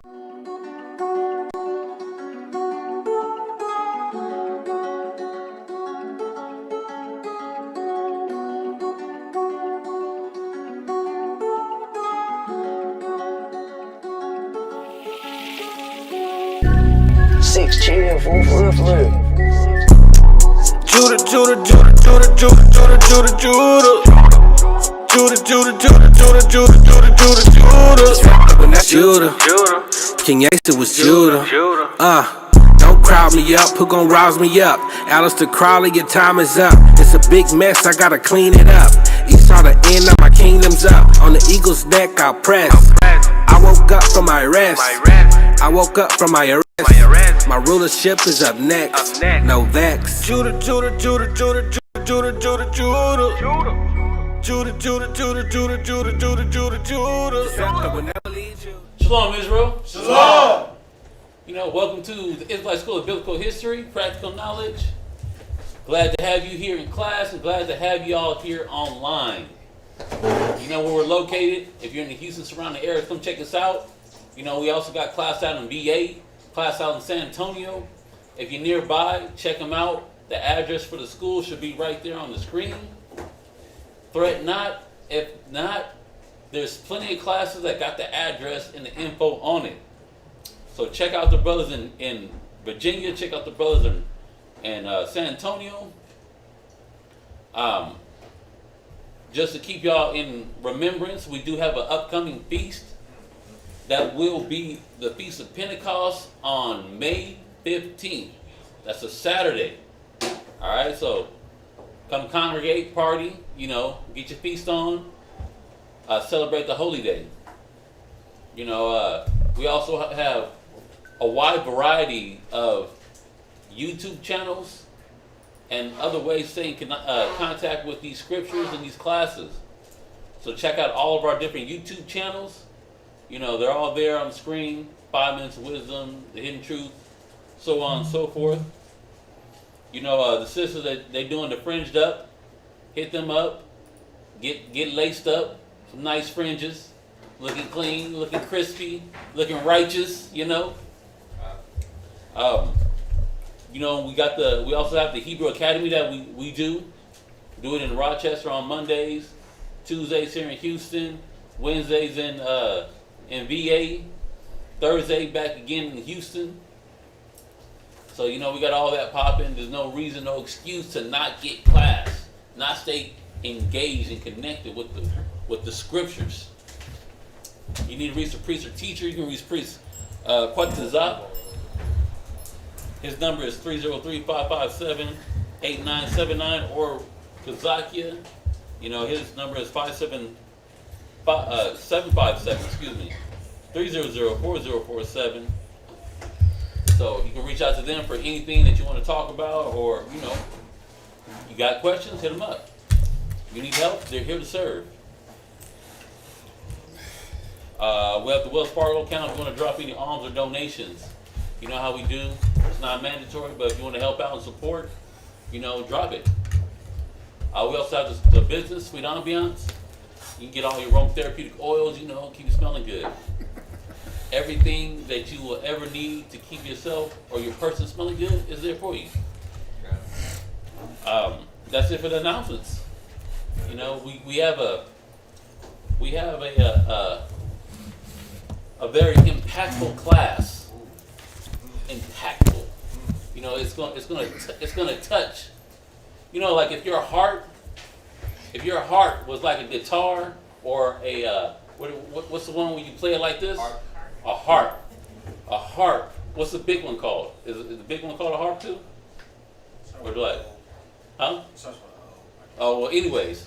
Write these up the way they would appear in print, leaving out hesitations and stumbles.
Six chill, for real. Judah. King Asa was Judah. Don't crowd me up, who gon' rouse me up? Alistair Crowley, your time is up. It's a big mess, I gotta clean it up. Esau, the end of my kingdom's up. On the eagle's neck, I'll press. I woke up from my rest. My rulership is up next. No vex. Judah. Shalom, Israel. Shalom. Welcome to the Israelite School of Biblical History, Practical Knowledge. Glad to have you here in class and glad to have you all here online. You know where we're located. If you're in the Houston surrounding area, come check us out. We also got class out in VA, class out in San Antonio. If you're nearby, check them out. The address for the school should be right there on the screen. Threat not. If not, there's plenty of classes that got the address and the info on it. So check out the brothers in Virginia. Check out the brothers in San Antonio. Just to keep y'all in remembrance, we do have an upcoming feast that will be the Feast of Pentecost on May 15th. That's a Saturday. All right, so come congregate, party, get your feast on, celebrate the holy day. We also have a wide variety of YouTube channels and other ways to stay in contact with these scriptures and these classes. So check out all of our different YouTube channels. They're all there on the screen. 5 Minutes of Wisdom, The Hidden Truth, so on and so forth. The sisters that they doing the fringed up, hit them up, get laced up, some nice fringes, looking clean, looking crispy, looking righteous, we also have the Hebrew Academy that we do it in Rochester on Mondays, Tuesdays here in Houston, Wednesdays in VA, Thursday back again in Houston. So we got all that popping. There's no reason, no excuse to not get class, not stay engaged and connected with the scriptures. You need to reach a priest or teacher. You can reach priest Quatazat. His number is 303-557-8979, or Kazakia. His number is 757, 300-4047. So you can reach out to them for anything that you want to talk about, or you got questions, hit them up. You need help, they're here to serve. We have the Wells Fargo account if you want to drop any alms or donations. You know how we do. It's not mandatory, but if you want to help out and support, drop it. We also have the business, Sweet Ambiance. You can get all your aromatherapeutic oils, keep you smelling good. Everything that you will ever need to keep yourself or your person smelling good is there for you. That's it for the announcements. We have a very impactful class. Impactful. It's gonna touch. Like if your heart was like a guitar or a what's the one when you play it like this? A harp. A harp. What's the big one called? Is the big one called a harp too? Or what? Huh? Oh, well, anyways,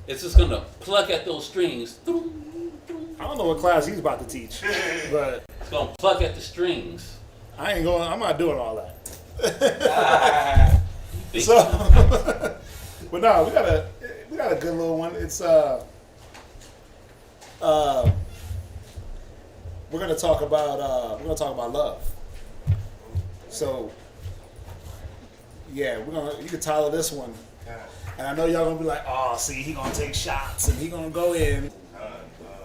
it's just going to pluck at those strings. I don't know what class he's about to teach, but it's going to pluck at the strings. I'm not doing all that. So, but no, we got a good little one. It's we're gonna talk about love. So yeah, you can title this one. And I know y'all gonna be like, oh, see, he gonna take shots and he gonna go in.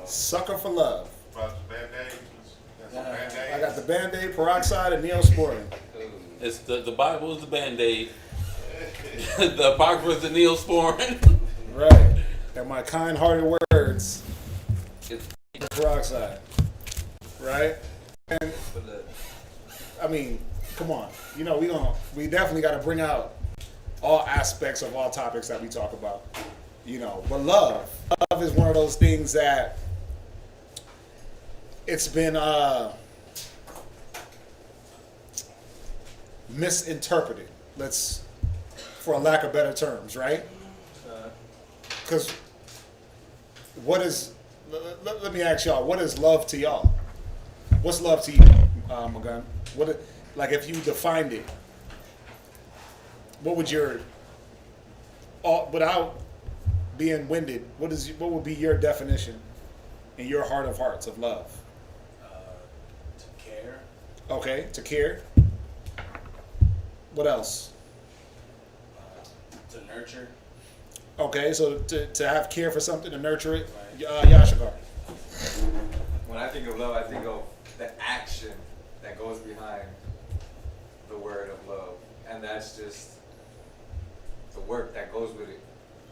Sucker for love. Bad days. I got the Band-Aid, peroxide, and Neosporin. It's the Bible is the Band-Aid. The Apocrypha is the Neosporin. Right. And my kind-hearted words, It's peroxide. Right? And I mean, come on. You know, we definitely got to bring out all aspects of all topics that we talk about. You know, but love is one of those things that it's been misinterpreted. For a lack of better terms, right? Because let me ask y'all, what is love to y'all? What's love to you, Magun? Like if you defined it, what would without being winded, what would be your definition in your heart of hearts of love? To care. Okay, to care. What else? To nurture. Okay, so to have care for something, to nurture it. Yashikar. When I think of love, I think of the action that goes behind the word of love. And that's just the work that goes with it.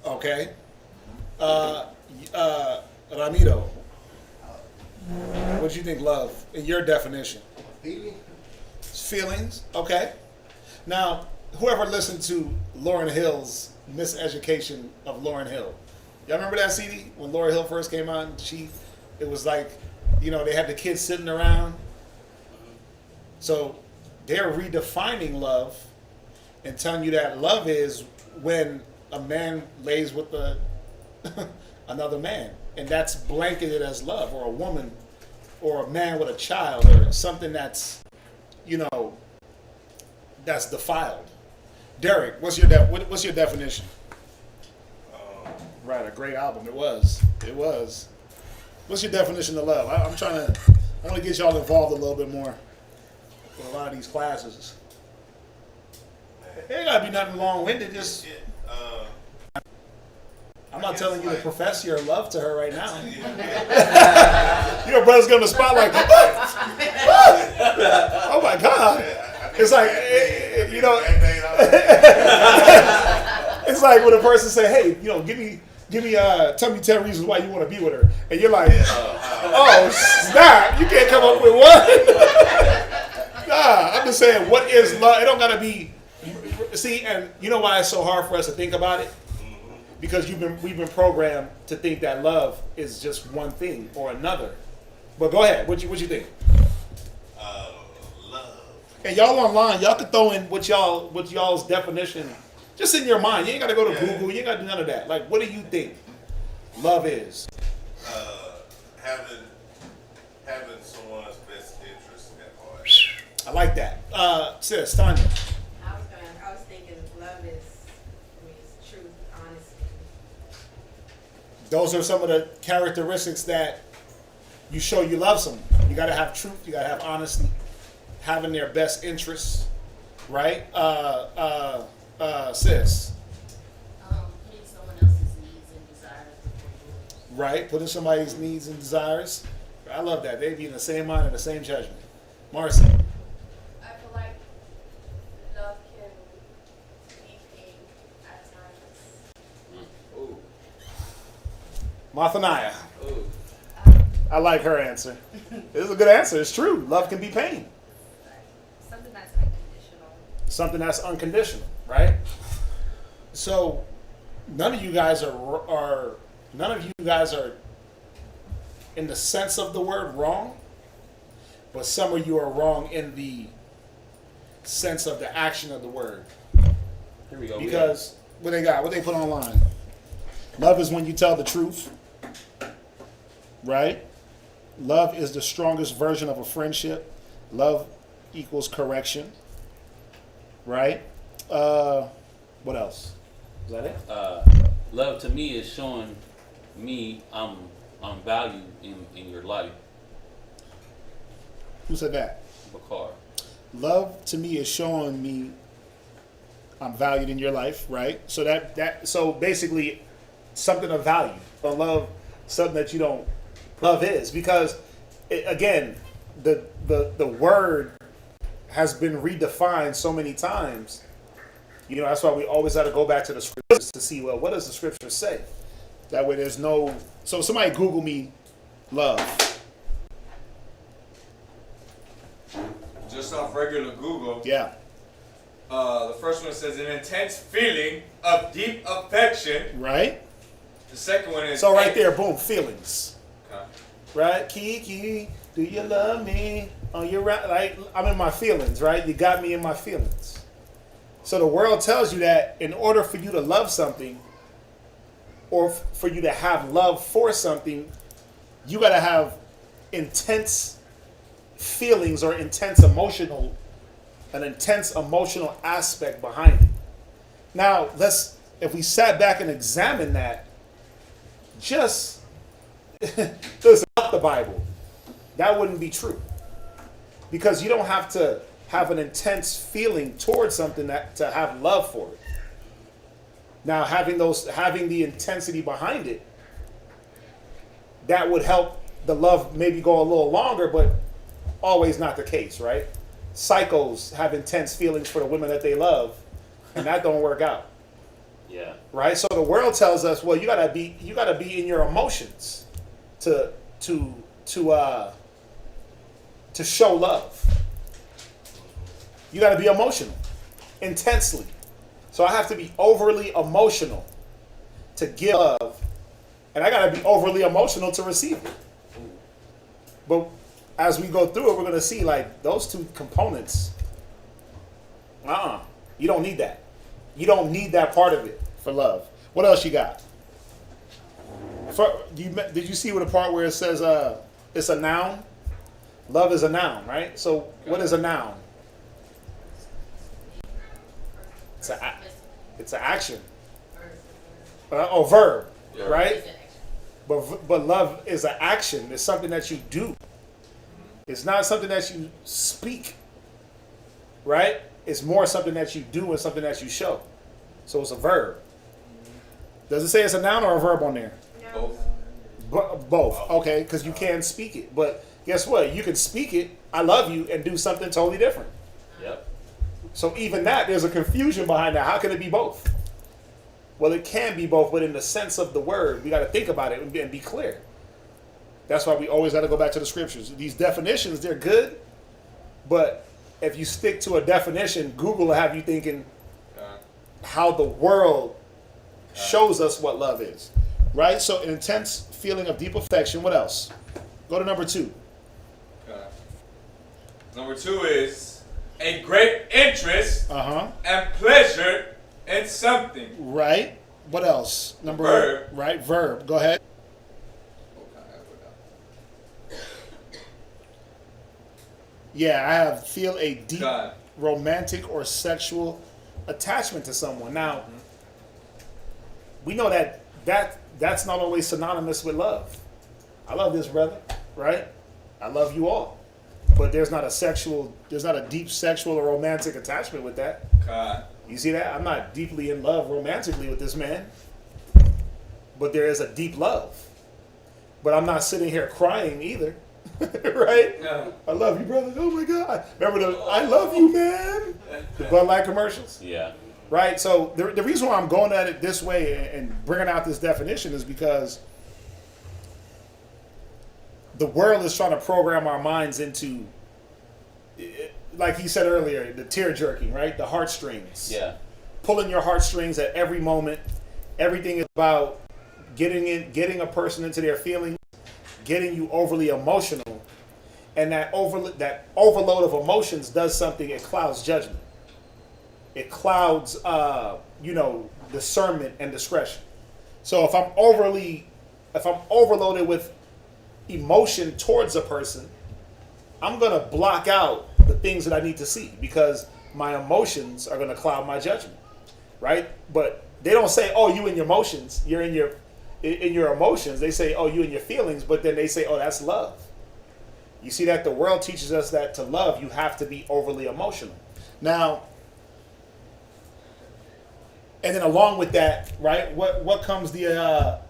Okay. Ramiro, what do you think love, in your definition? Feelings. Okay. Now, whoever listened to Lauryn Hill's Miseducation of Lauryn Hill, y'all remember that CD when Lauryn Hill first came on? It was like, you know, they had the kids sitting around. So they're redefining love and telling you that love is when a man lays with another man, and that's blanketed as love, or a woman, or a man with a child, or something that's, you know, that's defiled. Derek, what's your definition? Right, a great album. It was. What's your definition of love? I want to get y'all involved a little bit more in a lot of these classes. It ain't gotta be nothing long-winded. Just I'm not telling you to profess your love to her right now. You know, brothers get on the spot like, oh my God. It's like, you know, it's like when a person say, hey, you know, tell me 10 reasons why you want to be with her. And you're like, oh, snap, you can't come up with one. Nah, I'm just saying, what is love? It don't gotta be, see, and you know why it's so hard for us to think about it? Because we've been programmed to think that love is just one thing or another. But go ahead, what you think? Love. And y'all online, y'all can throw in what y'all's definition, just in your mind. You ain't gotta go to Google. You ain't gotta do none of that. Like, what do you think love is? Having someone's best interest at heart. I like that. Sis, Tanya. I was thinking love is truth, honesty. Those are some of the characteristics that you show you love someone. You gotta have truth. You gotta have honesty. Having their best interests, right? Sis. Putting someone else's needs and desires before yours. Right, putting somebody's needs and desires. I love that. They be in the same mind and the same judgment. Marcy. I feel like love can be pain at times. Ooh. Mathaniah. Ooh. I like her answer. This is a good answer. It's true. Love can be pain. Something that's unconditional. Something that's unconditional, right? So none of you guys are in the sense of the word wrong, but some of you are wrong in the sense of the action of the word. Here we go. Because what they put online. Love is when you tell the truth, right? Love is the strongest version of a friendship. Love equals correction, right? What else? Is that it? Love to me is showing me I'm valued in your life. Who said that? Bakar. Love to me is showing me I'm valued in your life, right? So so basically something of value. Or love, something that you don't love is, because again, the word has been redefined so many times. You know, that's why we always got to go back to the scriptures to see, well, what does the scripture say? That way there's no... So somebody Google me love. Just off regular Google. Yeah. The first one says an intense feeling of deep affection. Right? The second one is... So right there, boom, feelings. Okay. Right? Kiki, do you love me? Oh, you're right. Like, I'm in my feelings, right? You got me in my feelings. So the world tells you that in order for you to love something, or for you to have love for something, you got to have intense feelings or an intense emotional aspect behind it. Now, if we sat back and examined that, just without the Bible, that wouldn't be true. Because you don't have to have an intense feeling towards something to have love for it. Now, having the intensity behind it, that would help the love maybe go a little longer, but always not the case, right? Psychos have intense feelings for the women that they love, and that don't work out. Yeah. Right? So the world tells us, well, you gotta be in your emotions to show love. You gotta be emotional, intensely. So I have to be overly emotional to give love, and I gotta be overly emotional to receive it. But as we go through it, we're gonna see like those two components. You don't need that. You don't need that part of it for love. What else you got? Did you see what the part where it says it's a noun? Love is a noun, right? So what is a noun? It's an action. Verb, right? But love is an action. It's something that you do. It's not something that you speak, right? It's more something that you do and something that you show. So it's a verb. Does it say it's a noun or a verb on there? Both. Both. Okay, because you can speak it. But guess what? You can speak it, I love you, and do something totally different. Yep. So even that, there's a confusion behind that. How can it be both? Well, it can be both, but in the sense of the word, we got to think about it and be clear. That's why we always got to go back to the scriptures. These definitions, they're good, but if you stick to a definition, Google will have you thinking how the world shows us what love is. Right? So an intense feeling of deep affection. What else? Go to number 2. Number 2 is a great interest Uh-huh. and pleasure in something. Right. What else? Number Verb. Right. Verb. Go ahead. Yeah, feel a deep romantic or sexual attachment to someone. Now, we know that's not always synonymous with love. I love this brother, right? I love you all. But there's not a deep sexual or romantic attachment with that. You see that? I'm not deeply in love romantically with this man. But there is a deep love. But I'm not sitting here crying either. Right? No. I love you, brother. Oh my God. Remember the I love you, man? The Bud Light commercials? Yeah. Right? So the reason why I'm going at it this way and bringing out this definition is because the world is trying to program our minds into, like he said earlier, the tear jerking, right? The heartstrings. Yeah. Pulling your heartstrings at every moment. Everything is about getting a person into their feelings, getting you overly emotional, and that overload of emotions does something. It clouds judgment. It clouds, discernment and discretion. So if I'm overloaded with emotion towards a person, I'm gonna block out the things that I need to see because my emotions are gonna cloud my judgment, right? But they don't say, "Oh, you in your emotions. You're in your emotions." They say, "Oh, you in your feelings," but then they say, "Oh, that's love." You see that the world teaches us that to love, you have to be overly emotional. Now, and then along with that, right? What comes the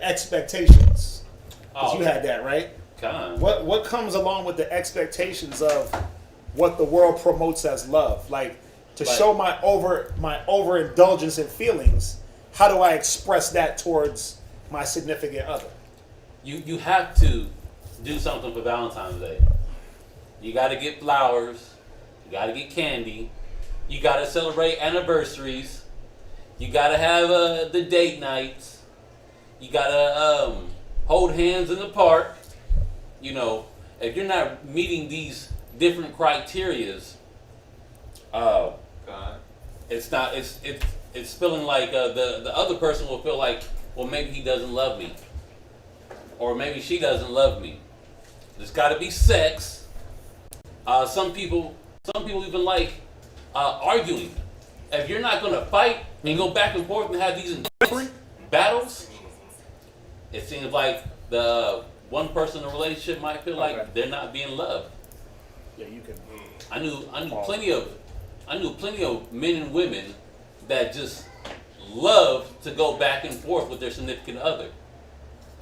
expectations? Because you had that, right? Con. What comes along with the expectations of what the world promotes as love? Like to Like- show my overindulgence in feelings, how do I express that towards my significant other? You have to do something for Valentine's Day. You got to get flowers. You got to get candy. You got to celebrate anniversaries. You got to have the date nights. You got to hold hands in the park. You know, if you're not meeting these different criterias, it's not. It's feeling like the other person will feel like, well, maybe he doesn't love me, or maybe she doesn't love me. There's got to be sex. Some people even like arguing. If you're not going to fight and go back and forth and have these intense battles, it seems like the one person in a relationship might feel like they're not being loved. Yeah, you can. I knew plenty of men and women that just love to go back and forth with their significant other,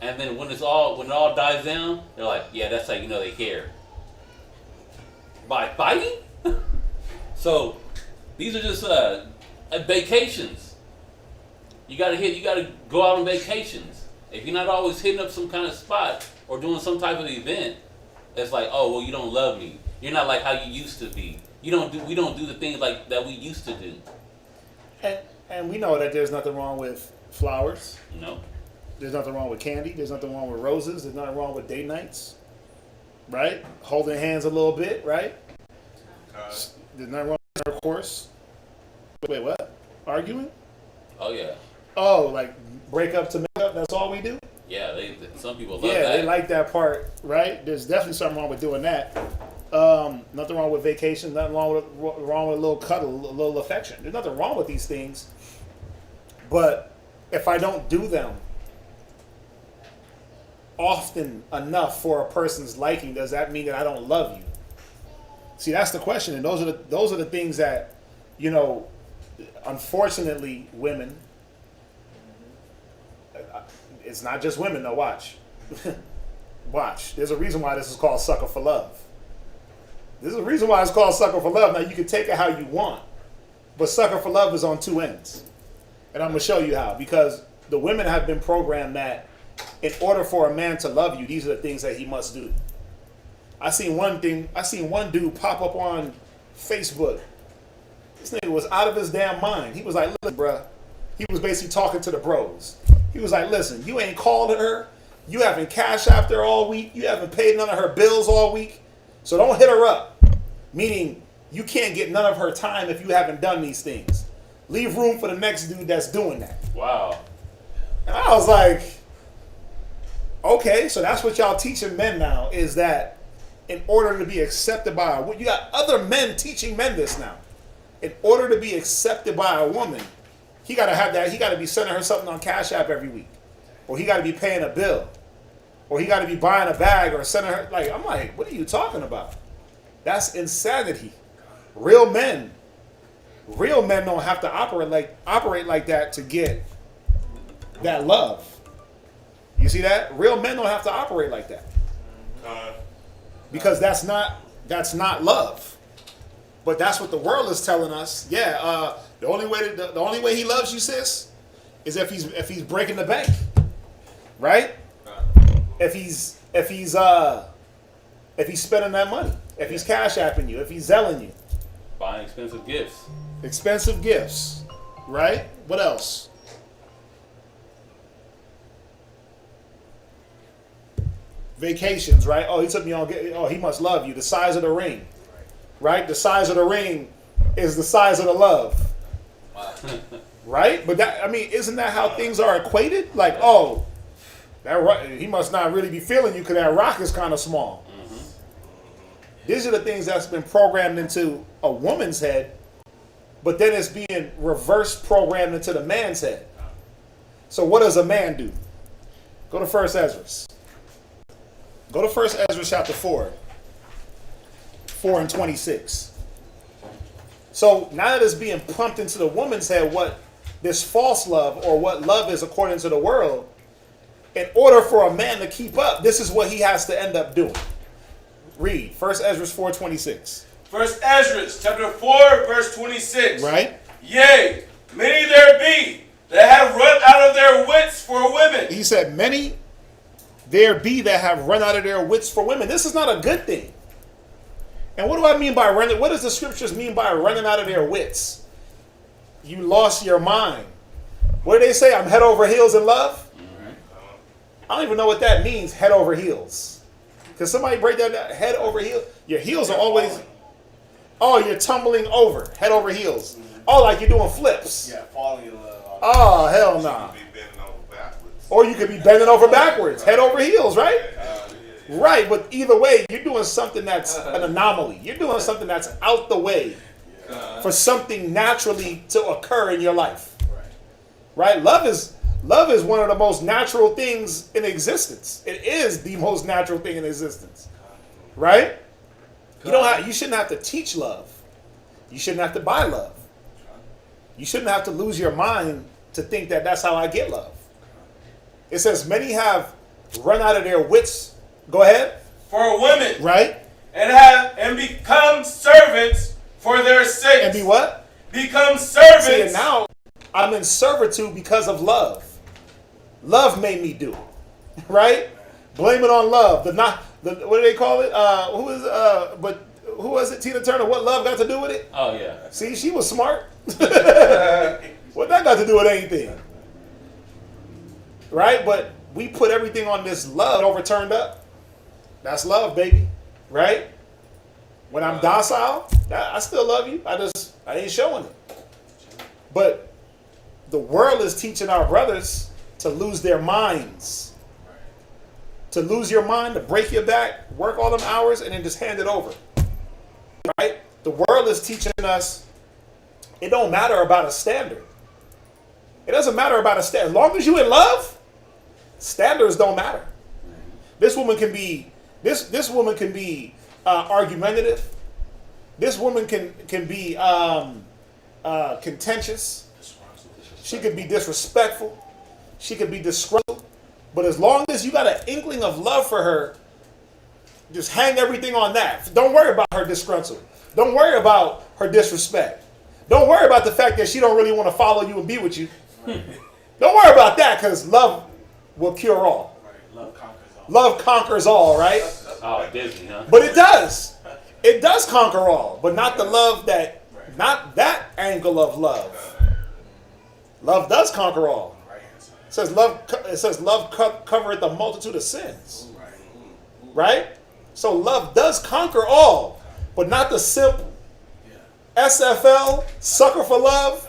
and then when it all dies down, they're like, yeah, that's how you know they care. By fighting. So these are just vacations. You gotta go out on vacations. If you're not always hitting up some kind of spot or doing some type of event, it's like, oh well, you don't love me. You're not like how you used to be. We don't do the things like that we used to do. And we know that there's nothing wrong with flowers. No. There's nothing wrong with candy. There's nothing wrong with roses. There's nothing wrong with date nights. Right? Holding hands a little bit, right? There's nothing wrong with intercourse. Wait, what? Arguing? Oh yeah. Oh, like break up to make up? That's all we do? Yeah, some people love Yeah, that. they like that part, right? There's definitely something wrong with doing that. Nothing wrong with vacation. Nothing wrong with a little cuddle, a little affection. There's nothing wrong with these things. But if I don't do them often enough for a person's liking, does that mean that I don't love you? See, that's the question, and those are the things that, you know, unfortunately, women. It's not just women, though. Watch. Watch. There's a reason why this is called Sucker for Love. There's a reason why it's called Sucker for Love. Now, you can take it how you want, but Sucker for Love is on two ends. And I'm going to show you how. Because the women have been programmed that in order for a man to love you, these are the things that he must do. I seen one dude pop up on Facebook. This nigga was out of his damn mind. He was like, listen, bruh. He was basically talking to the bros. He was like, listen, you ain't called her. You haven't cashed after her all week. You haven't paid none of her bills all week. So don't hit her up. Meaning, you can't get none of her time if you haven't done these things. Leave room for the next dude that's doing that. Wow. And I was like, okay, so that's what y'all teaching men now, is that in order to be accepted by a woman, you got other men teaching men this now. In order to be accepted by a woman, he got to have that. He got to be sending her something on Cash App every week, or he got to be paying a bill, or he got to be buying a bag or sending her. Like, I'm like, what are you talking about? That's insanity. Real men don't have to operate like that to get that love. You see that? Real men don't have to operate like that, because that's not love. But that's what the world is telling us. Yeah, the only way he loves you, sis, is if he's breaking the bank, right? If he's spending that money, if he's cash apping you, if he's selling you, Buying expensive gifts. right? What else? Vacations, right? Oh, he took me on. Oh, he must love you. The size of the ring, right? The size of the ring is the size of the love, right? But that, I mean, isn't that how things are equated? Like, oh, he must not really be feeling you because that rock is kind of small. These are the things that's been programmed into a woman's head, but then it's being reverse programmed into the man's head. So what does a man do? Go to 1 Esdras. Go to 1 Esdras chapter 4 and 26. So now that it's being pumped into the woman's head what this false love or what love is according to the world, in order for a man to keep up, this is what he has to end up doing. Read 1 Esdras 4:26. First Esdras, chapter 4, verse 26. Right? Yea, many there be that have run out of their wits for women. He said, many there be that have run out of their wits for women. This is not a good thing. And what do I mean by running? What does the scriptures mean by running out of their wits? You lost your mind. What do they say? I'm head over heels in love? I don't even know what that means, head over heels. Can somebody break that down? Head over heels? Your heels are always... Oh, you're tumbling over, head over heels. Oh, like you're doing flips. Yeah, falling in love. Oh, hell nah. Be bending over backwards. Or you could be bending over backwards, head over heels, right? Right, but either way, you're doing something that's an anomaly. You're doing something that's out the way for something naturally to occur in your life. Right? Love is one of the most natural things in existence. It is the most natural thing in existence. Right? You shouldn't have to teach love. You shouldn't have to buy love. You shouldn't have to lose your mind to think that that's how I get love. It says many have run out of their wits. Go ahead. For women. Right? And become servants for their sakes. And be what? Become servants. See, and now I'm in servitude because of love. Love made me do it. Right? Blame it on love. What do they call it? Who was it? Tina Turner. What love got to do with it? Oh, yeah. See, she was smart. What that got to do with anything? Right? But we put everything on this love overturned up. That's love, baby. Right? When I'm docile, I still love you. I ain't showing it. But the world is teaching our brothers to lose their minds. To lose your mind, to break your back, work all them hours, and then just hand it over. Right? The world is teaching us it don't matter about a standard. It doesn't matter about a standard. As long as you in love, standards don't matter. This woman can be argumentative. This woman can be contentious. She could be disrespectful. She could be disgruntled. But as long as you got an inkling of love for her, just hang everything on that. Don't worry about her disgruntled. Don't worry about her disrespect. Don't worry about the fact that she don't really want to follow you and be with you. Don't worry about that, because love will cure all. Love conquers all. Love conquers all, right? Oh, Disney, huh? But it does. It does conquer all, but not the love that, not that angle of love. Love does conquer all. It says love covereth a multitude of sins. Right? So love does conquer all, but not the simple SFL, sucker for love,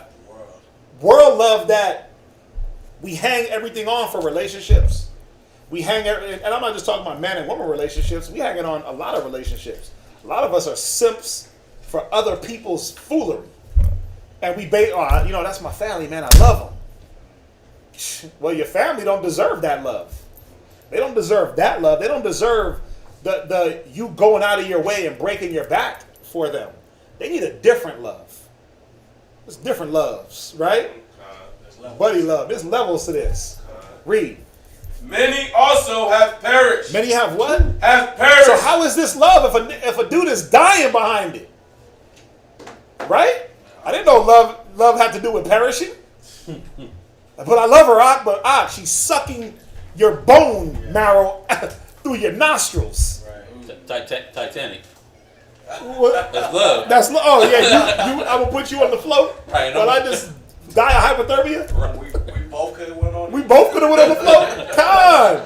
world love that we hang everything on for relationships. We hang, and I'm not just talking about man and woman relationships. We hang it on a lot of relationships. A lot of us are simps for other people's foolery. And we bait, that's my family, man. I love them. Well, your family don't deserve that love. They don't deserve that love. They don't deserve the you going out of your way and breaking your back for them. They need a different love. There's different loves, right? Buddy love. There's levels to this. Read. Many also have perished. Many have what? Have perished. So how is this love if a dude is dying behind it? Right? I didn't know love had to do with perishing. But I love her, but she's sucking your bone marrow through your nostrils. Titanic. What? That's love. That's love. Oh yeah, I'm gonna put you on the float. Right, But I just die of hypothermia. We both could have went on. We both could have went on the float. God.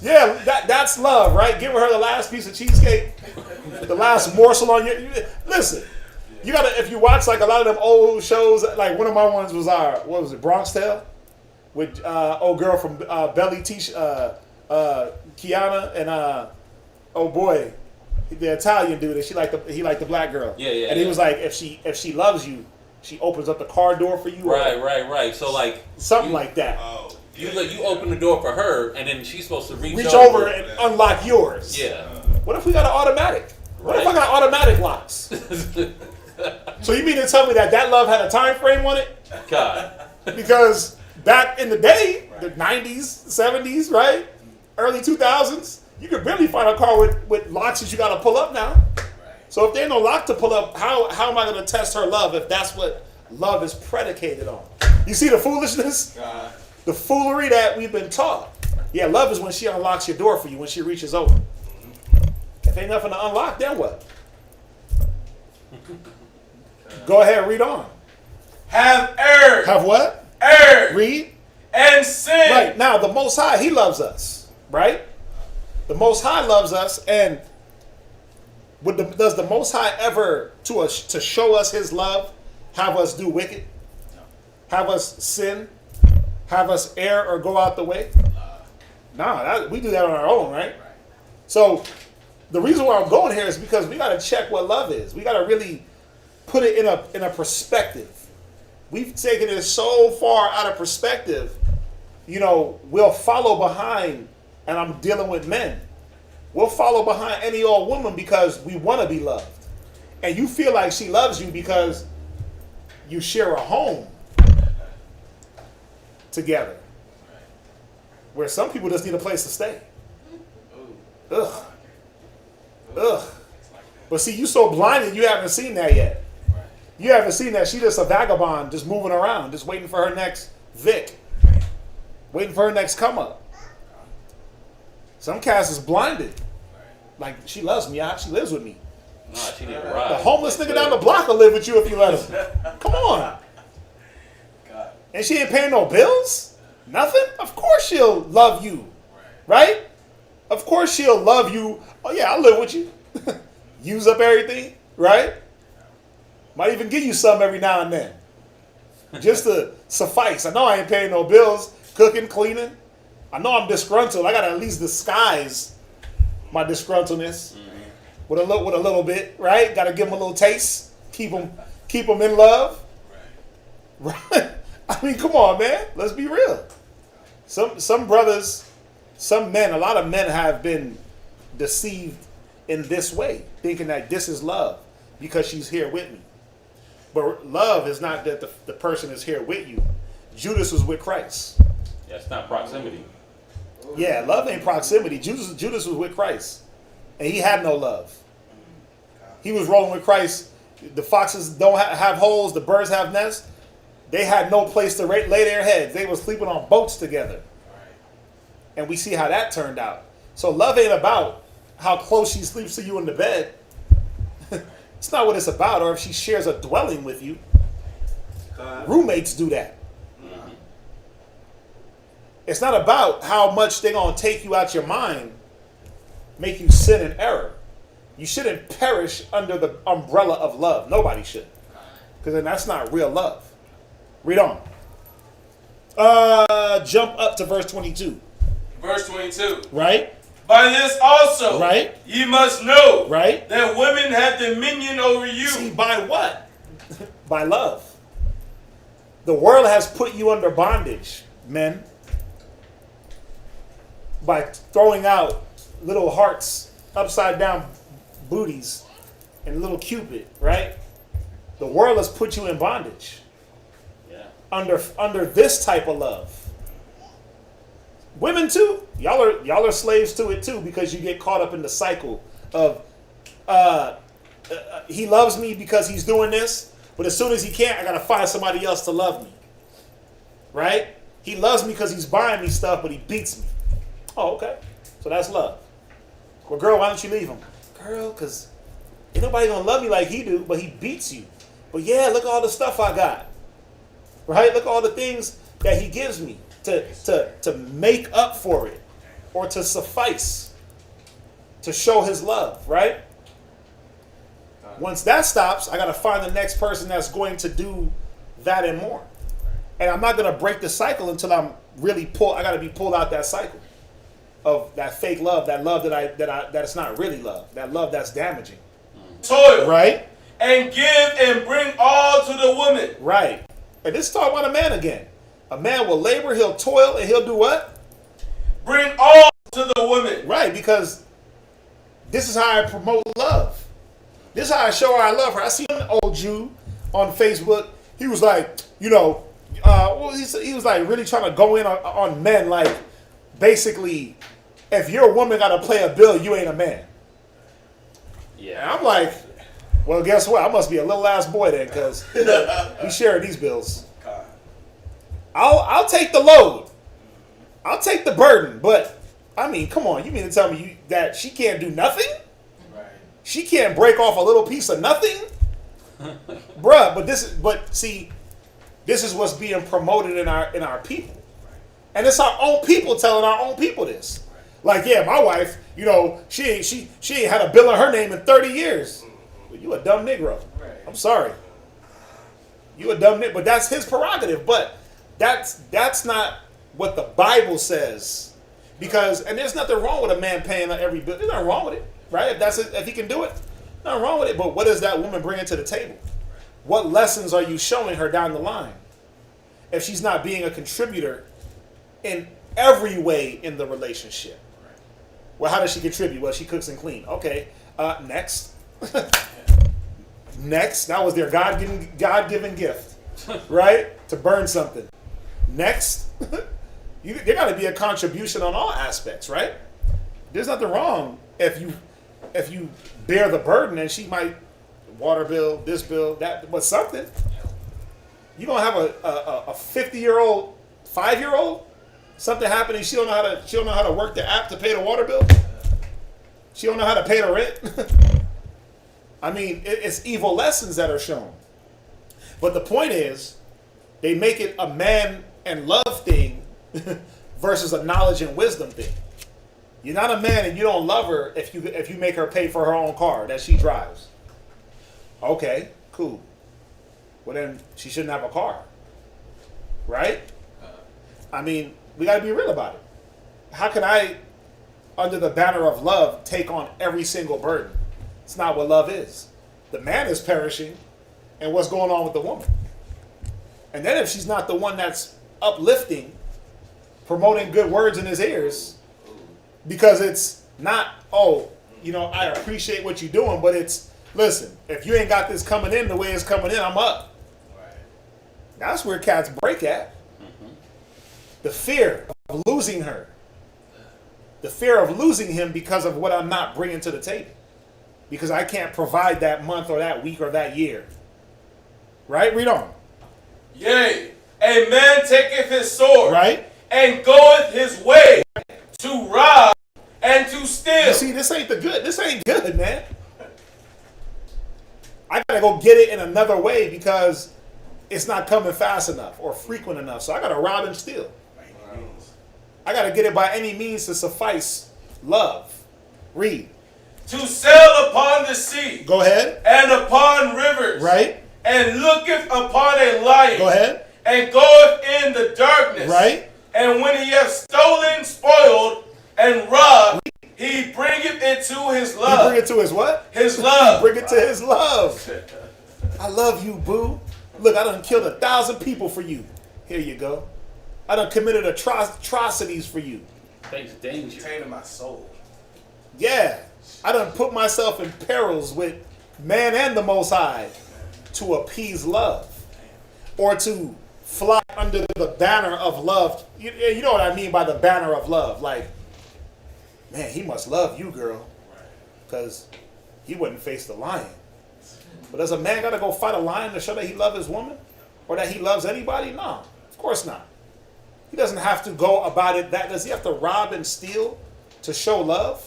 Yeah, that's love, right? Giving her the last piece of cheesecake, the last morsel on your. Listen, you gotta, if you watch like a lot of them old shows, like one of my ones was what was it, Bronx Tale, with old girl from Belly Kiana and oh boy, the Italian dude, and he liked the black girl. Yeah. And he was like, if she loves you, she opens up the car door for you. Right. So like something like that. Oh, you open the door for her, and then she's supposed to reach over and unlock yours. Yeah. What if we got an automatic? What if I Right. got automatic locks? So you mean to tell me that love had a time frame on it? God. Because back in the day, the 90s, 70s, right? Early 2000s, you could barely find a car with locks that you got to pull up now. So if there ain't no lock to pull up, how am I going to test her love if that's what love is predicated on? You see the foolishness? The foolery that we've been taught. Yeah, love is when she unlocks your door for you, when she reaches over. If ain't nothing to unlock, then what? Go ahead, read on. Have erred. Have what? Erred. Read. And sin. Right. Now, the Most High, he loves us. Right? The Most High loves us, and does the Most High ever, to show us his love, have us do wicked? Have us sin? Have us err or go out the way? Nah, we do that on our own, right? So, the reason why I'm going here is because we got to check what love is. We got to really put it in a perspective. We've taken it so far out of perspective, we'll follow behind, and I'm dealing with men. We'll follow behind any old woman because we want to be loved. And you feel like she loves you because you share a home together. Where some people just need a place to stay. Ugh. But see, you so blinded you haven't seen that yet. You haven't seen that. She just a vagabond, just moving around, just waiting for her next Vic. Waiting for her next come up. Some cast is blinded. Like, she loves me, she lives with me. Nah, she didn't ride. The homeless nigga down the block will live with you if you let him. Come on. And she ain't paying no bills? Nothing? Of course she'll love you. Right? Of course she'll love you. Oh yeah, I'll live with you. Use up everything, right? Might even give you some every now and then. Just to suffice. I know I ain't paying no bills. Cooking, cleaning. I know I'm disgruntled. I gotta at least disguise my disgruntledness with a little bit, right? Gotta give them a little taste. Keep them in love. Right? I mean, come on, man. Let's be real. Some brothers, some men, a lot of men have been deceived in this way, thinking that this is love because she's here with me. But love is not that the person is here with you. Judas was with Christ. Yeah, it's not proximity. Yeah, love ain't proximity. Judas was with Christ, and he had no love. He was rolling with Christ. The foxes don't have holes. The birds have nests. They had no place to lay their heads. They were sleeping on boats together. And we see how that turned out. So love ain't about how close she sleeps to you in the bed. It's not what it's about, or if she shares a dwelling with you. Roommates do that. It's not about how much they're going to take you out your mind, make you sin and error. You shouldn't perish under the umbrella of love. Nobody should. Because then that's not real love. Read on. Jump up to verse 22. Verse 22. Right? By this also, right? Ye must know, right? That women have dominion over you. See, by what? By love. The world has put you under bondage, men, by throwing out little hearts, upside down booties, and little Cupid, right? The world has put you in bondage. Yeah. Under this type of love. Women too, y'all are slaves to it too, because you get caught up in the cycle of he loves me because he's doing this, but as soon as he can't, I gotta find somebody else to love me. Right? He loves me because he's buying me stuff, but he beats me. Oh, okay. So that's love. Well, girl, why don't you leave him? Girl, because ain't nobody gonna love me like he do, but he beats you. But yeah, look at all the stuff I got. Right? Look at all the things that he gives me to make up for it, or to suffice, to show his love, right? Once that stops, I got to find the next person that's going to do that and more. And I'm not going to break the cycle until I'm really I got to be pulled out that cycle of that fake love, that love that it's not really love, that love that's damaging. Toil, right? And give and bring all to the woman, right? And this is talking about a man again. A man will labor, he'll toil, and he'll do what? Bring all to the woman. Right, because this is how I promote love. This is how I show her I love her. I see an old Jew on Facebook. He was like, he was like really trying to go in on men, like basically, if your woman got to play a bill, you ain't a man. Yeah. And I'm like, well, guess what? I must be a little ass boy then, because we share these bills. I'll take the load. I'll take the burden, but I mean, come on, you mean to tell me that she can't do nothing? Right. She can't break off a little piece of nothing? Bruh, but see, this is what's being promoted in our people. And it's our own people telling our own people this. Like, yeah, my wife, you know, she ain't had a bill in her name in 30 years. Well, you a dumb Negro. Right. I'm sorry. You a dumb Negro. But that's his prerogative. But that's not what the Bible says. Because, and there's nothing wrong with a man paying every bill. There's nothing wrong with it, right? If he can do it, nothing wrong with it. But what does that woman bring to the table? What lessons are you showing her down the line? If she's not being a contributor in every way in the relationship. Well, how does she contribute? Well, she cooks and cleans. Okay, next. Next, that was their God-given gift, right? To burn something. Next, there got to be a contribution on all aspects, right? There's nothing wrong if you bear the burden, and she might water bill, this bill, that, but something. You gonna have a 50-year-old, 5-year-old? Something happening, she don't know how to work the app to pay the water bill. She don't know how to pay the rent. I mean, it's evil lessons that are shown. But the point is, they make it a man and love thing versus a knowledge and wisdom thing. You're not a man and you don't love her if you make her pay for her own car that she drives. Okay, cool. Well, then she shouldn't have a car, right? I mean, we got to be real about it. How can I, under the banner of love, take on every single burden? It's not what love is. The man is perishing, and what's going on with the woman? And then if she's not the one that's uplifting, promoting good words in his ears, because it's not, oh, you know, I appreciate what you're doing, but it's, listen, if you ain't got this coming in the way it's coming in, I'm up. Right. That's where cats break at. The fear of losing her. The fear of losing him because of what I'm not bringing to the table. Because I can't provide that month or that week or that year. Right? Read on. Yea, a man taketh his sword, right, and goeth his way to rob and to steal. You see, this ain't good, man. I gotta go get it in another way because it's not coming fast enough or frequent enough. So I gotta rob and steal. I gotta get it by any means to suffice love. Read. To sail upon the sea. Go ahead. And upon rivers. Right. And looketh upon a lion. Go ahead. And goeth in the darkness. Right. And when he hath stolen, spoiled, and robbed, he bringeth it to his love. He bring it to his what? His love. Bring it to his love. I love you, boo. Look, I done killed 1,000 people for you. Here you go. I done committed atrocities for you. Face danger. Retaining my soul. Yeah. I done put myself in perils with man and the Most High to appease love. Or to fly under the banner of love. You know what I mean by the banner of love. Like, man, he must love you, girl. Because he wouldn't face the lion. But does a man got to go fight a lion to show that he loves his woman? Or that he loves anybody? No, of course not. He doesn't have to go about it that. Does he have to rob and steal to show love?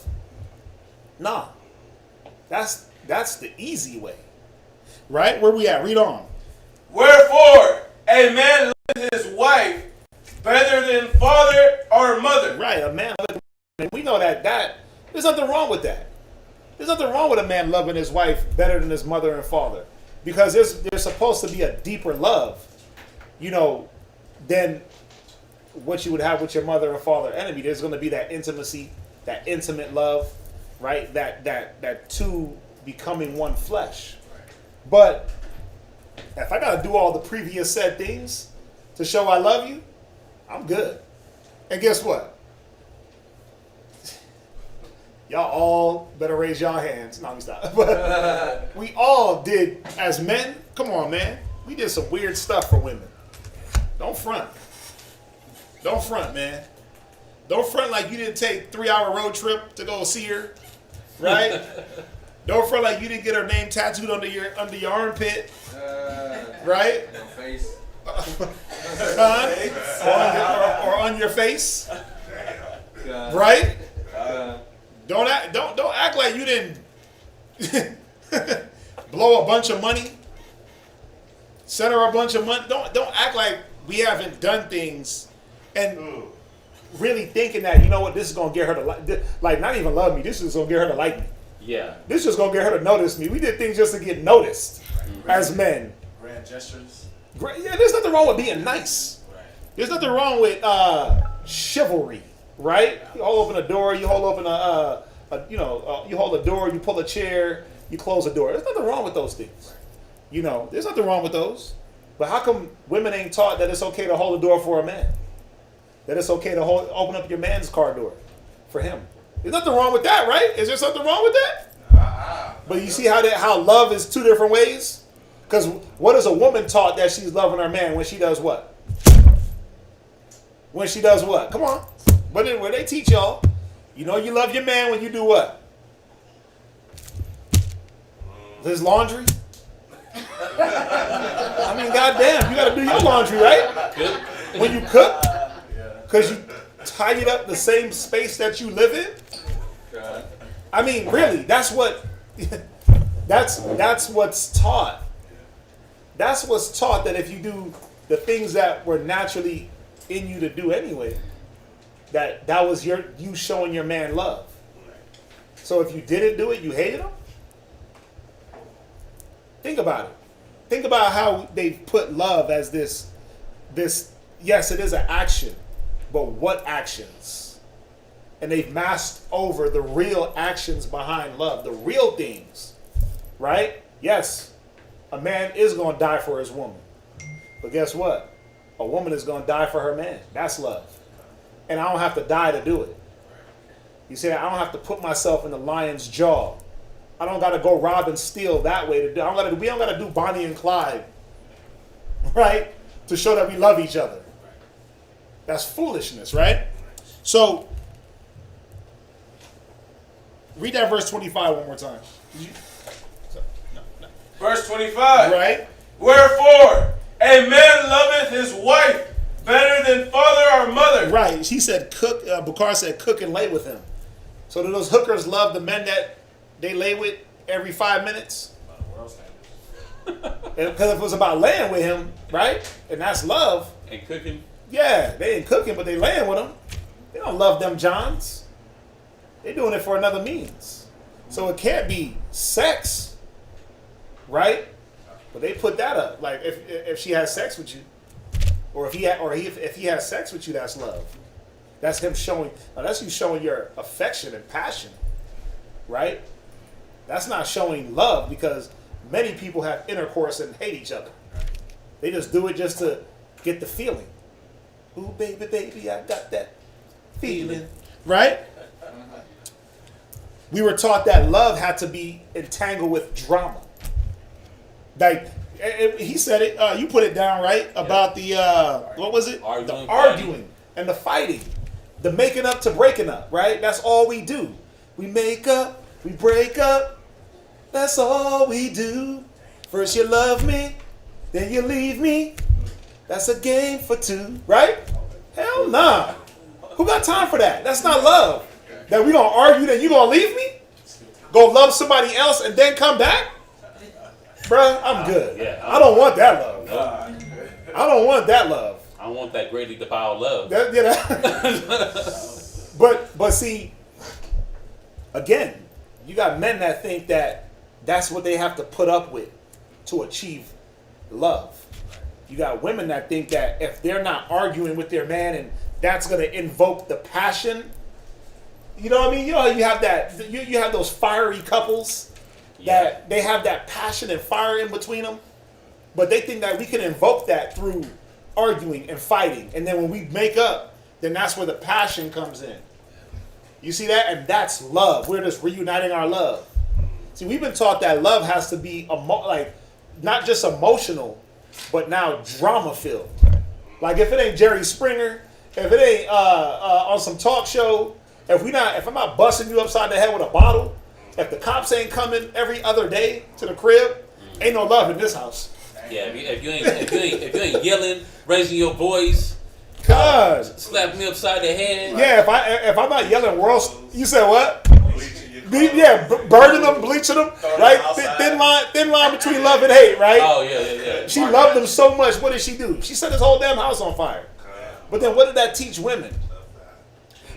No. That's the easy way. Right? Where we at? Read on. Wherefore, a man loveth his wife better than father or mother. Right, a man. We know that there's nothing wrong with that. There's nothing wrong with a man loving his wife better than his mother and father. Because there's supposed to be a deeper love, you know, than what you would have with your mother and father enemy. There's going to be that intimacy, that intimate love, right? That two becoming one flesh. But if I got to do all the previous said things to show I love you, I'm good. And guess what? Y'all all better raise y'all hands. No, let me stop. But we all did, as men, come on, man. We did some weird stuff for women. Don't front. Don't front, man. Don't front like you didn't take 3-hour road trip to go see her, right? Don't front like you didn't get her name tattooed under your armpit, right? Your face. or on your face, right? Don't act like you didn't blow a bunch of money, send her a bunch of money. Don't act like we haven't done things and really thinking that, you know what, this is gonna get her to like not even love me. This is gonna get her to like me. Yeah. This is just gonna get her to notice me. We did things just to get noticed as men. Grand gestures. Yeah, there's nothing wrong with being nice. There's nothing wrong with chivalry, right? You hold open a door, you hold open you hold a door, you pull a chair, you close a door. There's nothing wrong with those things. You know, there's nothing wrong with those. But how come women ain't taught that it's okay to hold a door for a man? That it's okay to open up your man's car door for him? There's nothing wrong with that, right? Is there something wrong with that? But you see how love is two different ways? Because what is a woman taught that she's loving her man when she does what? When she does what? Come on. But where they teach y'all, you know you love your man when you do what? His laundry? I mean, goddamn, you got to do your laundry, right? When you cook? Because you tidy up the same space that you live in? I mean, really, that's what's taught. That's what's taught, that if you do the things that were naturally in you to do anyway, that was you showing your man love. So if you didn't do it, you hated him? Think about it. Think about how they put love as this, yes, it is an action, but what actions? And they've masked over the real actions behind love, the real things, right? Yes, a man is going to die for his woman. But guess what? A woman is going to die for her man. That's love. And I don't have to die to do it. You see, I don't have to put myself in the lion's jaw. I don't got to go rob and steal that way to do. We don't got to do Bonnie and Clyde, right? To show that we love each other. That's foolishness, right? So, read that verse 25 one more time. Verse 25. Right? Wherefore, a man loveth his wife better than father or mother. Right. He said, Bukhari said, cook and lay with him. So do those hookers love the men that they lay with every 5 minutes? Because if it was about laying with him, right? And that's love. And cooking. Yeah, they ain't cooking, but they laying with him. They don't love them Johns. They doing it for another means. So it can't be sex, right? But they put that up. Like if she has sex with you, or if he has sex with you, that's love. That's him showing. That's you showing your affection and passion, right? That's not showing love, because many people have intercourse and hate each other. They just do it just to get the feeling. Ooh, baby, baby, I got that feeling, right? We were taught that love had to be entangled with drama. Like he said it. You put it down, right? About the what was it? The arguing and the fighting, the making up to breaking up, right? That's all we do. We make up, we break up. That's all we do. First you love me, then you leave me. That's a game for two, right? Hell nah. Who got time for that? That's not love. That we gonna argue, then you gonna leave me? Go love somebody else and then come back? Bruh, I'm good. Yeah, I don't want that love. I don't want that love. I want that greatly defiled love. But see, again, you got men that think that that's what they have to put up with to achieve love. You got women that think that if they're not arguing with their man and that's going to invoke the passion, you know what I mean? You know how you have that, you have those fiery couples that they have that passion and fire in between them, but they think that we can invoke that through arguing and fighting, and then when we make up, then that's where the passion comes in. You see that? And that's love. We're just reuniting our love. See, we've been taught that love has to be like not just emotional, but now drama filled. Like if it ain't Jerry Springer, if it ain't on some talk show, if I'm not busting you upside the head with a bottle, if the cops ain't coming every other day to the crib, ain't no love in this house. Yeah, if you ain't yelling, raising your voice, slapping me upside the head. Yeah, if I'm not yelling you said what? Yeah, burning them, bleaching them, right? Thin line between love and hate, right? Oh yeah. She loved them so much. What did she do? She set his whole damn house on fire. But then what did that teach women?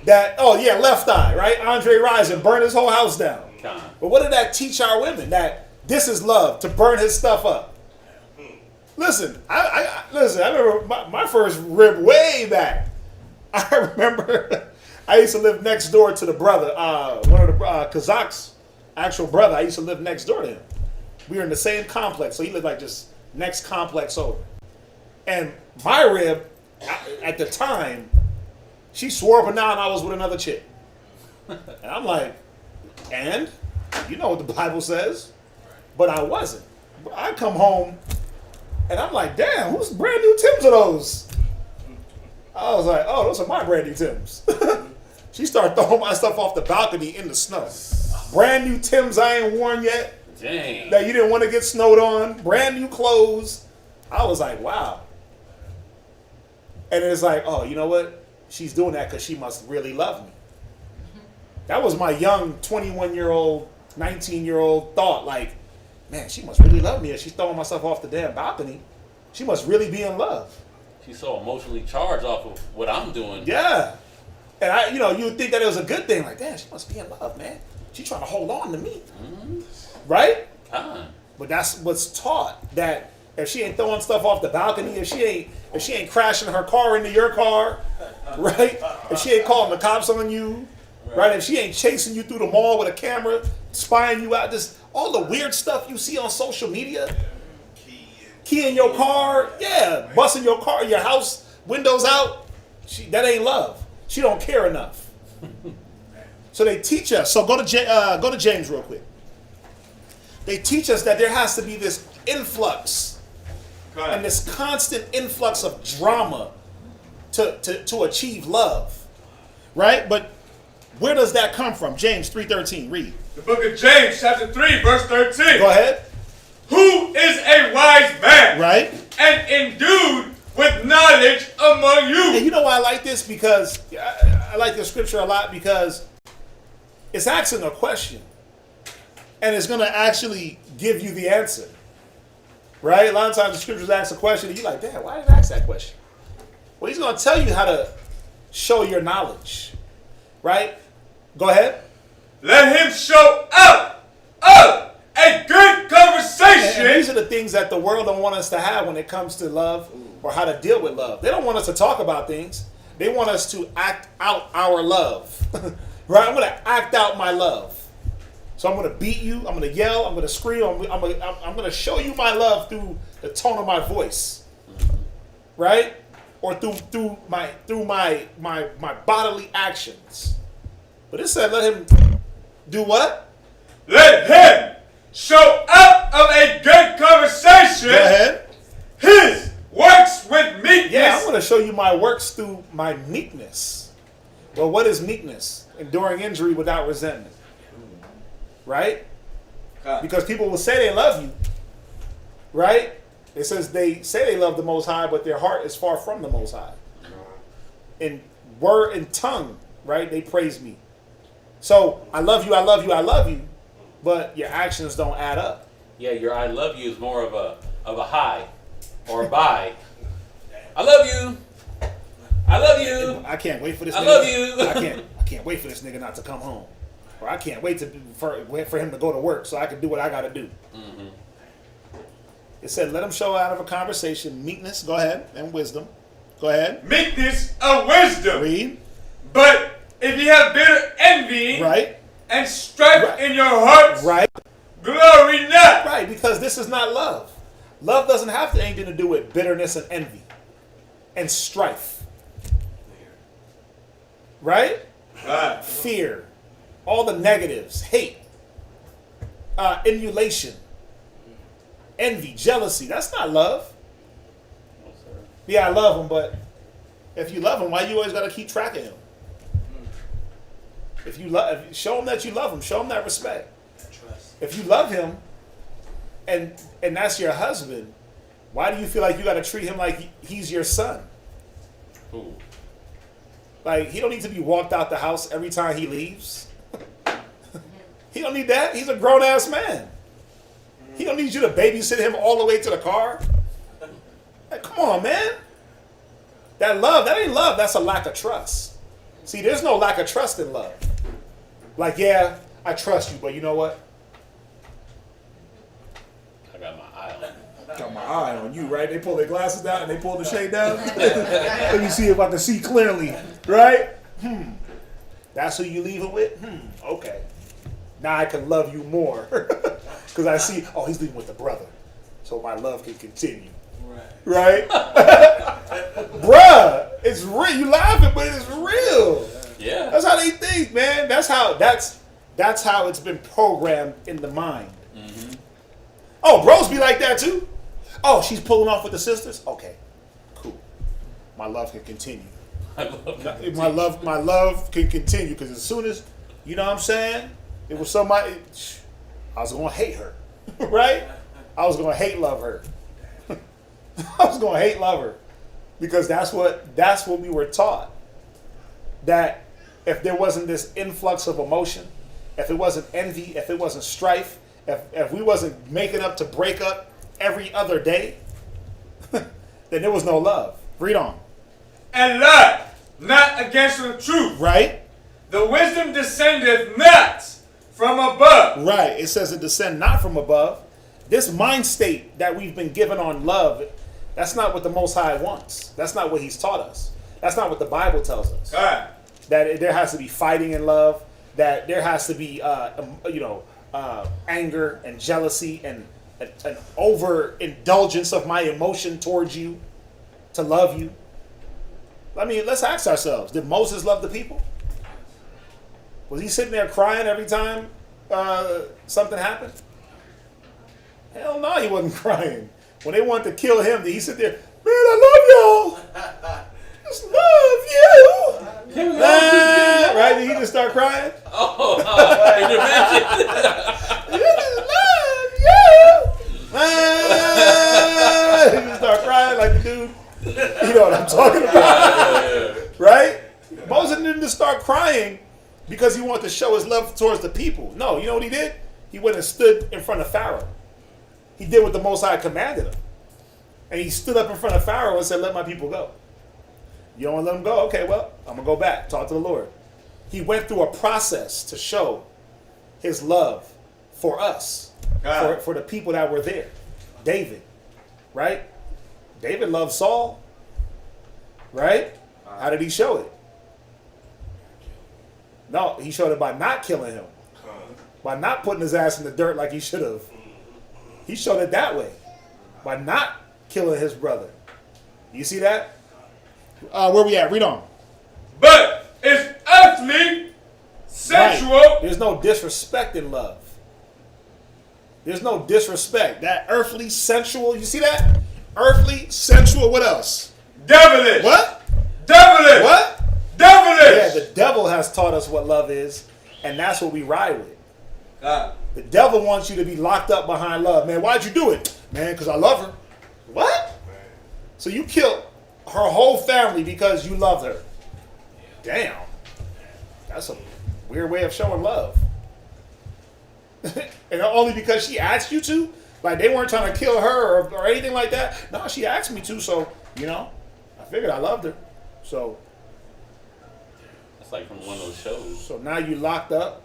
That left eye, right? Andre Rison burned his whole house down. But what did that teach our women? That this is love, to burn his stuff up. Listen, I remember my first rib way back. I remember I used to live next door to the brother, one of the Kazakh's actual brother. I used to live next door to him. We were in the same complex, so he lived like just next complex over. And my rib, at the time, she swore up and down I was with another chick. And I'm like, and? You know what the Bible says. But I wasn't. I come home, and I'm like, damn, whose brand new Timbs are those? I was like, oh, those are my brand new Timbs. She started throwing my stuff off the balcony in the snow. Brand new Timbs I ain't worn yet. Dang. That you didn't want to get snowed on. Brand new clothes. I was like, wow. And it's like, oh, you know what? She's doing that because she must really love me. That was my young 21-year-old, 19-year-old thought. Like, man, she must really love me if she's throwing myself off the damn balcony. She must really be in love. She's so emotionally charged off of what I'm doing. Yeah. And you would think that it was a good thing. Like, damn, she must be in love, man. She's trying to hold on to me. Mm-hmm. Right? But that's what's taught. That if she ain't throwing stuff off the balcony, if she ain't crashing her car into your car, right? If she ain't calling the cops on you, right? If she ain't chasing you through the mall with a camera, spying you out, just all the weird stuff you see on social media. Key in your car, busting your car, your house windows out. That ain't love. She don't care enough. So they teach us. So go to James real quick. They teach us that there has to be this influx and this constant influx of drama to achieve love, right? But where does that come from? James 3:13. Read. The book of James, chapter 3, verse 13. Go ahead. Who is a wise man? Right. And endued with knowledge among you. And you know why I like this? Because I like the scripture a lot because it's asking a question. And it's going to actually give you the answer. Right? A lot of times the scriptures ask a question and you're like, damn, why did I ask that question? Well, he's going to tell you how to show your knowledge. Right? Go ahead. Let him show up a good conversation. And these are the things that the world don't want us to have when it comes to love or how to deal with love. They don't want us to talk about things. They want us to act out our love. Right? I'm going to act out my love. So I'm going to beat you. I'm going to yell. I'm going to scream. I'm going to show you my love through the tone of my voice. Right? Or through my bodily actions. But it said let him do what? Let him show up of a good conversation. Go ahead. His works with meekness. Yeah, I'm going to show you my works through my meekness. Well, what is meekness? Enduring injury without resentment. Right? Because people will say they love you. Right? It says they say they love the Most High, but their heart is far from the Most High. In word and tongue, right? They praise me. So, I love you, I love you, I love you, but your actions don't add up. Yeah, your I love you is more of a hi or a bye. I love you. I love you. I can't wait for this. I love you. I can't wait for this nigga not to come home, or I can't wait for him to go to work so I can do what I got to do. Mm-hmm. It said, "Let him show out of a conversation meekness." Go ahead, and wisdom. Go ahead. Meekness of wisdom. Read. But if you have bitter envy, right, and strife in your hearts, right, glory not. Right, because this is not love. Love doesn't have anything to do with bitterness and envy and strife. Right? Fear, all the negatives, hate, emulation, envy, jealousy. That's not love. Yeah, I love him, but if you love him, why you always got to keep track of him? If you love, show him that you love him. Show him that respect. If you love him, and that's your husband, why do you feel like you got to treat him like he's your son? Ooh. Like, he don't need to be walked out the house every time he leaves. He don't need that. He's a grown-ass man. He don't need you to babysit him all the way to the car. Like, come on, man. That ain't love. That's a lack of trust. See, there's no lack of trust in love. Like, yeah, I trust you, but you know what? I got my eye on you. Got my eye on you, right? They pull their glasses down and they pull the shade down. Let me see if I can see clearly, right? That's who you leave it with? Okay. Now I can love you more. Because I see, oh, he's leaving with the brother. So my love can continue. Right? Bruh, it's real. You laughing, but it's real. Yeah. That's how they think, man. That's how it's been programmed in the mind. Mm-hmm. Oh, bros be like that too. Oh, she's pulling off with the sisters. Okay, cool. My love can continue. My love can continue because as soon as, you know what I'm saying, it was somebody, I was gonna hate her, right? I was gonna hate love her. I was gonna hate love her because that's what we were taught. That if there wasn't this influx of emotion, if it wasn't envy, if it wasn't strife, if we wasn't making up to break up every other day, then there was no love. Read on. And lie not against the truth. Right? The wisdom descendeth not from above. Right. It says it descend not from above. This mind state that we've been given on love, that's not what the Most High wants. That's not what He's taught us. That's not what the Bible tells us. God. That there has to be fighting in love. That there has to be, anger and jealousy and an overindulgence of my emotion towards you to love you. I mean, let's ask ourselves: did Moses love the people? Was he sitting there crying every time something happened? Hell no, he wasn't crying. When they wanted to kill him, did he sit there? Man, I love y'all. Just love you. Right? Did he just start crying? Oh, He just love you. He just start crying like the dude. You know what I'm talking about, right? Moses didn't just start crying because he wanted to show his love towards the people. No, you know what he did? He went and stood in front of Pharaoh. He did what the Most High commanded him. And he stood up in front of Pharaoh and said, let my people go. You don't want to let them go? Okay, well, I'm going to go back. Talk to the Lord. He went through a process to show his love for us, for the people that were there. David, right? David loved Saul, right? How did he show it? No, he showed it by not killing him, by not putting his ass in the dirt like he should have. He showed it that way, by not killing his brother. You see that? Where we at? Read on. But it's earthly, sensual. Right. There's no disrespect in love. There's no disrespect. That earthly, sensual. You see that? Earthly, sensual. What else? Devilish. What? Devilish. What? Devilish. Yeah, the devil has taught us what love is, and that's what we ride with. The devil wants you to be locked up behind love. Man, why'd you do it? Man, because I love her. What? So you killed her whole family because you loved her. Damn. That's a weird way of showing love. And only because she asked you to? Like they weren't trying to kill her or anything like that? No, she asked me to, so, I figured I loved her. So. That's like from one of those shows. So now you locked up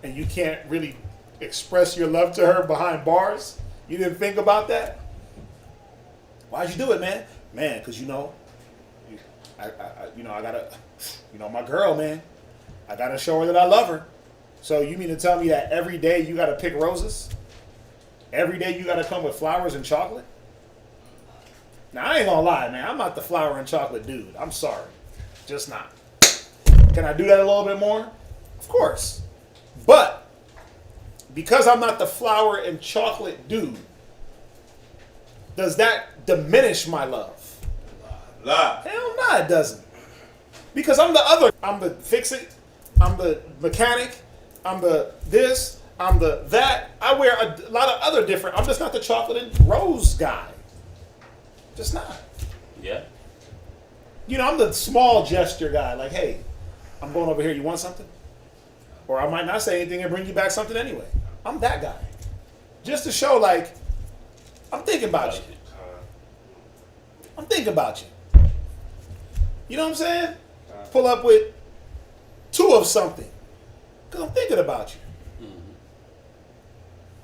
and you can't really express your love to her behind bars? You didn't think about that? Why'd you do it, man? Man, because I gotta, my girl, man. I gotta show her that I love her. So you mean to tell me that every day you gotta pick roses? Every day you gotta come with flowers and chocolate? Now I ain't gonna lie, man. I'm not the flower and chocolate dude. I'm sorry. Just not. Can I do that a little bit more? Of course. But because I'm not the flower and chocolate dude, does that diminish my love? Lie. Hell no, it doesn't. Because I'm the fix it, I'm the mechanic, I'm the this, I'm the that. I wear a lot of other different, I'm just not the chocolate and rose guy. Just not. Yeah. You know, I'm the small gesture guy. Like, hey, I'm going over here, you want something? Or I might not say anything and bring you back something anyway. I'm that guy. Just to show, like, I'm thinking about you. I'm thinking about you. You know what I'm saying? Pull up with 2 of something. Because I'm thinking about you.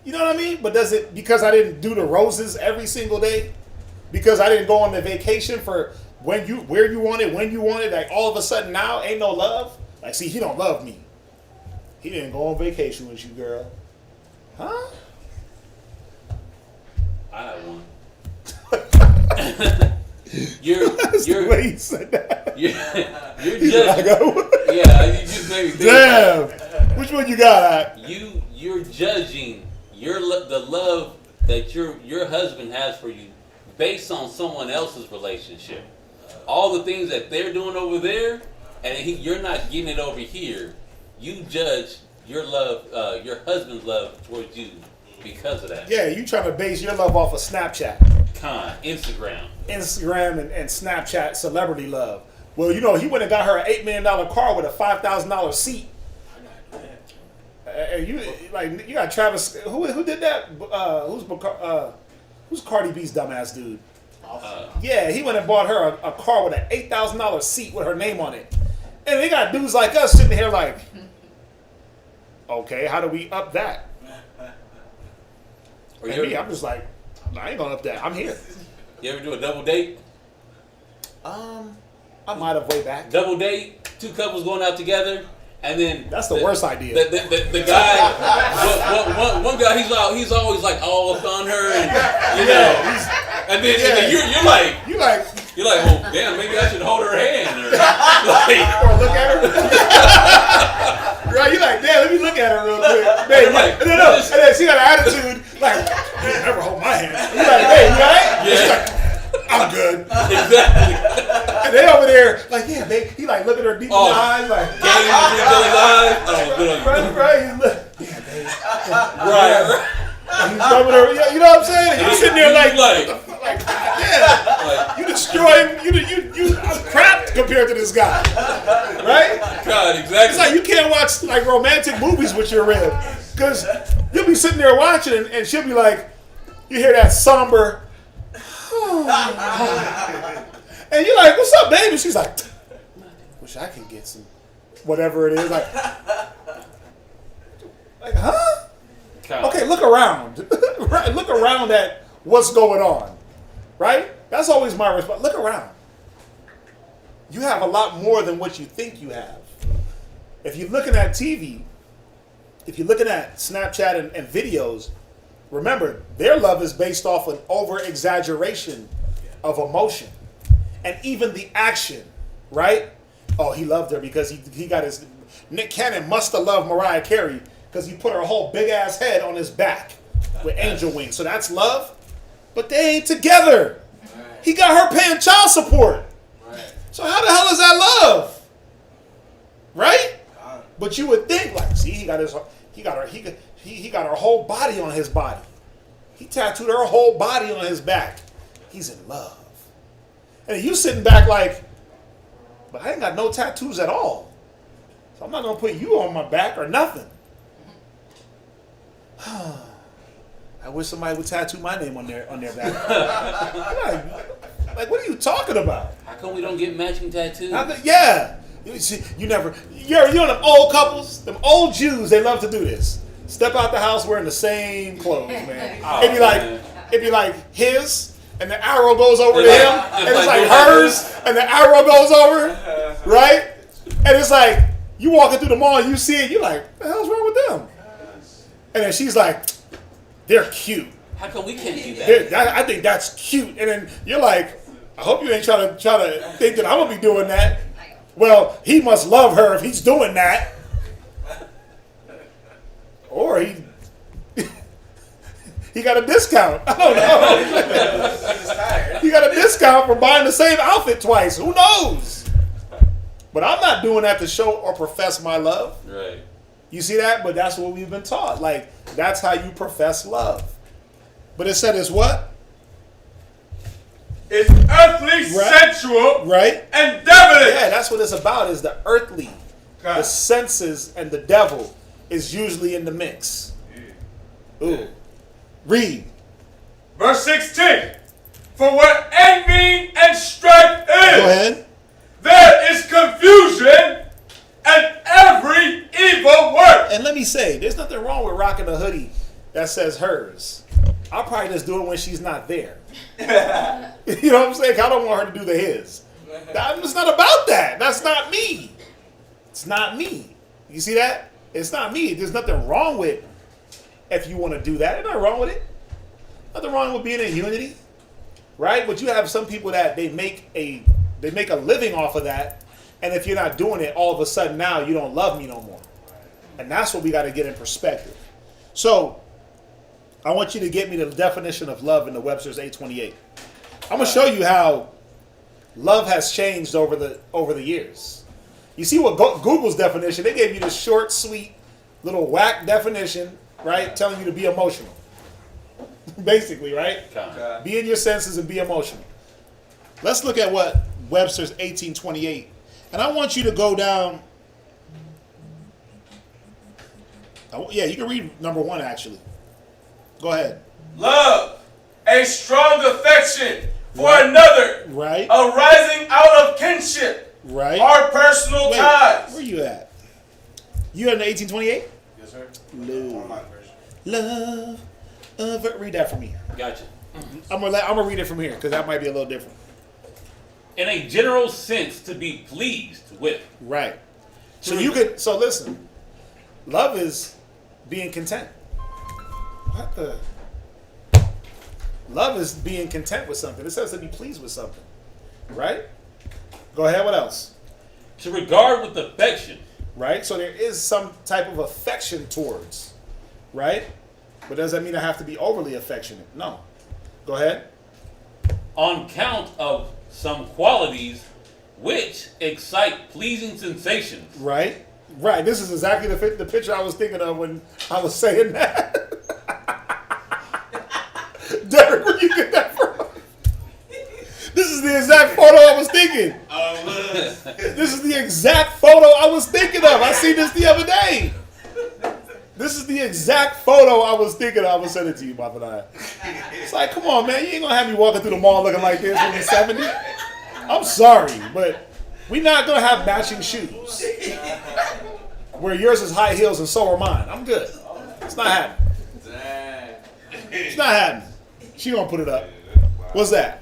You know what I mean? But does it, because I didn't do the roses every single day? Because I didn't go on the vacation for where you wanted, when you wanted, like all of a sudden now ain't no love? Like, see, he don't love me. He didn't go on vacation with you, girl. Huh? I have one. That's the way you said that. You're He's like, judging. Yeah, you just made me think. damn. Which one you got? You're judging the love that your husband has for you based on someone else's relationship. All the things that they're doing over there, and you're not getting it over here. You judge your love, your husband's love towards you because of that. Yeah, you trying to base your love off of Snapchat. Instagram and Snapchat celebrity love. Well, you know, he went and got her an $8 million car with a $5,000 seat. You got Travis. Who did that? Who's Cardi B's dumbass dude? Yeah, he went and bought her a car with an $8,000 seat with her name on it. And they got dudes like us sitting here like, okay, how do we up that? And me, I'm just like, I ain't gonna up that. I'm here. You ever do a double date? I might have way back. Double date, 2 couples going out together, and then that's the worst idea. The guy, one guy, he's always like all up on her, and you know, and then you're like, well, damn, maybe I should hold her hand, or look at her. Right, you're like, damn, let me look at her real quick. Babe, and then she got an attitude like, you never hold my hand. You're like, hey, you all right? Yeah. She's like, I'm good. Exactly. And they over there, like, yeah, babe. He like look at her deep in the eyes, like, right. Yeah, babe. Right. And he's rubbing her. You know what I'm saying? And you're sitting there like, yeah. You destroying. You. I'm crap compared to this guy. Right? God, exactly. It's like you can't watch like romantic movies with your rib, because you'll be sitting there watching, and she'll be like, you hear that somber. And you're like, what's up, baby? She's like, wish I could get some, whatever it is. Like huh? Okay, look around. Right? Look around at what's going on. Right? That's always my response. Look around. You have a lot more than what you think you have. If you're looking at TV, if you're looking at Snapchat and videos, remember, their love is based off an over-exaggeration of emotion. And even the action, right? Oh, he loved her because he got his... Nick Cannon must have loved Mariah Carey because he put her whole big-ass head on his back with angel wings. So that's love? But they ain't together. He got her paying child support. So how the hell is that love? Right? But you would think, like, see, he got her whole body on his body. He tattooed her whole body on his back. He's in love. And you sitting back like, but I ain't got no tattoos at all. So I'm not going to put you on my back or nothing. I wish somebody would tattoo my name on their back. like, what are you talking about? How come we don't get matching tattoos? Yeah. You know them old couples, them old Jews, they love to do this. Step out the house wearing the same clothes, man. It'd be like his, and the arrow goes over to him, and it's like hers, and the arrow goes over, right? And it's like, you walking through the mall, and you see it, you're like, what the hell's wrong with them? And then she's like, they're cute. How come we can't do that? I think that's cute. And then you're like, I hope you ain't trying to think that I'm going to be doing that. Well, he must love her if he's doing that. Or he He got a discount. I don't know. He got a discount for buying the same outfit twice. Who knows? But I'm not doing that to show or profess my love. Right. You see that? But that's what we've been taught. Like, that's how you profess love. But it said it's what? It's earthly, sensual, right, and devilish. Yeah, that's what it's about, is the earthly. The senses and the devil is usually in the mix. Ooh. Read. Verse 16. For where envy and strife is, Go ahead. there is confusion and every evil work. And let me say, there's nothing wrong with rocking a hoodie that says hers. I'll probably just do it when she's not there. You know what I'm saying? I don't want her to do the his. It's not about that. That's not me. It's not me. You see that? It's not me. There's nothing wrong with if you want to do that. There's nothing wrong with it. Nothing wrong with being in unity. Right? But you have some people that they make a living off of that. And if you're not doing it, all of a sudden now you don't love me no more. And that's what we got to get in perspective. So I want you to get me the definition of love in the Webster's 828. I'm going to show you how love has changed over the years. You see what Google's definition, they gave you this short, sweet, little whack definition, right? Telling you to be emotional. Basically, right? Be in your senses and be emotional. Let's look at what Webster's 1828. And I want you to go down. Yeah, you can read number 1 actually. Go ahead. Love, a strong affection for another, right, arising out of kinship, right, or personal ties. Where you at? You in the 1828? Yes, sir. Love. Read that for me. Gotcha. I'm gonna read it from here because that might be a little different. In a general sense, to be pleased with. Right. So listen. Love is being content. What the? Love is being content with something. It says to be pleased with something. Right? Go ahead, what else? To regard with affection. Right? So there is some type of affection towards. Right? But does that mean I have to be overly affectionate? No. Go ahead. On count of some qualities which excite pleasing sensations. Right? Right. This is exactly the picture I was thinking of when I was saying that. Derek, where you get that from? This is the exact photo I was thinking. This is the exact photo I was thinking of. I seen this the other day. This is the exact photo I was thinking of. I will send it to you, Bob and I. It's like, come on, man. You ain't going to have me walking through the mall looking like this when you're 70. I'm sorry, but we're not going to have matching shoes. Where yours is high heels and so are mine. I'm good. It's not happening. It's not happening. She gonna put it up. What's that?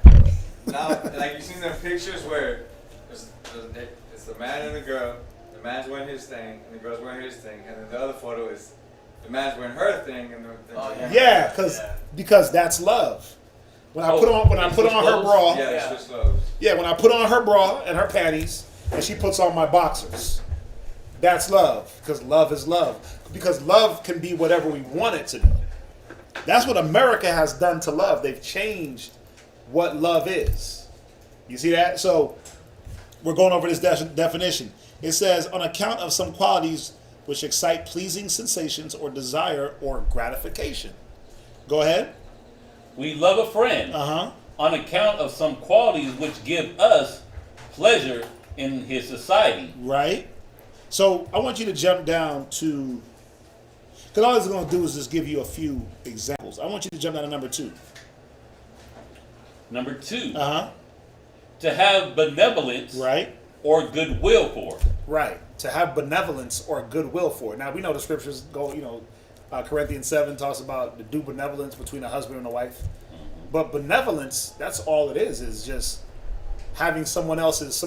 Now, like you seen them pictures where it's the man and the girl. The man's wearing his thing, and the girl's wearing his thing, and then the other photo is the man's wearing her thing, and yeah, because that's love. When I put on her bra, when I put on her bra and her panties, and she puts on my boxers, that's love. Because love is love. Because love can be whatever we want it to be. That's what America has done to love. They've changed what love is. You see that? So we're going over this definition. It says, on account of some qualities which excite pleasing sensations or desire or gratification. Go ahead. We love a friend on account of some qualities which give us pleasure in his society. Right. So I want you to jump down to, because all it's going to do is just give you a few examples. I want you to jump down to number 2. Number 2. To have benevolence. Right. Or goodwill for. Right. To have benevolence or goodwill for. Now, we know the scriptures go, Corinthians 7 talks about the due benevolence between a husband and a wife. But benevolence, that's all it is just having someone else's,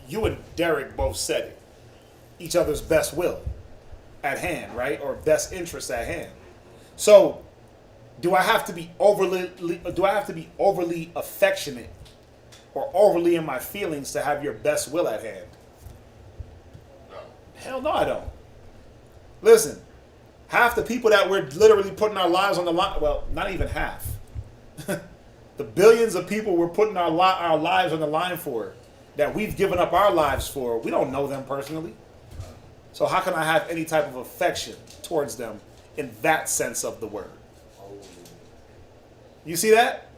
you and Derek both said it, each other's best will at hand, right? Or best interest at hand. So, do I have to be overly affectionate or overly in my feelings to have your best will at hand? No. Hell no, I don't. Listen, Half the people that we're literally putting our lives on the line, well, not even half. The billions of people we're putting our lives on the line for, that we've given up our lives for, we don't know them personally. So how can I have any type of affection towards them in that sense of the word? You see that?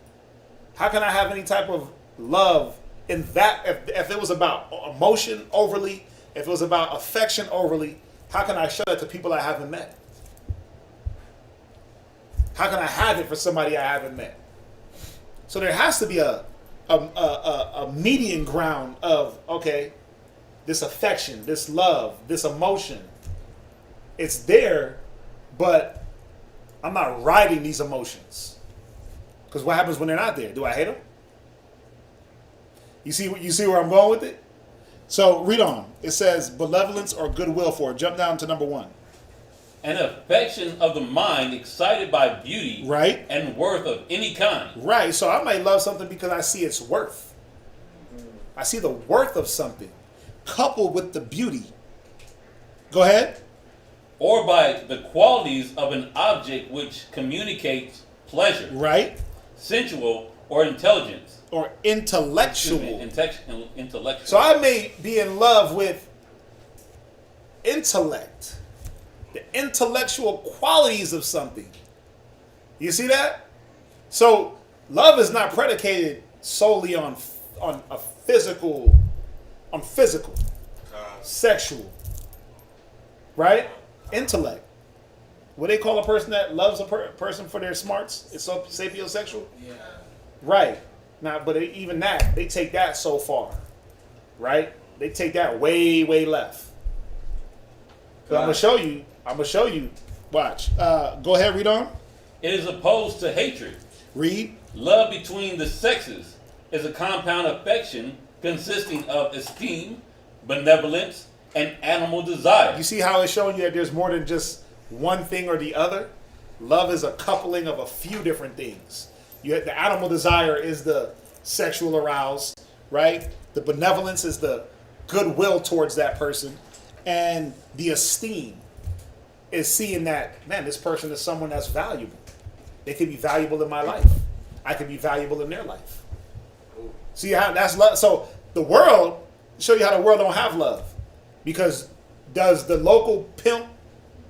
How can I have any type of love in that? If it was about emotion overly, if it was about affection overly, how can I show that to people I haven't met? How can I have it for somebody I haven't met? So there has to be a median ground of, okay, this affection, this love, this emotion. It's there, but I'm not riding these emotions. Because what happens when they're not there? Do I hate them? You see where I'm going with it? So read on. It says benevolence or goodwill for it. Jump down to number 1. An affection of the mind excited by beauty, right, and worth of any kind. Right. So I might love something because I see its worth. I see the worth of something coupled with the beauty. Go ahead. Or by the qualities of an object which communicates pleasure. Right. Sensual or intelligence. Or intellectual. Intellectual. So I may be in love with intellect. The intellectual qualities of something. You see that? So love is not predicated solely on a physical, sexual, right? Intellect. What they call a person that loves a person for their smarts? It's so sapiosexual. Yeah. Right. Now, but even that, they take that so far, right? They take that way, way left. But I'm gonna show you. Watch. Go ahead, read on. It is opposed to hatred. Read. Love between the sexes is a compound affection consisting of esteem, benevolence, and animal desire. You see how it's showing you that there's more than just one thing or the other? Love is a coupling of a few different things. The animal desire is the sexual arousal, right? The benevolence is the goodwill towards that person. And the esteem is seeing that, man, this person is someone that's valuable. They could be valuable in my life. I could be valuable in their life. See how that's love? So the world, show you how the world don't have love. Because does the local pimp,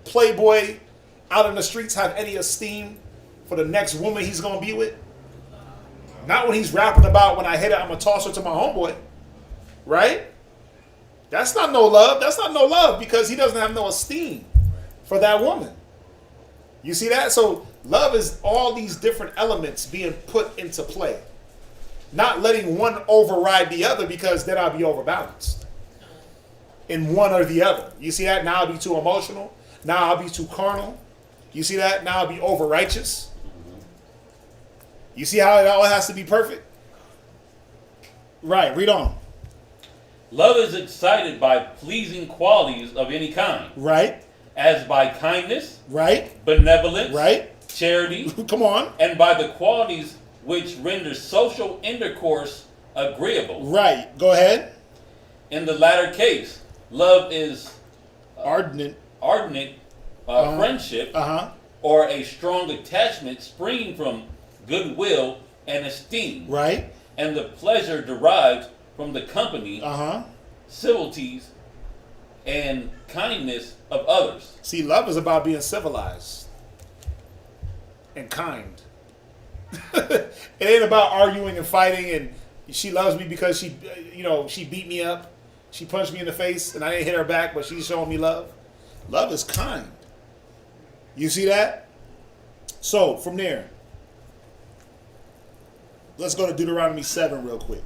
playboy out in the streets have any esteem for the next woman he's going to be with? Not when he's rapping about, when I hit her, I'm going to toss her to my homeboy. Right? That's not no love. That's not no love because he doesn't have no esteem for that woman. You see that? So love is all these different elements being put into play. Not letting one override the other because then I'll be overbalanced in one or the other. You see that? Now I'll be too emotional. Now I'll be too carnal. You see that? Now I'll be over righteous. You see how it all has to be perfect? Right. Read on. Love is excited by pleasing qualities of any kind. Right. As by kindness. Right. Benevolence. Right. Charity. Come on. And by the qualities which render social intercourse agreeable. Right. Go ahead. In the latter case, love is ardent friendship or a strong attachment springing from goodwill and esteem. Right. And the pleasure derived from the company, civilities, and kindness of others. See, love is about being civilized and kind. It ain't about arguing and fighting and she loves me because she beat me up. She punched me in the face and I didn't hit her back, but she's showing me love. Love is kind. You see that? So, from there, let's go to Deuteronomy 7 real quick.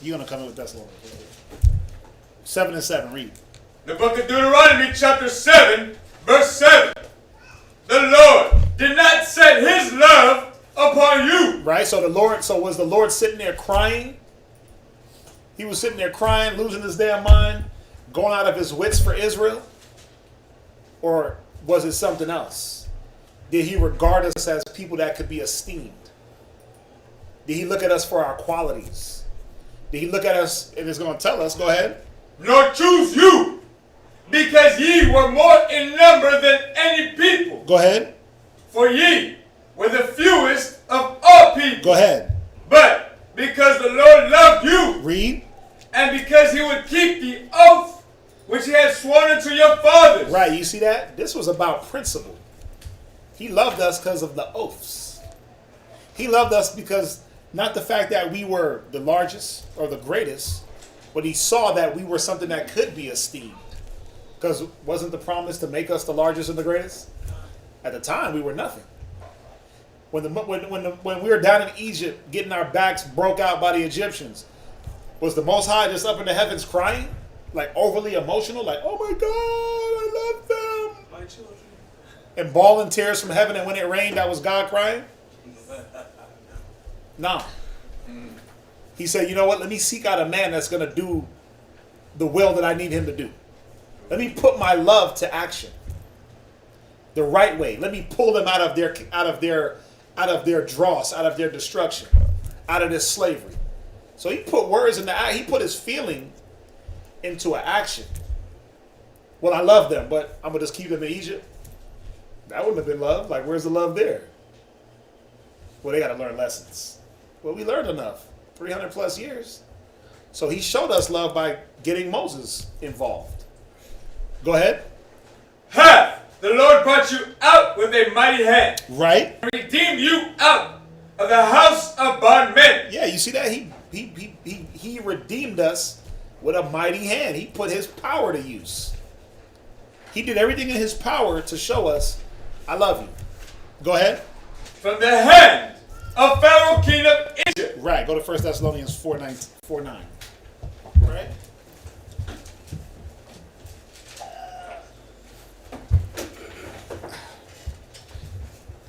You're going to come in with Thessalonians. 7 and 7, read. The book of Deuteronomy chapter 7, verse 7. The Lord did not set his love upon you. Right, so was the Lord sitting there crying? He was sitting there crying, losing his damn mind, going out of his wits for Israel? Or was it something else? Did he regard us as people that could be esteemed? Did he look at us for our qualities? Did he look at us, and it's going to tell us, go ahead. nor choose you, because ye were more in number than any people. Go ahead. For ye were the fewest of all people. Go ahead. But because the Lord loved you, Read. and because he would keep the oath which he had sworn unto your fathers. Right, you see that? This was about principle. He loved us because of the oaths. He loved us because not the fact that we were the largest or the greatest, but he saw that we were something that could be esteemed. Because wasn't the promise to make us the largest and the greatest? At the time, we were nothing. When we were down in Egypt getting our backs broke out by the Egyptians, was the Most High just up in the heavens crying? Like overly emotional? Like, oh my God, I love them. My children. And bawling tears from heaven, and when it rained, that was God crying? No. He said, you know what? Let me seek out a man that's going to do the will that I need him to do. Let me put my love to action. The right way. Let me pull them out of their dross, out of their destruction, out of this slavery. So he put words in the act. He put his feeling into an action. Well, I love them, but I'm going to just keep them in Egypt. That wouldn't have been love. Like, where's the love there? Well, they got to learn lessons. Well, we learned enough. 300 plus years. So he showed us love by getting Moses involved. Go ahead. Hath the Lord brought you out with a mighty hand. Right. And redeemed you out of the house of bondmen. Yeah, you see that? He redeemed us with a mighty hand. He put his power to use. He did everything in his power to show us, I love you. Go ahead. From the hand of Pharaoh, king of Egypt. Right. Go to 1 Thessalonians 4:9. Right.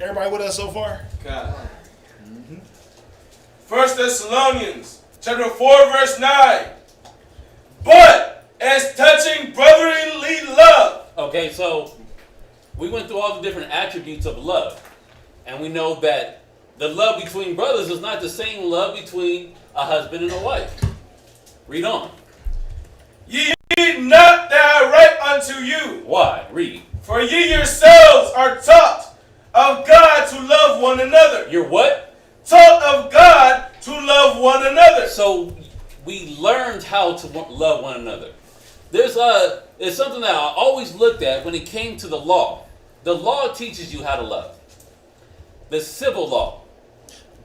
Everybody with us so far? God. 1 Thessalonians chapter 4 verse 9. But as touching brotherly love. Okay, so we went through all the different attributes of love. And we know that the love between brothers is not the same love between a husband and a wife. Read on. Ye need not that I write unto you. Why? Read. For ye yourselves are taught of God to love one another. You're what? Taught of God to love one another. So we learned how to love one another. There's something that I always looked at when it came to the law. The law teaches you how to love. The civil law,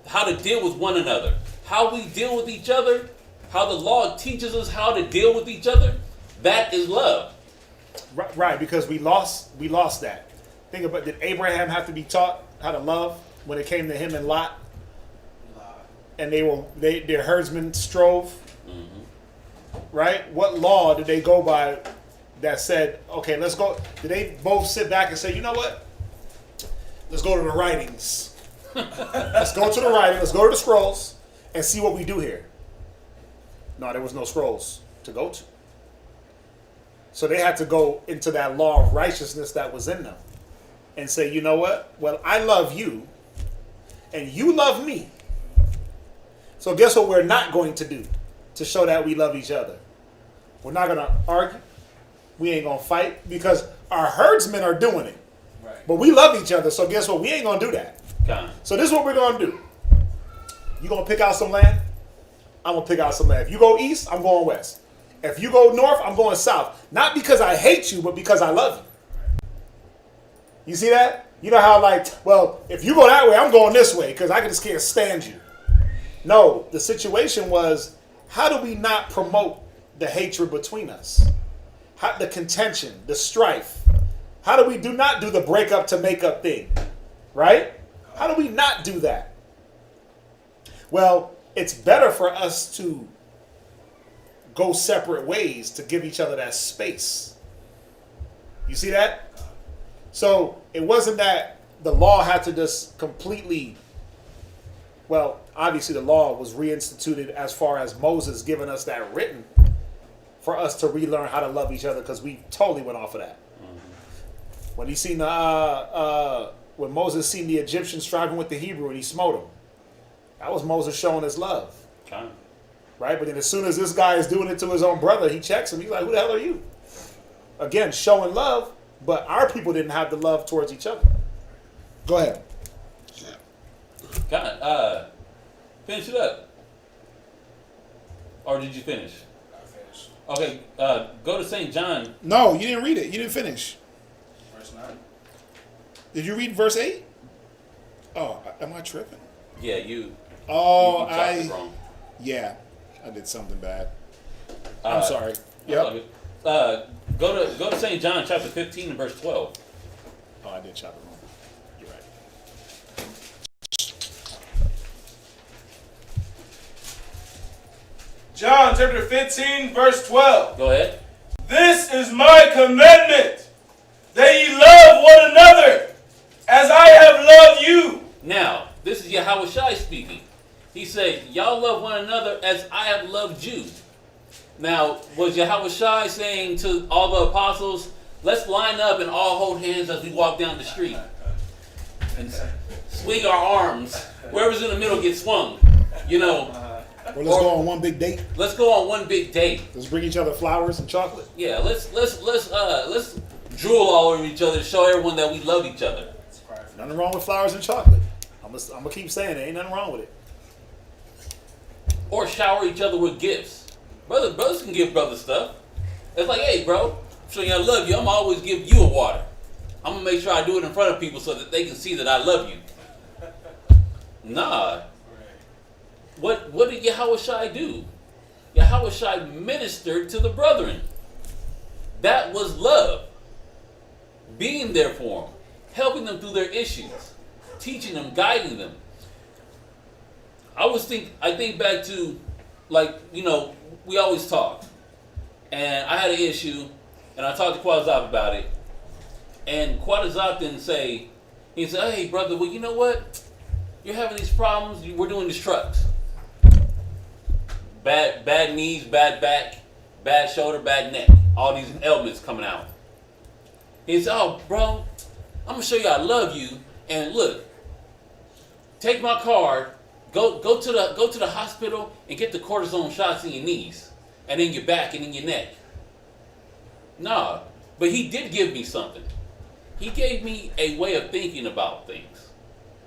how to deal with one another, how we deal with each other, how the law teaches us how to deal with each other. That is love. Right, because we lost that. Think about, did Abraham have to be taught how to love when it came to him and Lot? And their herdsmen strove. Right? What law did they go by that said, okay, let's go? Did they both sit back and say, you know what? Let's go to the writings. Let's go to the writing. Let's go to the scrolls and see what we do here. No, there was no scrolls to go to. So they had to go into that law of righteousness that was in them and say, you know what? Well, I love you and you love me. So guess what we're not going to do to show that we love each other? We're not going to argue. We ain't going to fight because our herdsmen are doing it. Right. But we love each other, so guess what? We ain't going to do that. God. So this is what we're going to do. You going to pick out some land? I'm going to pick out some land. If you go east, I'm going west. If you go north, I'm going south. Not because I hate you, but because I love you. You see that? You know how well, if you go that way, I'm going this way because I just can't stand you. No, the situation was, how do we not promote the hatred between us? The contention, the strife. How do we not do the break up to make up thing? Right? How do we not do that? Well, it's better for us to go separate ways to give each other that space. You see that? So it wasn't that the law had to just completely, well, obviously the law was reinstituted as far as Moses giving us that written for us to relearn how to love each other because we totally went off of that. When he seen when Moses seen the Egyptian striving with the Hebrew and he smote him, that was Moses showing his love. God. right? But then as soon as this guy is doing it to his own brother, he checks him. He's like, who the hell are you? Again, showing love, but our people didn't have the love towards each other. Go ahead. Finish it up. Or did you finish? I finished. Okay, go to St. John. No, you didn't read it. You didn't finish. Verse 9. Did you read verse 8? Oh, am I tripping? Yeah, you. Oh, you chopped it wrong. Yeah, I did something bad. I'm sorry. Yep. Go to St. John chapter 15 and verse 12. Oh, I did chop it wrong. You're right. John chapter 15, verse 12. Go ahead. This is my commandment, that ye love one another, as I have loved you. Now, this is Yahweh Shai speaking. He said, y'all love one another as I have loved you. Now, was Yahweh Shai saying to all the apostles, let's line up and all hold hands as we walk down the street and swing our arms. Whoever's in the middle gets swung. You know. Or let's go on one big date. Let's go on one big date. Let's bring each other flowers and chocolate. Yeah, let's drool all over each other to show everyone that we love each other. Nothing wrong with flowers and chocolate. I'm gonna keep saying it. Ain't nothing wrong with it. Or shower each other with gifts. Brothers can give brothers stuff. It's like, hey, bro, I'm showing you I love you. I'm always give you a water. I'm gonna make sure I do it in front of people so that they can see that I love you. Nah. What did Yahweh Shai do? Yahweh Shai ministered to the brethren. That was love. Being there for them, helping them through their issues, teaching them, guiding them. I think back to, like, you know, we always talk. And I had an issue, and I talked to Quadzop about it. And Quadzop didn't say, he said, hey, brother, well, you know what? You're having these problems. We're doing these trucks. Bad knees, bad back, bad shoulder, bad neck. All these ailments coming out. He said, oh, bro, I'm going to show you I love you. And look, take my card, go to the hospital and get the cortisone shots in your knees and in your back and in your neck. Nah, but he did give me something. He gave me a way of thinking about things,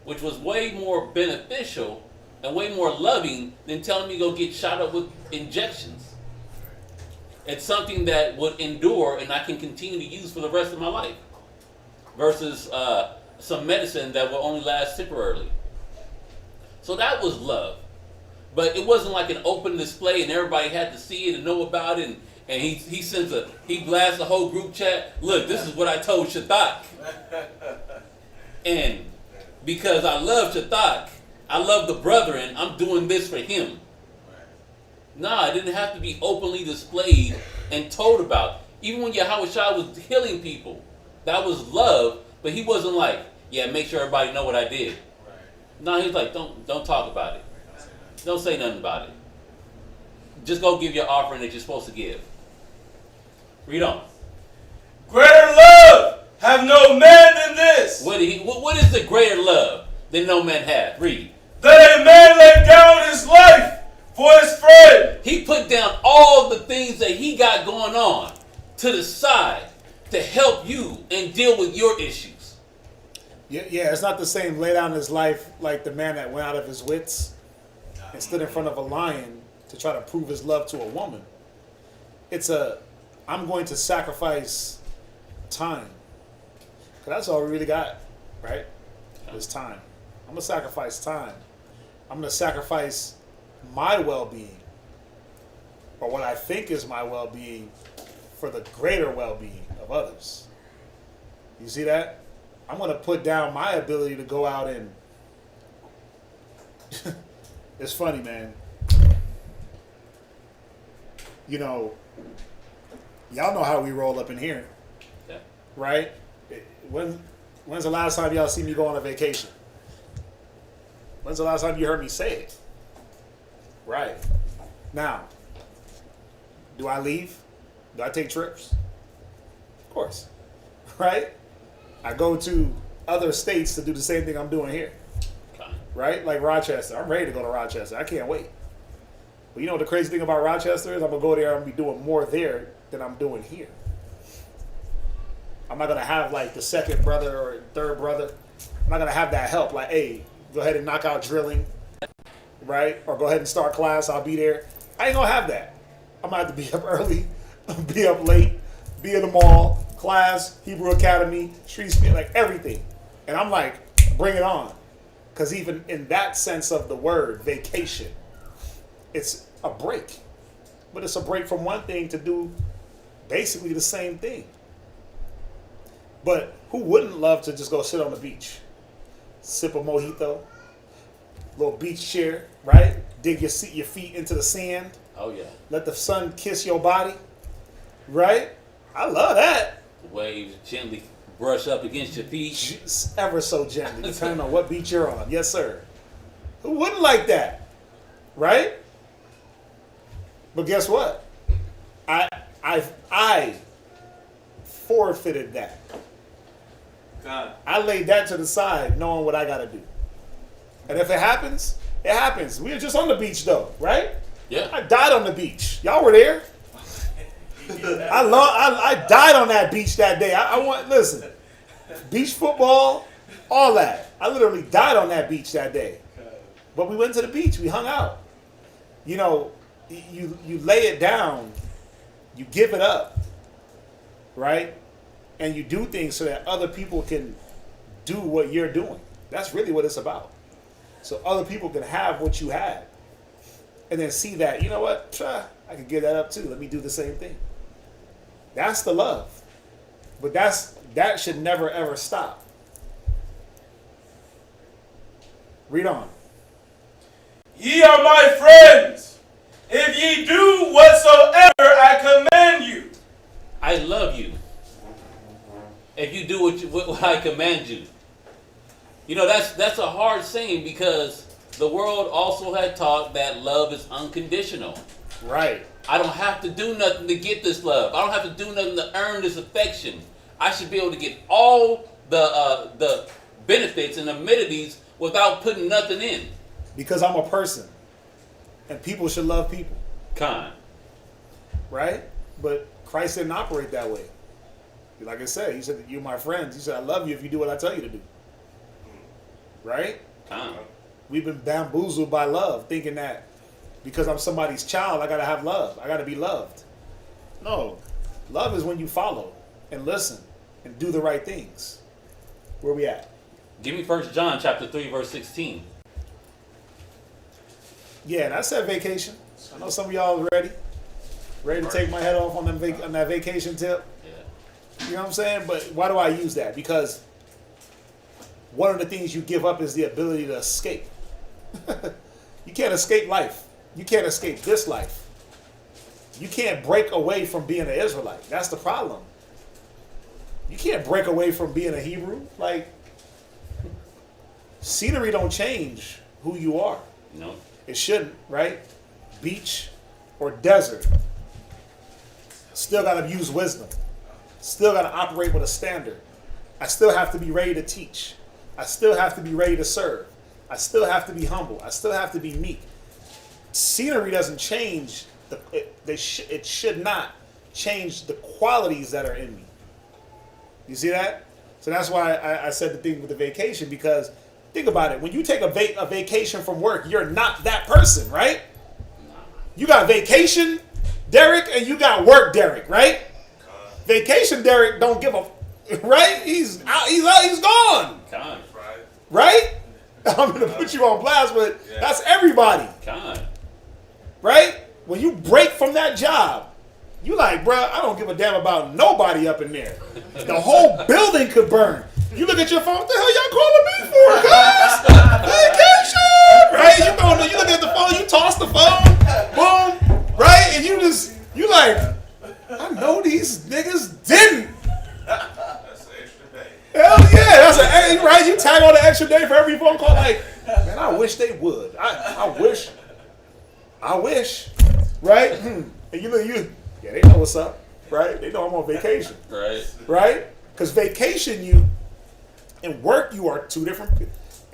which was way more beneficial and way more loving than telling me to go get shot up with injections. It's something that would endure and I can continue to use for the rest of my life versus some medicine that will only last temporarily. So that was love. But it wasn't like an open display and everybody had to see it and know about it. And he blasts the whole group chat. Look, this is what I told Shathak. And because I love Shathak, I love the brethren, I'm doing this for him. Nah, it didn't have to be openly displayed and told about. Even when Yahweh Shai was healing people, that was love, but he wasn't like, yeah, make sure everybody know what I did. No, he's like, don't talk about it. Don't say nothing about it. Just go give your offering that you're supposed to give. Read on. Greater love have no man than this, What is the greater love than no man hath? Read. that a man lay down his life for his friend. He put down all the things that he got going on to the side to help you and deal with your issues. Yeah, it's not the same lay down his life like the man that went out of his wits and stood in front of a lion to try to prove his love to a woman. It's I'm going to sacrifice time. Because that's all we really got, right? Is time. I'm going to sacrifice time. I'm going to sacrifice my well-being, or what I think is my well-being, for the greater well-being of others. You see that? I'm going to put down my ability to go out and... It's funny, man. You know, y'all know how we roll up in here, Yeah. right? When's the last time y'all see me go on a vacation? When's the last time you heard me say it? Right. Now, do I leave? Do I take trips? Of course. Right? I go to other states to do the same thing I'm doing here. Okay. Right? Like Rochester. I'm ready to go to Rochester. I can't wait. But you know what the crazy thing about Rochester is? I'm going to go there and be doing more there than I'm doing here. I'm not going to have like the second brother or third brother. I'm not going to have that help. Like, hey, go ahead and knock out drilling, right? Or go ahead and start class. I'll be there. I ain't going to have that. I'm going to have to be up early, be up late, be in the mall, class, Hebrew Academy, street speed, like everything. And I'm like, bring it on. Because even in that sense of the word, vacation, it's a break. But it's a break from one thing to do basically the same thing. But who wouldn't love to just go sit on the beach, sip a mojito, little beach chair, right? Dig your feet into the sand. Oh, yeah. Let the sun kiss your body, right? I love that. The waves gently brush up against your feet. Just ever so gently, depending on what beach you're on. Yes, sir. Who wouldn't like that, right? But guess what? I forfeited that. God. I laid that to the side, knowing what I got to do. And if it happens, it happens. We were just on the beach, though, right? Yeah. I died on the beach. Y'all were there. I died on that beach that day. Listen, beach football, all that. I literally died on that beach that day. But we went to the beach. We hung out. You know, you lay it down. You give it up, right? And you do things so that other people can do what you're doing. That's really what it's about. So other people can have what you had. And then see that, you know what? I can give that up too. Let me do the same thing. That's the love. But that should never ever stop. Read on. Ye are my friends, if ye do whatsoever I command you. I love you. If you do what I command you. You know, that's a hard saying because the world also had taught that love is unconditional. Right. I don't have to do nothing to get this love. I don't have to do nothing to earn this affection. I should be able to get all the benefits and amenities without putting nothing in. Because I'm a person. And people should love people. Kind. Right? But Christ didn't operate that way. Like I said, he said, you're my friends. He said, I love you if you do what I tell you to do. Right? Kind. We've been bamboozled by love, thinking that because I'm somebody's child, I got to have love. I got to be loved. No. Love is when you follow and listen and do the right things. Where we at? Give me 1 John chapter 3, verse 16. Yeah, and I said vacation. I know some of y'all are ready. Ready to take my head off on that vacation tip. Yeah. You know what I'm saying? But why do I use that? Because one of the things you give up is the ability to escape. You can't escape life. You can't escape this life. You can't break away from being an Israelite. That's the problem. You can't break away from being a Hebrew. Like, scenery don't change who you are. No. It shouldn't, right? Beach or desert. Still got to use wisdom. Still got to operate with a standard. I still have to be ready to teach. I still have to be ready to serve. I still have to be humble. I still have to be meek. Scenery doesn't change. It should not change the qualities that are in me. You see that? So that's why I said the thing with the vacation, because think about it. When you take a vacation from work, you're not that person, right? You got vacation, Derek, and you got work, Derek, right? Vacation, Derek, don't give a right. He's out. He's gone. Kind. Right? I'm gonna put you on blast, but that's everybody. Kind. Right? When you break from that job, you like, bruh, I don't give a damn about nobody up in there. The whole building could burn. You look at your phone, what the hell y'all calling me for, guys? Vacation! Right? You look at the phone, you toss the phone, boom, right? And you like, I know these niggas didn't. That's an extra day. Hell yeah, that's right. You tag on the extra day for every phone call. Like, man, I wish they would. I wish, right? And you look, yeah, they know what's up, right? They know I'm on vacation, right? Because vacation you and work you are two different.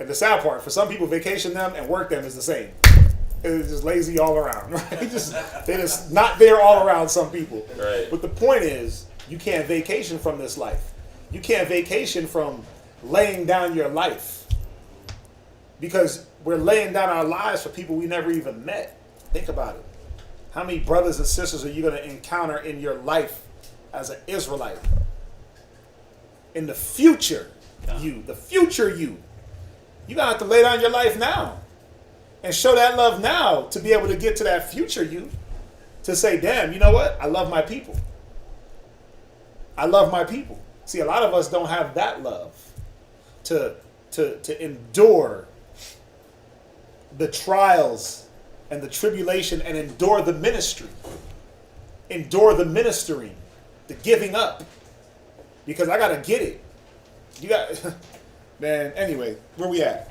And the sad part, for some people, vacation them and work them is the same. is just lazy all around, right? They're just not there all around some people. Right. But the point is, you can't vacation from this life. You can't vacation from laying down your life. Because we're laying down our lives for people we never even met. Think about it. How many brothers and sisters are you going to encounter in your life as an Israelite? In the future, you. You're going to have to lay down your life now. And show that love now to be able to get to that future you. To say, damn, you know what? I love my people. I love my people. See, a lot of us don't have that love to endure the trials and the tribulation and endure the ministry. Endure the ministering, the giving up. Because I got to get it. You got, man, anyway, where we at?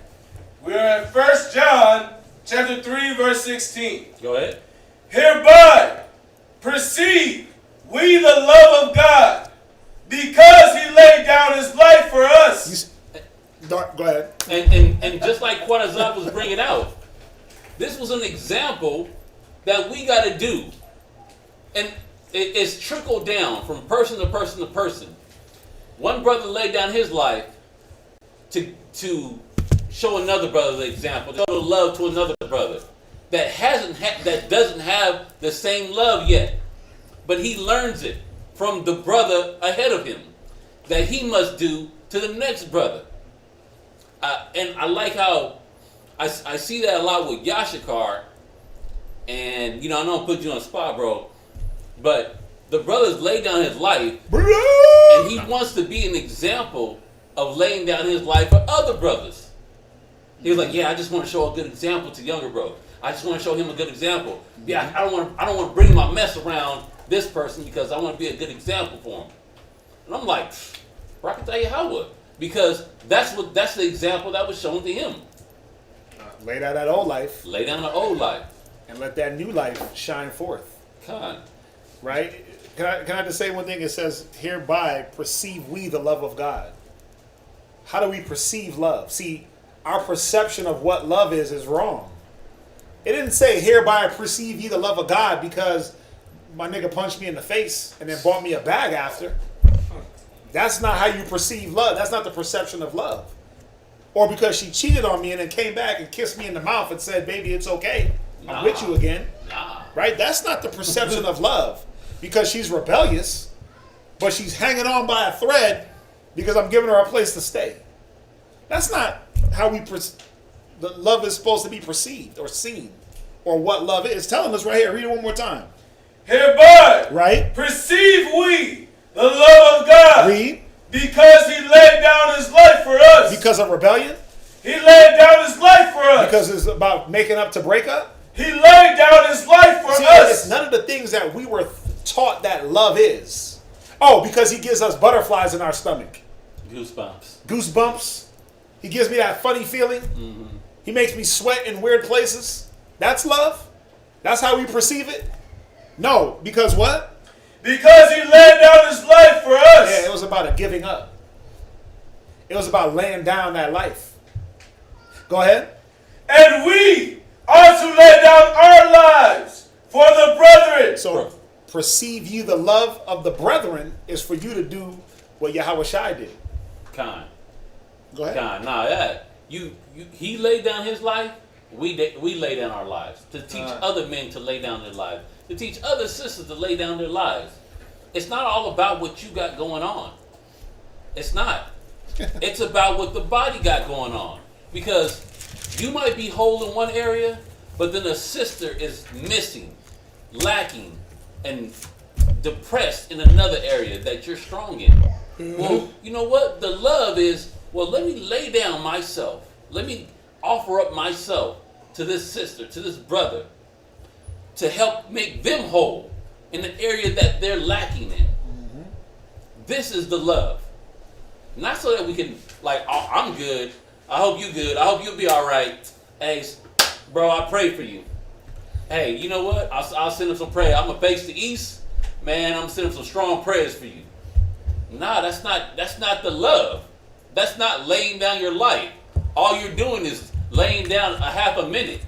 We're at 1 John chapter 3, verse 16. Go ahead. Hereby perceive we the love of God, because he laid down his life for us. Go ahead. And just like Quanazab was bringing out, this was an example that we got to do. And it's trickled down from person to person to person. One brother laid down his life to show another brother the example, to show love to another brother that doesn't have the same love yet. But he learns it from the brother ahead of him that he must do to the next brother. And I like how I see that a lot with Yashikar. And, you know, I don't put you on the spot, bro. But the brother's laid down his life. And he wants to be an example of laying down his life for other brothers. He was like, yeah, I just want to show a good example to younger bro. I just want to show him a good example. Yeah, I don't want to bring my mess around this person because I want to be a good example for him. And I'm like, bro, I can tell you how would. Because that's the example that was shown to him. Lay down that old life. Lay down the old life. And let that new life shine forth. God. Right? Can I just say one thing? It says, hereby perceive we the love of God. How do we perceive love? See, our perception of what love is wrong. It didn't say, hereby perceive ye the love of God because my nigga punched me in the face and then bought me a bag after. That's not how you perceive love. That's not the perception of love. Or because she cheated on me and then came back and kissed me in the mouth and said, baby, it's okay. I'm with you again. Right? That's not the perception of love. Because she's rebellious, but she's hanging on by a thread because I'm giving her a place to stay. That's not how the love is supposed to be perceived or seen, or what love is. It's telling us right here. Read it one more time. Hereby, right? Perceive we the love of God. Read. Because he laid down his life for us. Because of rebellion. He laid down his life for us. Because it's about making up to break up. He laid down his life for us. It's none of the things that we were taught that love is. Oh, because he gives us butterflies in our stomach. Goosebumps. He gives me that funny feeling. Mm-hmm. He makes me sweat in weird places. That's love? That's how we perceive it? No, because what? Because he laid down his life for us. Yeah, it was about a giving up. It was about laying down that life. Go ahead. And we are to lay down our lives for the brethren. So, perceive ye the love of the brethren is for you to do what Yahweh Shai did. Khan. Go ahead. Khan. Nah, that he laid down his life. We lay down our lives to teach other men to lay down their lives, to teach other sisters to lay down their lives. It's not all about what you got going on. It's not. It's about what the body got going on. Because you might be whole in one area, but then a sister is missing, lacking, and depressed in another area that you're strong in. Mm-hmm. Well, you know what? The love is, well, let me lay down myself. Let me offer up myself to this sister, to this brother, to help make them whole in the area that they're lacking in. Mm-hmm. This is the love. Not so that we can, like, oh, I'm good. I hope you good. I hope you'll be all right. Hey, bro, I pray for you. Hey, you know what? I'll send him some prayer. I'm going to face the east. Man, I'm going to send him some strong prayers for you. Nah, that's not the love. That's not laying down your life. All you're doing is laying down a half a minute.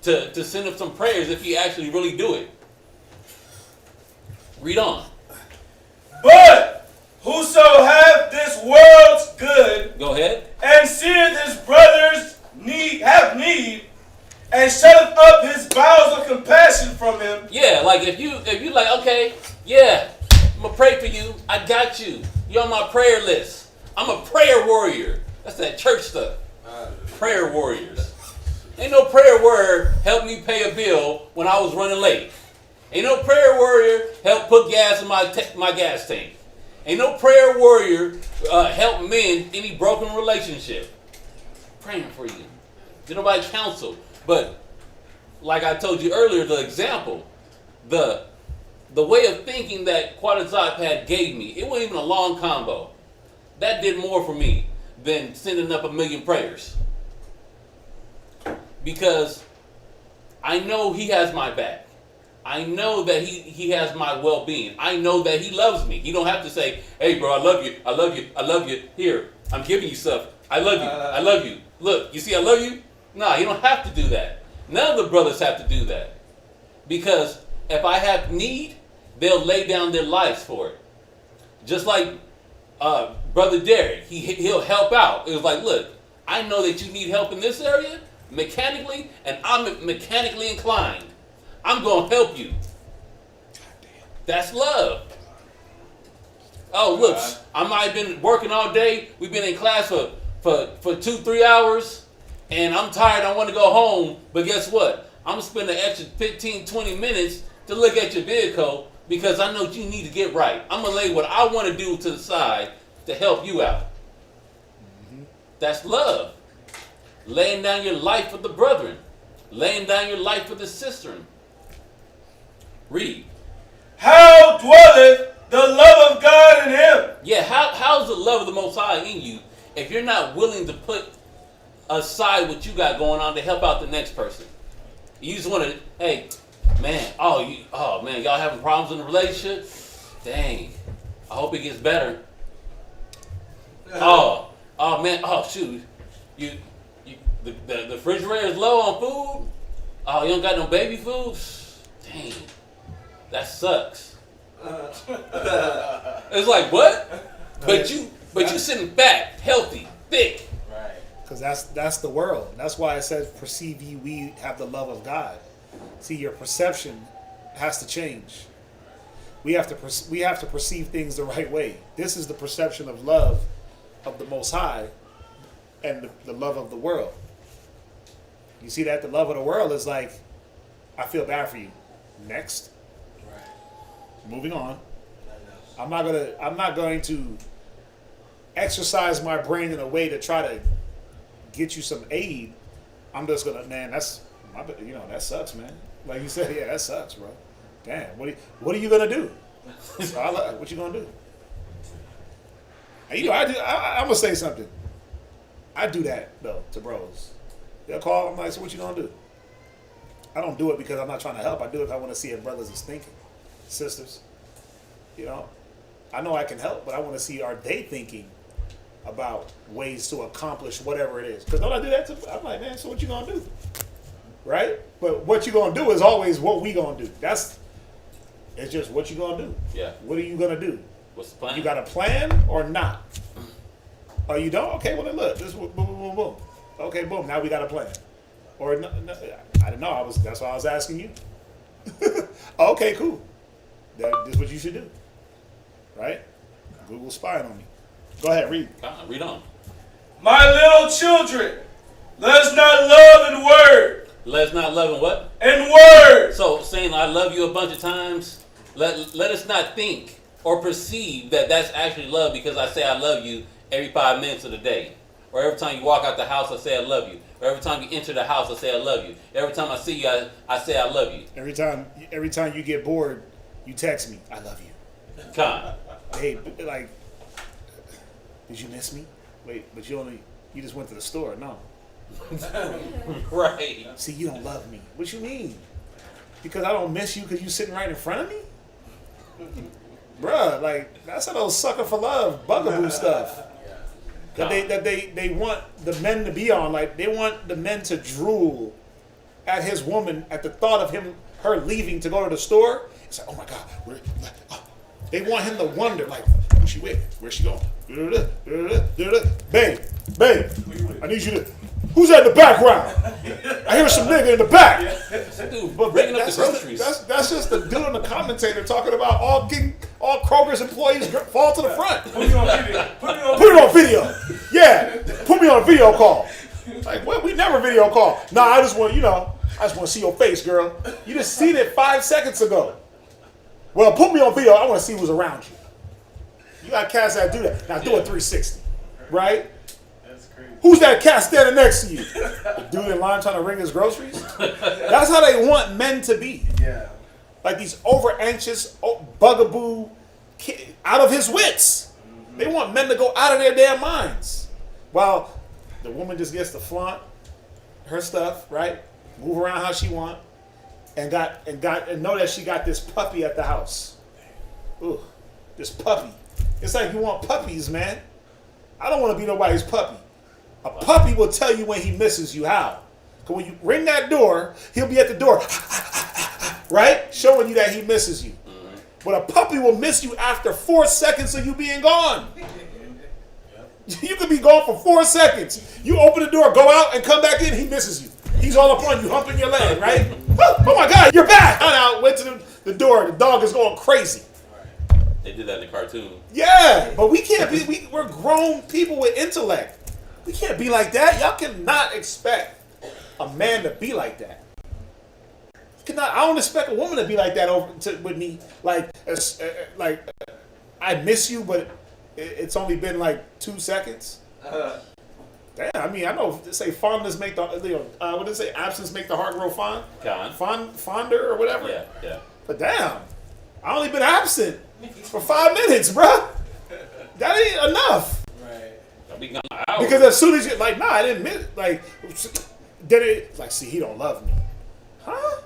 to send him some prayers if he actually really do it. Read on. But whoso hath this world's good, Go ahead. and seeth his brother's have need, and shutteth up his bowels of compassion from him. Yeah, like if you like, okay, yeah, I'm gonna pray for you. I got you. You're on my prayer list. I'm a prayer warrior. That's that church stuff. Prayer warriors. Ain't no prayer warrior help me pay a bill when I was running late. Ain't no prayer warrior help put gas in my gas tank. Ain't no prayer warrior help mend any broken relationship. Praying for you. Did nobody counsel? But like I told you earlier, the example, the way of thinking that Quadazop had gave me, it wasn't even a long combo. That did more for me than sending up 1,000,000 prayers. Because I know he has my back. I know that he has my well-being. I know that he loves me. He don't have to say, hey bro, I love you, I love you, I love you. Here, I'm giving you stuff. I love you, I love you. Look, you see I love you? No, you don't have to do that. None of the brothers have to do that. Because if I have need, they'll lay down their lives for it. Just like Brother Derek, he'll help out. It was like, look, I know that you need help in this area, mechanically, and I'm mechanically inclined. I'm going to help you. That's love. Oh, look, I might have been working all day. We've been in class for 2-3 hours, and I'm tired. I want to go home. But guess what? I'm going to spend an extra 15-20 minutes to look at your vehicle because I know you need to get right. I'm going to lay what I want to do to the side to help you out. That's love. Laying down your life for the brethren. Laying down your life for the sister. Read. How dwelleth the love of God in him? Yeah, how's the love of the Most High in you if you're not willing to put aside what you got going on to help out the next person? You just want to, hey, man, man, y'all having problems in the relationship? Dang, I hope it gets better. Oh man, shoot, the refrigerator is low on food. Oh, you don't got no baby food? Dang, that sucks. It's like, what? But you sitting fat, healthy, thick. Right. Because that's the world. That's why it says, perceive ye we have the love of God. See, your perception has to change. We have to perceive things the right way. This is the perception of love of the Most High and the love of the world. You see that? The love of the world is like, I feel bad for you. Next. Right. Moving on. I'm not going to exercise my brain in a way to try to get you some aid. I'm just gonna, man, that sucks, man. Like you said, yeah, that sucks, bro. Damn, what are you gonna do? What you gonna do? And, I'm gonna say something. I do that though to bros. They'll call. I'm like, so what you gonna do? I don't do it because I'm not trying to help. I do it because I want to see if brothers is thinking, sisters. I know I can help, but I want to see, are they thinking about ways to accomplish whatever it is? Because don't I do that too? I'm like, man, so what you gonna do? Right? But what you gonna do is always what we gonna do. It's just what you gonna do. Yeah. What are you gonna do? What's the plan? You got a plan or not? Oh, you don't? Okay, well then look, this boom, boom, boom, boom. Okay, boom. Now we got a plan. Or no, I don't know. That's why I was asking you. Okay, cool. This is what you should do. Right? Google's spying on me. Go ahead, read. Read on. My little children, let us not love in word. Let us not love in what? In word. So saying I love you a bunch of times, let us not think or perceive that that's actually love because I say I love you every 5 minutes of the day. Or every time you walk out the house, I say I love you. Or every time you enter the house, I say I love you. Every time I see you, I say I love you. Every time you get bored, you text me, I love you. Con. Hey, like, did you miss me? Wait, but you just went to the store. No. Right. See, you don't love me. What you mean? Because I don't miss you because you sitting right in front of me? Bruh, like, that's how those sucker for love bugaboo stuff. That they want the men to be on. Like, they want the men to drool at his woman at the thought of her leaving to go to the store. It's like, oh my God, they want him to wonder, like, who's she with? Where's she going? Babe, I need you to. Who's that in the background? I hear some nigga in the back. Dude, but bringing up the groceries. That's just the dude on the commentator talking about all Kroger's employees fall to the front. Put it on video. Put it on video. Yeah, put me on a video call. Like, what? We never video call. Nah, I just want to see your face, girl. You just seen it 5 seconds ago. Well, put me on video. I want to see who's around you. You got cats that do that. Now do a 360, right? That's crazy. Who's that cat standing next to you? The dude in line trying to ring his groceries? That's how they want men to be. Yeah. Like these over anxious, bugaboo, out of his wits. They want men to go out of their damn minds. While the woman just gets to flaunt her stuff, right? Move around how she want, and know that she got this puppy at the house. Ooh, this puppy. It's like you want puppies, man. I don't want to be nobody's puppy. A puppy will tell you when he misses you. How? Because when you ring that door, he'll be at the door, right? Showing you that he misses you. But a puppy will miss you after 4 seconds of you being gone. You could be gone for 4 seconds. You open the door, go out, and come back in, he misses you. He's all up on you, humping your leg, right? Oh my God, you're back! Got out, went to the door, the dog is going crazy. They did that in the cartoon. Yeah, but we can't be, we're grown people with intellect. We can't be like that. Y'all cannot expect a man to be like that. I don't expect a woman to be like that with me. Like, I miss you, but it's only been like 2 seconds. Damn, I mean, I know they say fondness make the, what do they say? Absence make the heart grow fond? Fonder or whatever? Yeah. But damn, I only been absent for 5 minutes, bruh. That ain't enough. Right. Because as soon as you're like, nah, I didn't miss, like, then it's like, see, he don't love me. Huh?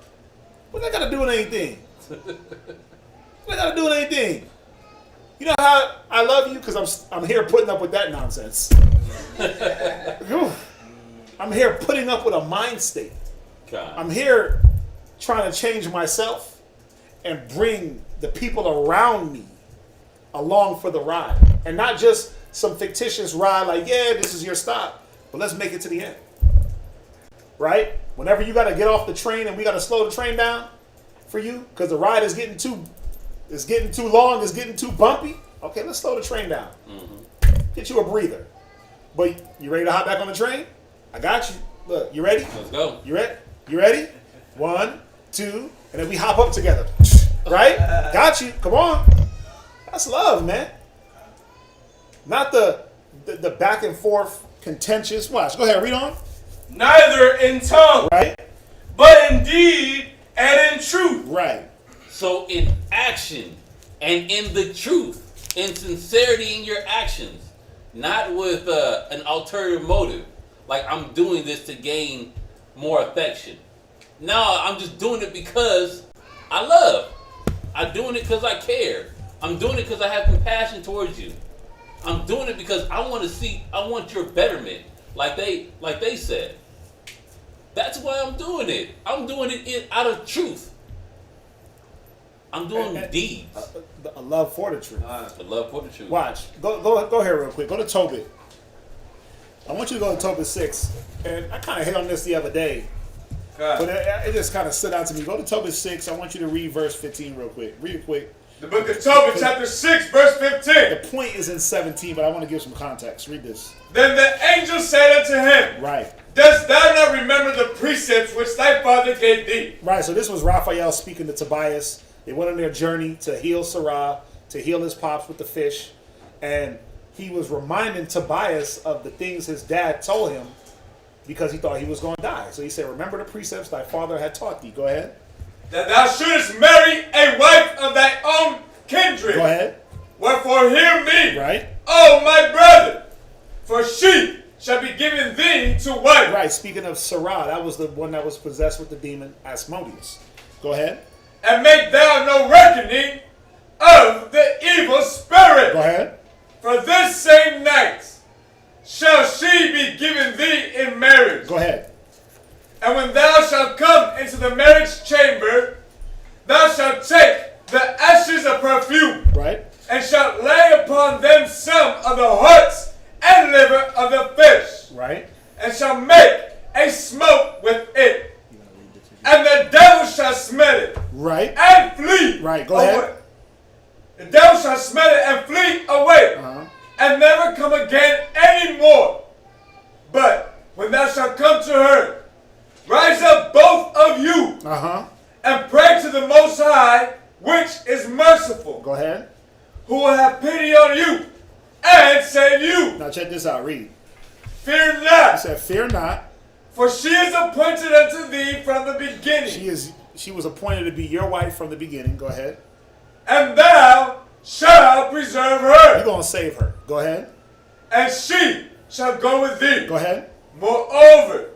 What that got to do with anything? What that got to do with anything? You know how I love you? Because I'm here putting up with that nonsense. I'm here putting up with a mind state. I'm here trying to change myself and bring the people around me along for the ride. And not just some fictitious ride like, yeah, this is your stop, but let's make it to the end. Right? Whenever you got to get off the train and we got to slow the train down for you because the ride is getting too long, it's getting too bumpy. Okay, let's slow the train down. Get you a breather. But you ready to hop back on the train? I got you. Look, you ready? Let's go. You ready? You ready? 1, 2, and then we hop up together. Right? Got you. Come on. That's love, man. Not the back and forth contentious. Watch. Go ahead. Read on. Neither in tongue, Right? but in deed and in truth. Right. So in action and in the truth, in sincerity in your actions, not with an ulterior motive. Like I'm doing this to gain more affection. No, I'm just doing it because I love. I'm doing it because I care. I'm doing it because I have compassion towards you. I'm doing it because I want your betterment, like they said. That's why I'm doing it. I'm doing it out of truth. I'm doing deeds. A love for the truth. A love for the truth. Watch. Go here real quick. Go to Tobit. I want you to go to Tobit 6. And I kind of hit on this the other day. But it just kind of stood out to me. Go to Tobit 6. I want you to read verse 15 real quick. Read it quick. The book of Tobit, chapter 6, verse 15. The point is in 17, but I want to give some context. Read this. Then the angel said unto him, Right. Dost thou not remember the precepts which thy father gave thee? Right, so this was Raphael speaking to Tobias. They went on their journey to heal Sarah, to heal his pops with the fish. And he was reminding Tobias of the things his dad told him because he thought he was going to die. So he said, remember the precepts thy father had taught thee. Go ahead. That thou shouldest marry a wife of thy own kindred. Go ahead. Wherefore hear me, Right. O my brother, for she shall be given thee to wife. Right, speaking of Sarah, that was the one that was possessed with the demon Asmodeus. Go ahead. And make thou no reckoning of the evil spirit. Go ahead. For this same night shall she be given thee in marriage. Go ahead. And when thou shalt come thou shalt smell it and flee away, and never come again any more. But when thou shalt come to her, rise up both of you, and pray to the Most High, which is merciful. Go ahead. Who will have pity on you and save you. Now check this out. Read. Fear not. He said, fear not. For she is appointed unto thee from the beginning. She was appointed to be your wife from the beginning. Go ahead. And thou shalt preserve her. You're going to save her. Go ahead. And she shall go with thee. Go ahead. Moreover,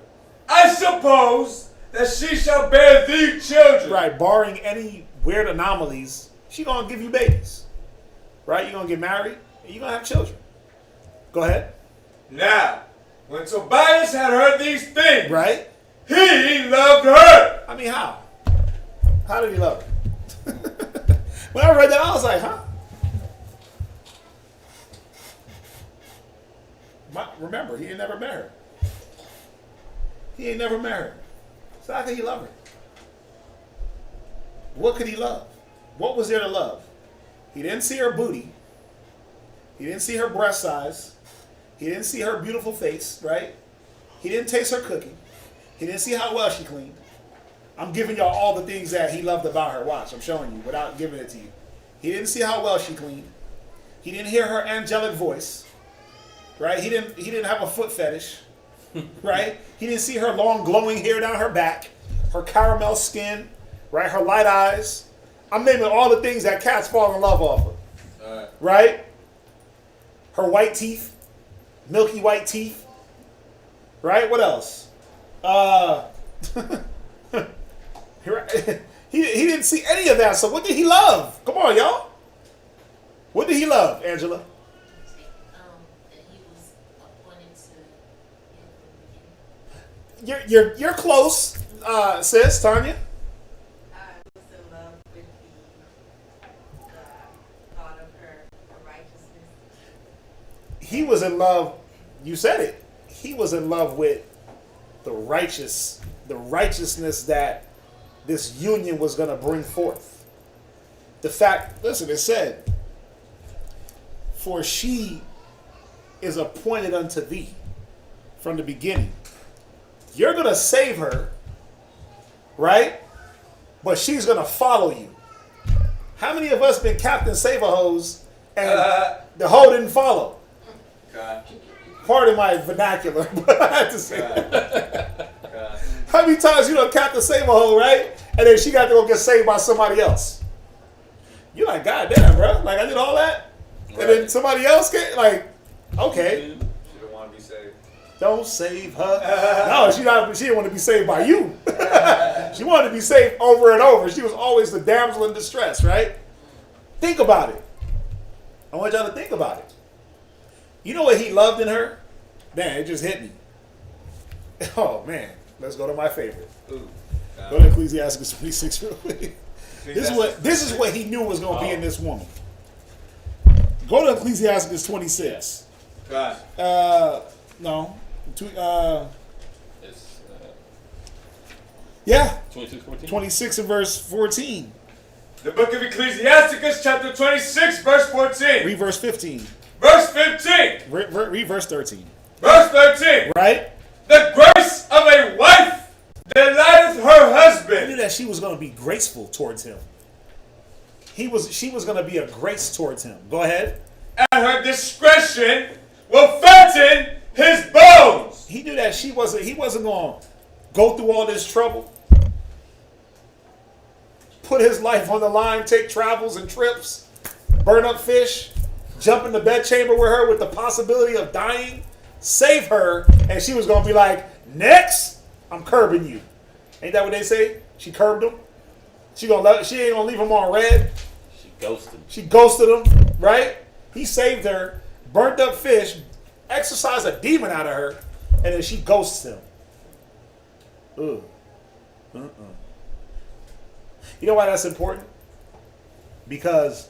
I suppose that she shall bear thee children. Right. Barring any weird anomalies, she's going to give you babies. Right? You're going to get married and you're going to have children. Go ahead. Now, when Tobias had heard these things, right, he loved her. I mean, how? How did he love her? When I read that, I was like, huh? Remember, he ain't never met her. He ain't never met her. So how could he love her? What could he love? What was there to love? He didn't see her booty. He didn't see her breast size. He didn't see her beautiful face, right? He didn't taste her cooking. He didn't see how well she cleaned. I'm giving y'all all the things that he loved about her. Watch, I'm showing you without giving it to you. He didn't see how well she cleaned. He didn't hear her angelic voice, right? He didn't have a foot fetish, right? He didn't see her long glowing hair down her back, her caramel skin, right? Her light eyes. I'm naming all the things that cats fall in love off of, right? Her white teeth. Milky white teeth. Right? What else? He didn't see any of that. So what did he love? Come on, y'all. What did he love, Angela? That he was appointed to You're close, sis, Tanya. I was in love with the thought of her righteousness. He was in love. You said it. He was in love with the righteousness that this union was going to bring forth. The fact, listen, it said, for she is appointed unto thee from the beginning. You're going to save her, right? But she's going to follow you. How many of us been Captain Save-A-Hose and the hoe didn't follow? God. Pardon my vernacular, but I had to say that. God. How many times you done Captain Save-A-Hoe, right? And then she got to go get saved by somebody else. You're like, God damn, bro. Like, I did all that? Right. And then somebody else came? Like, okay. She don't want to be saved. Don't save her. No, she didn't want to be saved by you. She wanted to be saved over and over. She was always the damsel in distress, right? Think about it. I want y'all to think about it. You know what he loved in her? Man, it just hit me. Oh, man. Let's go to my favorite. Ooh. Go to Ecclesiasticus 26 real quick. This is what he knew was going to be in this woman. Go to Ecclesiasticus 26. God. No. It's Yeah. 26:14. 26 and verse 14. The book of Ecclesiasticus, chapter 26, verse 14. Read verse 15. Verse 15. Read verse 13. Verse 13. Right? The grace of a wife delighteth her He husband. knew that she was going to be graceful towards him. She was going to be a grace towards him. Go ahead. And her discretion will fatten his bones. He knew that he wasn't going to go through all this trouble, put his life on the line, take travels and trips, burn up fish, jump in the bedchamber with her with the possibility of dying, save her, and she was going to be like, next, I'm curbing you. Ain't that what they say? She curbed him. She ain't going to leave him on red. She ghosted him, right? He saved her, burnt up fish, exorcised a demon out of her, and then she ghosts him. Ugh. You know why that's important? Because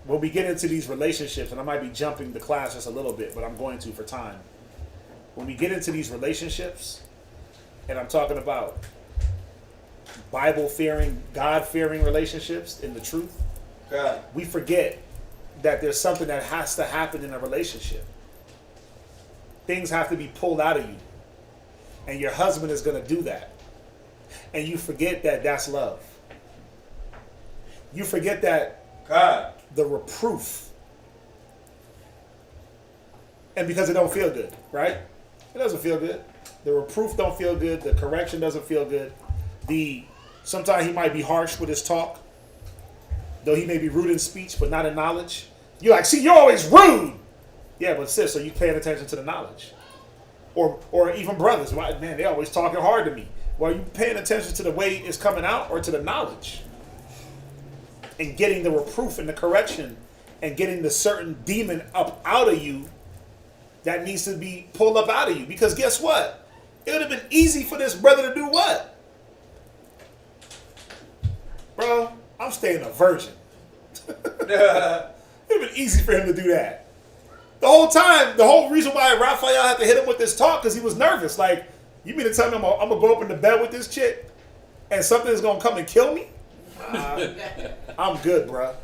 when we get into these relationships, and I might be jumping the class just a little bit, but I'm going to for time. When we get into these relationships, and I'm talking about Bible-fearing, God-fearing relationships in the truth, God. We forget that there's something that has to happen in a relationship. Things have to be pulled out of you. And your husband is going to do that. And you forget that that's love. You forget that God. the reproof. And because it don't feel good, right? It doesn't feel good. The reproof don't feel good. The correction doesn't feel good. Sometimes he might be harsh with his talk. Though he may be rude in speech, but not in knowledge. You're like, see, you're always rude. Yeah, but sis, are you paying attention to the knowledge? Or even brothers, right? Man, they always talking hard to me. Well, are you paying attention to the way it's coming out or to the knowledge? And getting the reproof and the correction and getting the certain demon up out of you that needs to be pulled up out of you. Because guess what? It would have been easy for this brother to do what? Bro, I'm staying a virgin. It would have been easy for him to do that. The whole time, the whole reason why Raphael had to hit him with this talk, because he was nervous. Like, you mean to tell me I'm going to go up in the bed with this chick and something's going to come and kill me? I'm good, bro.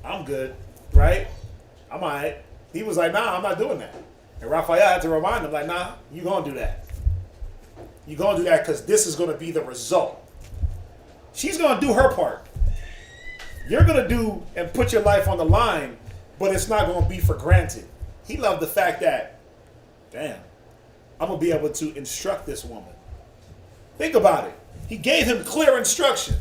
I'm good, right? I'm all right. He was like, nah, I'm not doing that. And Raphael had to remind him, like, nah, you going to do that. You're going to do that because this is going to be the result. She's going to do her part. You're going to do and put your life on the line, but it's not going to be for granted. He loved the fact that, damn, I'm going to be able to instruct this woman. Think about it. He gave him clear instruction.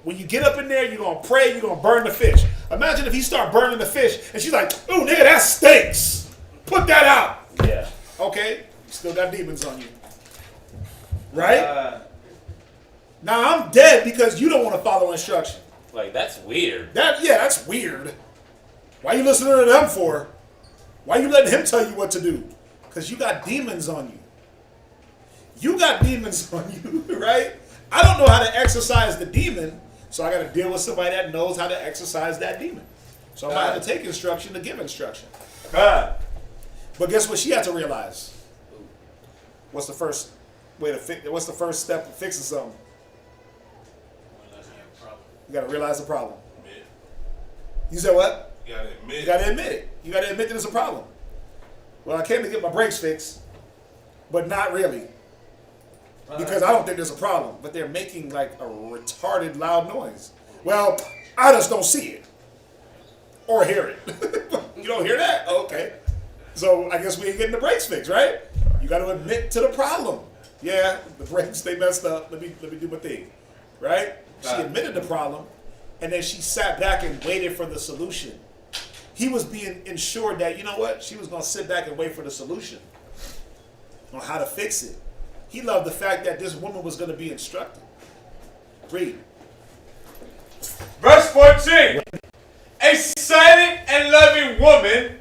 When you get up in there, you're going to pray, you're going to burn the fish. Imagine if he start burning the fish and she's like, ooh, nigga, that stinks. Put that out. Yeah. Okay, you still got demons on you. Right? Now I'm dead because you don't want to follow instruction. Like, that's weird. That's weird. Why you listening to them for? Why you letting him tell you what to do? Because you got demons on you. You got demons on you, right? I don't know how to exercise the demon, so I got to deal with somebody that knows how to exercise that demon. So I might have to take instruction to give instruction. But guess what she had to realize? What's the first step to fixing something? You got to realize the problem. You said what? You gotta admit. You got to admit it. You got to admit that it's a problem. Well, I came to get my brakes fixed, but not really. Because I don't think there's a problem. But they're making like a retarded loud noise. Well, I just don't see it. Or hear it. You don't hear that? Okay. So I guess we ain't getting the brakes fixed, right? You got to admit to the problem. Yeah, the brakes, they messed up. Let me do my thing. Right? She admitted the problem, and then she sat back and waited for the solution. He was being ensured that, you know what? She was going to sit back and wait for the solution on how to fix it. He loved the fact that this woman was going to be instructed. Read. Verse 14. A silent and loving woman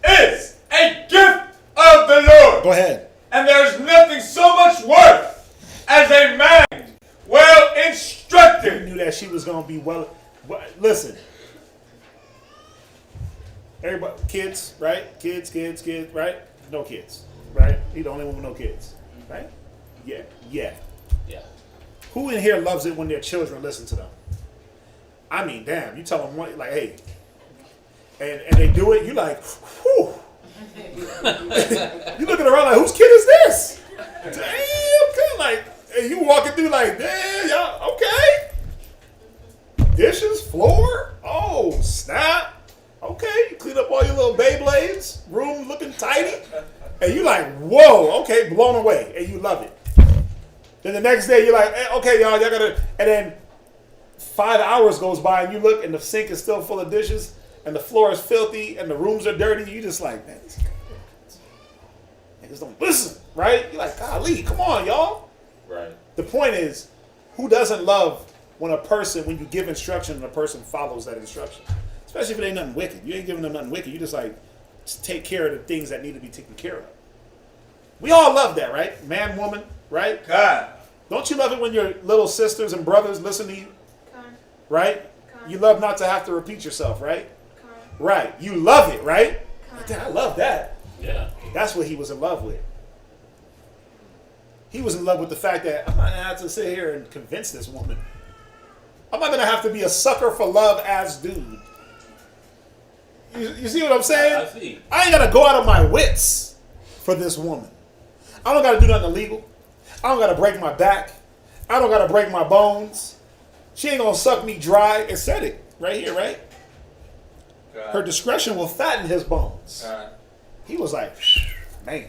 is a gift of the Lord. Go ahead. And there's nothing so much worth as a man well instructed. He knew that she was going to be well. Listen. Everybody, kids, right? Kids, right? No kids, right? He the only one with no kids, right? Yeah. Who in here loves it when their children listen to them? I mean, damn, you tell them one, like, hey, and they do it, you like, whew. You looking around like, whose kid is this? Damn, kid, like, and you walking through like, damn, y'all, okay. Dishes, floor, oh, snap. Okay, you clean up all your little Beyblades, room looking tidy, and you like, whoa, okay, blown away, and you love it. Then the next day you're like, hey, okay, y'all gotta, and then 5 hours goes by and you look and the sink is still full of dishes and the floor is filthy and the rooms are dirty. You just like, man, these niggas don't listen, right? You're like, golly, come on, y'all. Right. The point is, who doesn't love when you give instruction and a person follows that instruction? Especially if it ain't nothing wicked. You ain't giving them nothing wicked. You just like, just take care of the things that need to be taken care of. We all love that, right? Man, woman, right? God. Don't you love it when your little sisters and brothers listen to you? Right? You love not to have to repeat yourself, right? Right. You love it, right? I love that. Yeah. That's what he was in love with. He was in love with the fact that I'm not going to have to sit here and convince this woman. I'm not gonna have to be a sucker for love ass dude. You see what I'm saying? I see. I ain't gotta go out of my wits for this woman. I don't gotta do nothing illegal. I don't gotta break my back. I don't gotta break my bones. She ain't gonna suck me dry. It said it right here, right? Her discretion will fatten his bones. He was like, man.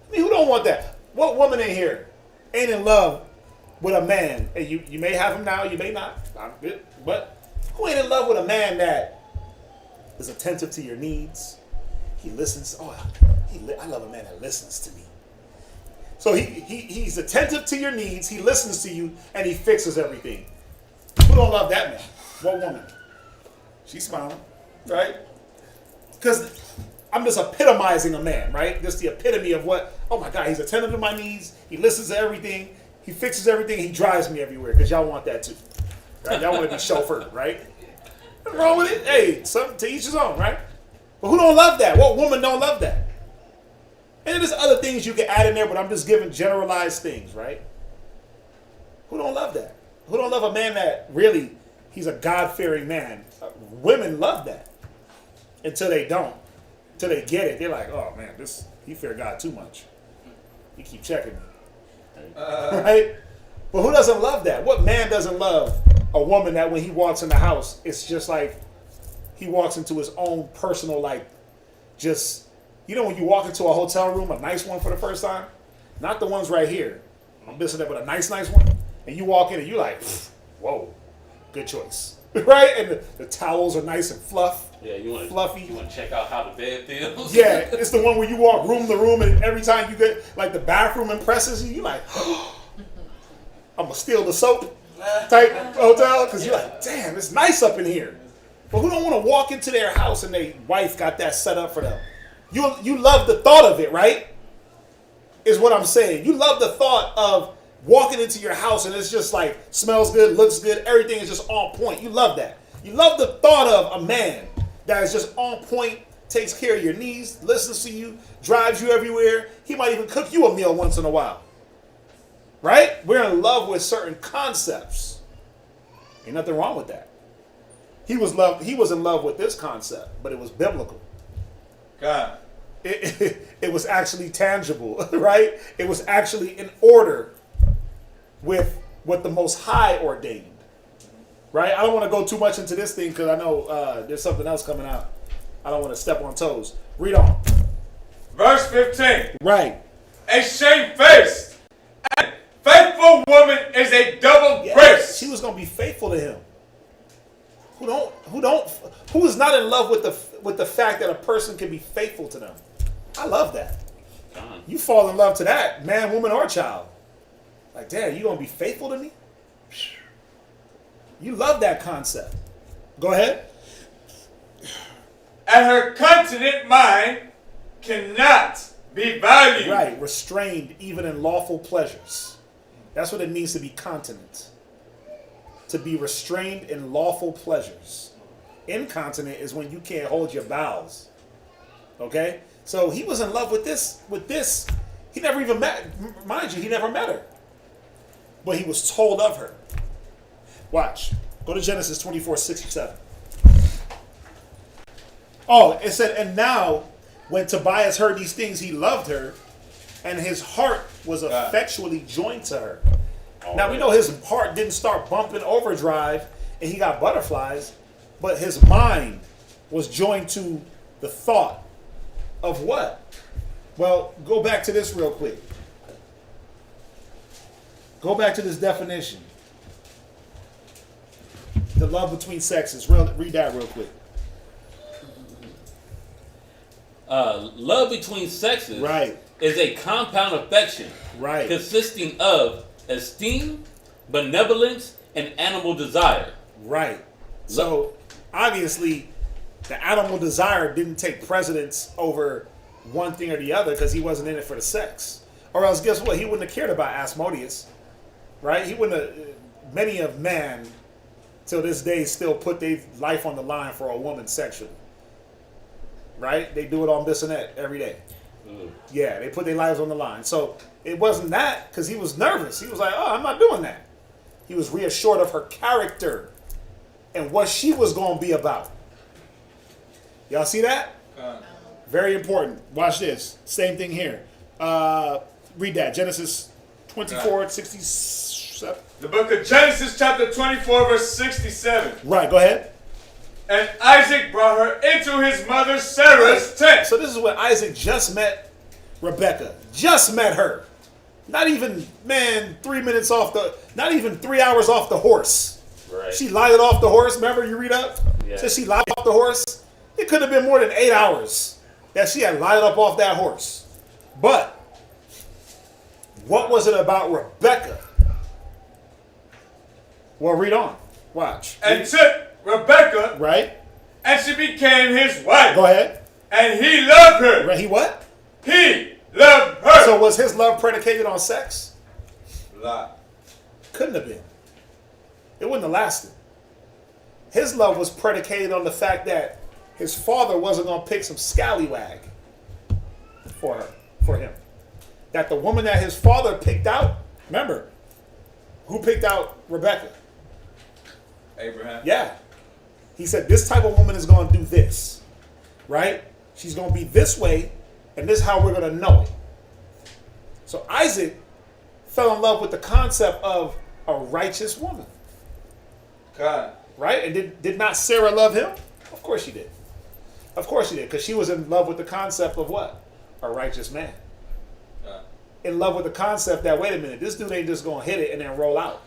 I mean, who don't want that? What woman in here ain't in love with a man? And you may have him now, you may not. But who ain't in love with a man that is attentive to your needs? He listens. I love a man that listens to me. So he's attentive to your needs. He listens to you, and he fixes everything. Who don't love that man? What woman? She's smiling, right? Because I'm just epitomizing a man, right? Just the epitome of what, oh my God, he's attentive to my needs. He listens to everything. He fixes everything. He drives me everywhere because y'all want that too. Right? Y'all want to be chauffeured, right? Nothing wrong with it. Hey, something to each his own, right? But who don't love that? What woman don't love that? And there's other things you can add in there, but I'm just giving generalized things, right? Who don't love that? Who don't love a man that really, he's a God-fearing man? Women love that until they don't. Until they get it. They're like, oh man, he fear God too much. He keep checking me. Right? But who doesn't love that? What man doesn't love a woman that when he walks in the house, it's just like he walks into his own personal, like, just, you know when you walk into a hotel room, a nice one for the first time? Not the ones right here. I'm missing that, but a nice one. And you walk in and you're like, whoa, good choice. Right? And the towels are nice and fluffy. Yeah, you want fluffy. You want to check out how the bed feels? Yeah, it's the one where you walk room to room and every time you get, like, the bathroom impresses you, you're like, I'm going to steal the soap type hotel because you're like, damn, it's nice up in here. But who don't want to walk into their house and their wife got that set up for them? You love the thought of it, right? Is what I'm saying. You love the thought of walking into your house and it's just like, smells good, looks good, everything is just on point. You love that. You love the thought of a man that is just on point, takes care of your needs, listens to you, drives you everywhere. He might even cook you a meal once in a while. Right? We're in love with certain concepts. Ain't nothing wrong with that. He was in love with this concept, but it was biblical. God. It was actually tangible, right? It was actually in order with what the Most High ordained. Right? I don't want to go too much into this thing because I know there's something else coming out. I don't want to step on toes. Read on. Verse 15. Right. A shamefaced and faithful woman is a double grace. She was going to be faithful to him. Who is not in love with the fact that a person can be faithful to them? I love that. You fall in love to that, man, woman, or child. Like, damn, you going to be faithful to me? You love that concept. Go ahead. And her continent mind cannot be valued. Right, restrained even in lawful pleasures. That's what it means to be continent. To be restrained in lawful pleasures. Incontinent is when you can't hold your bowels. Okay? So he was in love with this. He never even met, mind you, he never met her. But he was told of her. Watch. Go to Genesis 24:6-7. Oh, it said, and now when Tobias heard these things, he loved her, and his heart was effectually joined to her. Now we know his heart didn't start bumping overdrive and he got butterflies, but his mind was joined to the thought of what? Well, go back to this real quick. Go back to this definition. The love between sexes. Read that real quick. Love between sexes Right. is a compound affection Right. consisting of esteem, benevolence, and animal desire. Right. So obviously the animal desire didn't take precedence over one thing or the other because he wasn't in it for the sex. Or else guess what? He wouldn't have cared about Asmodeus. Right? He wouldn't have. Many of men till this day still put their life on the line for a woman sexually. Right? They do it on this and that every day. Yeah, they put their lives on the line. So it wasn't that because he was nervous. He was like, oh, I'm not doing that. He was reassured of her character. and what she was going to be about. Y'all see that? Very important. Watch this. Same thing here. Read that. Genesis 24, 67. The book of Genesis chapter 24 verse 67. Right, go ahead. And Isaac brought her into his mother Sarah's tent. So this is when Isaac just met Rebecca. Just met her. Not even, 3 minutes off the, not even 3 hours off the horse. Right. She lighted off the horse. Remember you read up? Yeah. Said she lighted off the horse. It could have been more than 8 hours that she had lighted up off that horse. But what was it about Rebecca? Well, read on. Watch. And took Rebecca. Right. And she became his wife. Go ahead. And he loved her. Right. He what? He loved her. So was his love predicated on sex? Lie. Couldn't have been. It wouldn't have lasted. His love was predicated on the fact that his father wasn't going to pick some scallywag for him. That the woman that his father picked out, remember, who picked out Rebecca? Abraham. Yeah. He said, this type of woman is going to do this, right? She's going to be this way, and this is how we're going to know it. So Isaac fell in love with the concept of a righteous woman. God. Right? And did not Sarah love him? Of course she did. Of course she did, because she was in love with the concept of what? A righteous man. In love with the concept that, wait a minute, this dude ain't just going to hit it and then roll out.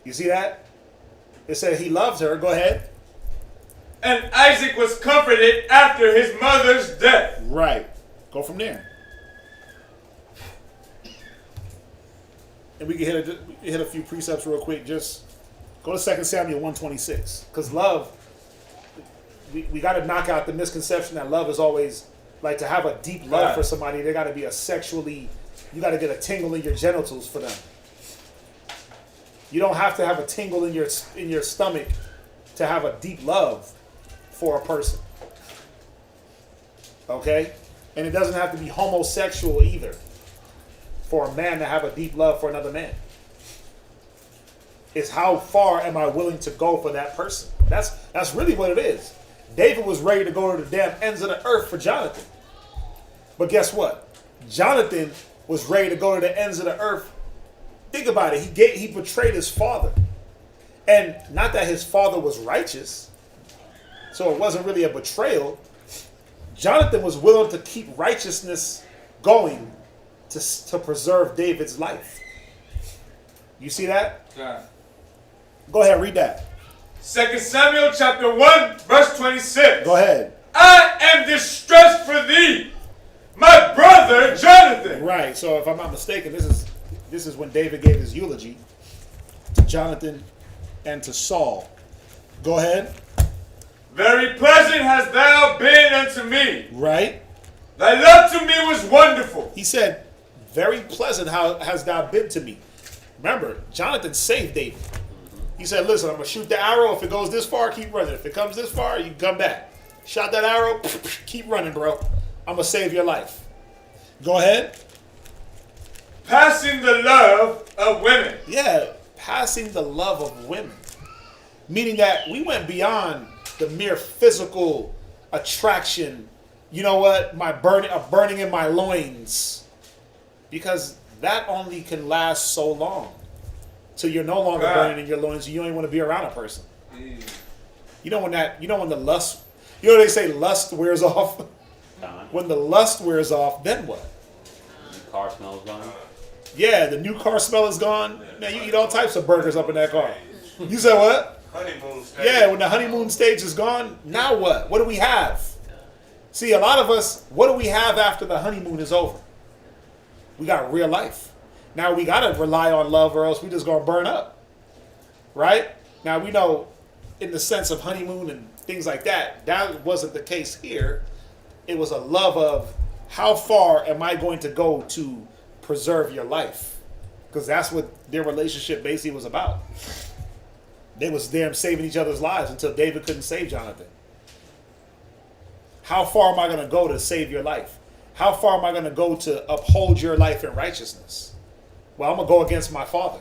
You see that? It said he loved her. Go ahead. And Isaac was comforted after his mother's death. Right. Go from there. And we can hit a few precepts real quick. Just go to 2 Samuel 1:26. Because love, we got to knock out the misconception that love is always, like, to have a deep love for somebody, they got to be a sexually, you got to get a tingle in your genitals for them. You don't have to have a tingle in your stomach to have a deep love for a person. Okay? And it doesn't have to be homosexual either for a man to have a deep love for another man. It's how far am I willing to go for that person? That's really what it is. David was ready to go to the damn ends of the earth for Jonathan. But guess what? Jonathan was ready to go to the ends of the earth. Think about it. He betrayed his father. And not that his father was righteous, so it wasn't really a betrayal. Jonathan was willing to keep righteousness going to preserve David's life. You see that? Yeah. Go ahead, read that. 2 Samuel chapter 1, verse 26. Go ahead. I am distressed for thee, my brother Jonathan. Right. So if I'm not mistaken, this is when David gave his eulogy to Jonathan and to Saul. Go ahead. Very pleasant hast thou been unto me. Right. Thy love to me was wonderful. He said, very pleasant how has thou been to me. Remember, Jonathan saved David. He said, listen, I'm going to shoot the arrow. If it goes this far, keep running. If it comes this far, you can come back. Shot that arrow, keep running, bro. I'm going to save your life. Go ahead. Passing the love of women. Yeah, passing the love of women. Meaning that we went beyond the mere physical attraction. You know what? A burning in my loins. Because that only can last so long. Till you're no longer burning in your loins and you don't even want to be around a person. You know when the lust, you know they say lust wears off? When the lust wears off, then what? The car smell is gone. Yeah, the new car smell is gone. Man, you eat all types of burgers up in that car. You said what? Honeymoon stage. Yeah, when the honeymoon stage is gone, now what? What do we have? See, a lot of us, what do we have after the honeymoon is over? We got real life. Now we got to rely on love or else we just going to burn up. Right? Now we know in the sense of honeymoon and things like that, that wasn't the case here. It was a love of how far am I going to go to preserve your life? Because that's what their relationship basically was about. They was them saving each other's lives until David couldn't save Jonathan. How far am I going to go to save your life? How far am I going to go to uphold your life in righteousness? Well, I'm going to go against my father.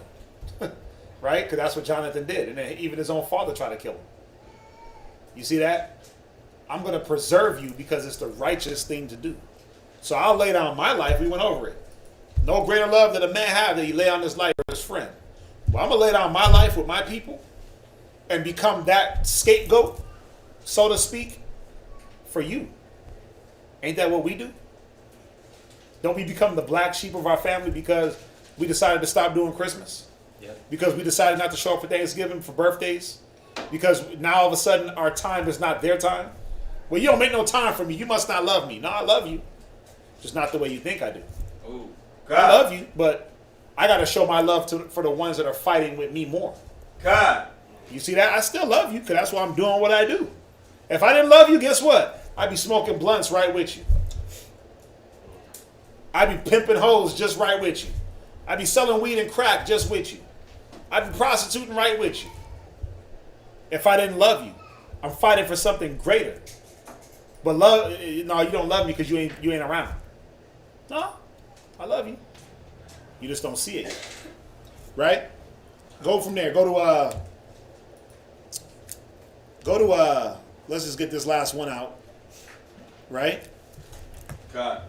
right? Because that's what Jonathan did. And then even his own father tried to kill him. You see that? I'm going to preserve you because it's the righteous thing to do. So I'll lay down my life. We went over it. No greater love that a man have that he lay down his life for his friend. Well, I'm going to lay down my life with my people and become that scapegoat, so to speak, for you. Ain't that what we do? Don't we become the black sheep of our family because we decided to stop doing Christmas? Yep. Because we decided not to show up for Thanksgiving, for birthdays? Because now all of a sudden our time is not their time? Well, you don't make no time for me. You must not love me. No, I love you. Just not the way you think I do. Ooh, I love you, but I got to show my love for the ones that are fighting with me more. God. You see that? I still love you because that's why I'm doing what I do. If I didn't love you, guess what? I'd be smoking blunts right with you. I'd be pimping hoes just right with you. I'd be selling weed and crack just with you. I'd be prostituting right with you. If I didn't love you, I'm fighting for something greater. But love, no, you don't love me because you ain't around. No, I love you. You just don't see it, right? Go from there. Go to. Let's just get this last one out, right? God.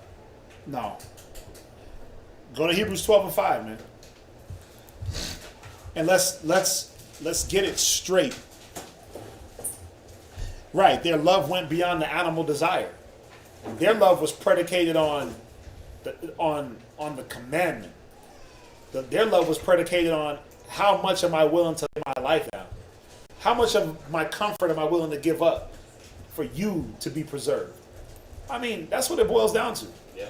No. Go to Hebrews 12:5, man. And let's get it straight. Right, their love went beyond the animal desire. Their love was predicated on the commandment. Their love was predicated on how much am I willing to lay my life down? How much of my comfort am I willing to give up for you to be preserved? I mean, that's what it boils down to. Yeah.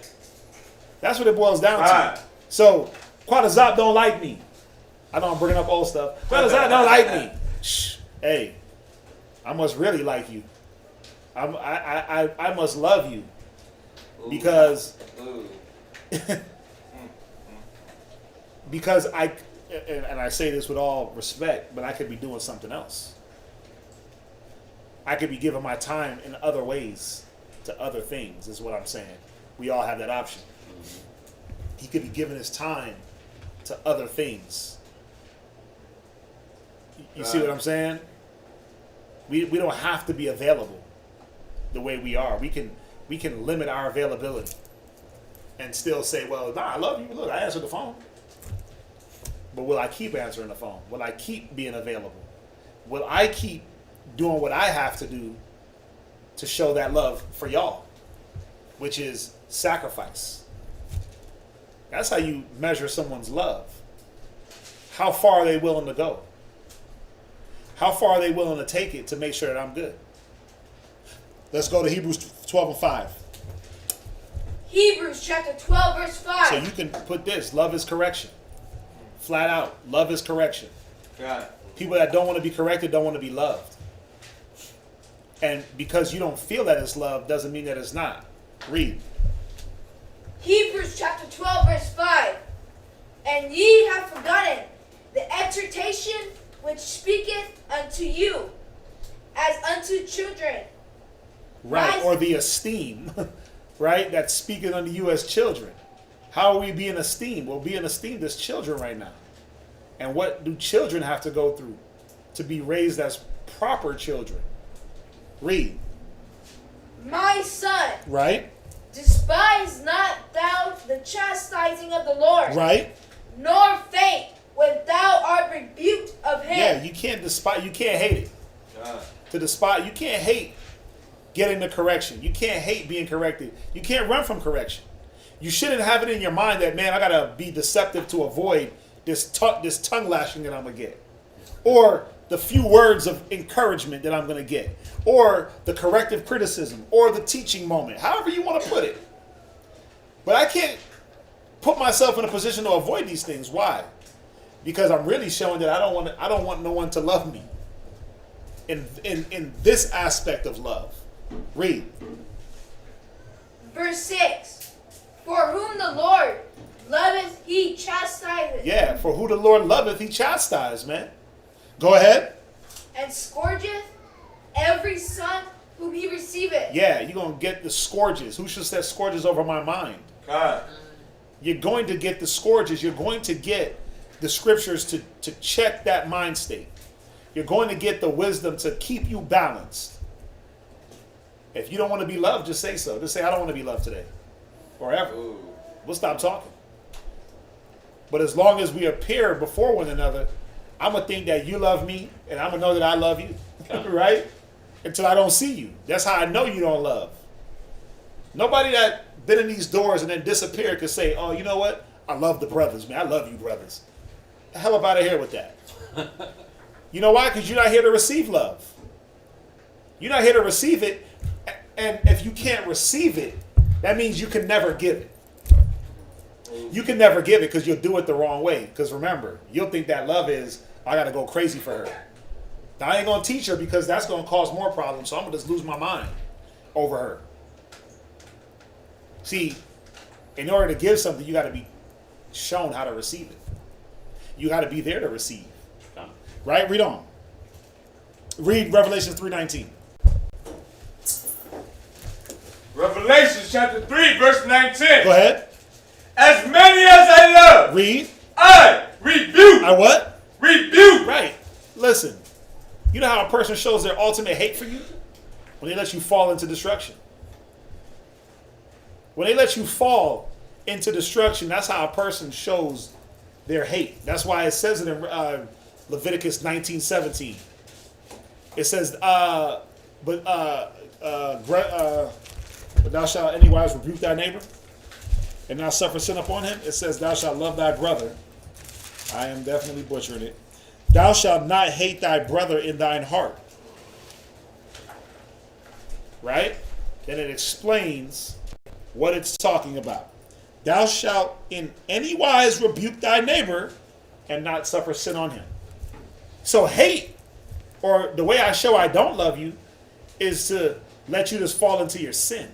That's what it boils down to. So, Quadazop don't like me. I know I'm bringing up old stuff. Quadazop don't like me. Shh. Hey, I must really like you. I must love you. Because because I say this with all respect, but I could be doing something else. I could be giving my time in other ways to other things, is what I'm saying. We all have that option. He could be giving his time to other things. You see what I'm saying? We don't have to be available the way we are. We can limit our availability and still say, well, nah, I love you. Look, I answer the phone. But will I keep answering the phone? Will I keep being available? Will I keep doing what I have to do to show that love for y'all, which is sacrifice? That's how you measure someone's love. How far are they willing to go? How far are they willing to take it to make sure that I'm good? Let's go to Hebrews 12:5. Hebrews chapter 12, verse 5. So you can put this: love is correction. Flat out, love is correction. God. People that don't want to be corrected don't want to be loved. And because you don't feel that it's love doesn't mean that it's not. Read. Hebrews chapter 12, verse 5. And ye have forgotten the exhortation which speaketh unto you as unto children. Right, or the esteem, right, that's speaking unto you as children. How are we being esteemed? We're being esteemed as children right now. And what do children have to go through to be raised as proper children? Read. My son, right? Despise not thou the chastising of the Lord. Right. Nor faint when thou art rebuked of him. Yeah, you can't despise, you can't hate it. To despise, you can't hate getting the correction. You can't hate being corrected. You can't run from correction. You shouldn't have it in your mind that, man, I gotta be deceptive to avoid this tongue lashing that I'm gonna get, or the few words of encouragement that I'm gonna get, or the corrective criticism, or the teaching moment, however you want to put it. But I can't put myself in a position to avoid these things. Why? Because I'm really showing that I don't want no one to love me. In this aspect of love. Read. Verse 6. For whom the Lord loveth, he chastiseth. Yeah, for who the Lord loveth, he chastiseth, man. Go ahead. And scourgeth every son whom he receiveth. Yeah, you're going to get the scourges. Who should set scourges over my mind? God. You're going to get the scourges. You're going to get the scriptures to check that mind state. You're going to get the wisdom to keep you balanced. If you don't want to be loved, just say so. Just say, I don't want to be loved today. Or ever. We'll stop talking. But as long as we appear before one another, I'm going to think that you love me, and I'm going to know that I love you. Right? Until I don't see you. That's how I know you don't love. Nobody that been in these doors and then disappeared could say, oh, you know what? I love the brothers, man. I love you, brothers. The hell up out of here with that. You know why? Because you're not here to receive love. You're not here to receive it. And if you can't receive it, that means you can never give it. You can never give it because you'll do it the wrong way. Because remember, you'll think that love is, I got to go crazy for her. Now, I ain't going to teach her because that's going to cause more problems. So I'm going to just lose my mind over her. See, in order to give something, you got to be shown how to receive it. You got to be there to receive. Right? Read on. Read Revelation 3:19. Revelation chapter 3, verse 19. Go ahead. As many as I love, Read. I rebuke. I what? Rebuke. Right. Listen. You know how a person shows their ultimate hate for you? When they let you fall into destruction. When they let you fall into destruction, that's how a person shows their hate. That's why it says it in Leviticus 19:17. It says, but thou shalt anywise rebuke thy neighbor, and not suffer sin upon him. It says, thou shalt love thy brother. I am definitely butchering it. Thou shalt not hate thy brother in thine heart. Right? Then it explains what it's talking about. Thou shalt in any wise rebuke thy neighbor and not suffer sin on him. So hate, or the way I show I don't love you, is to let you just fall into your sin.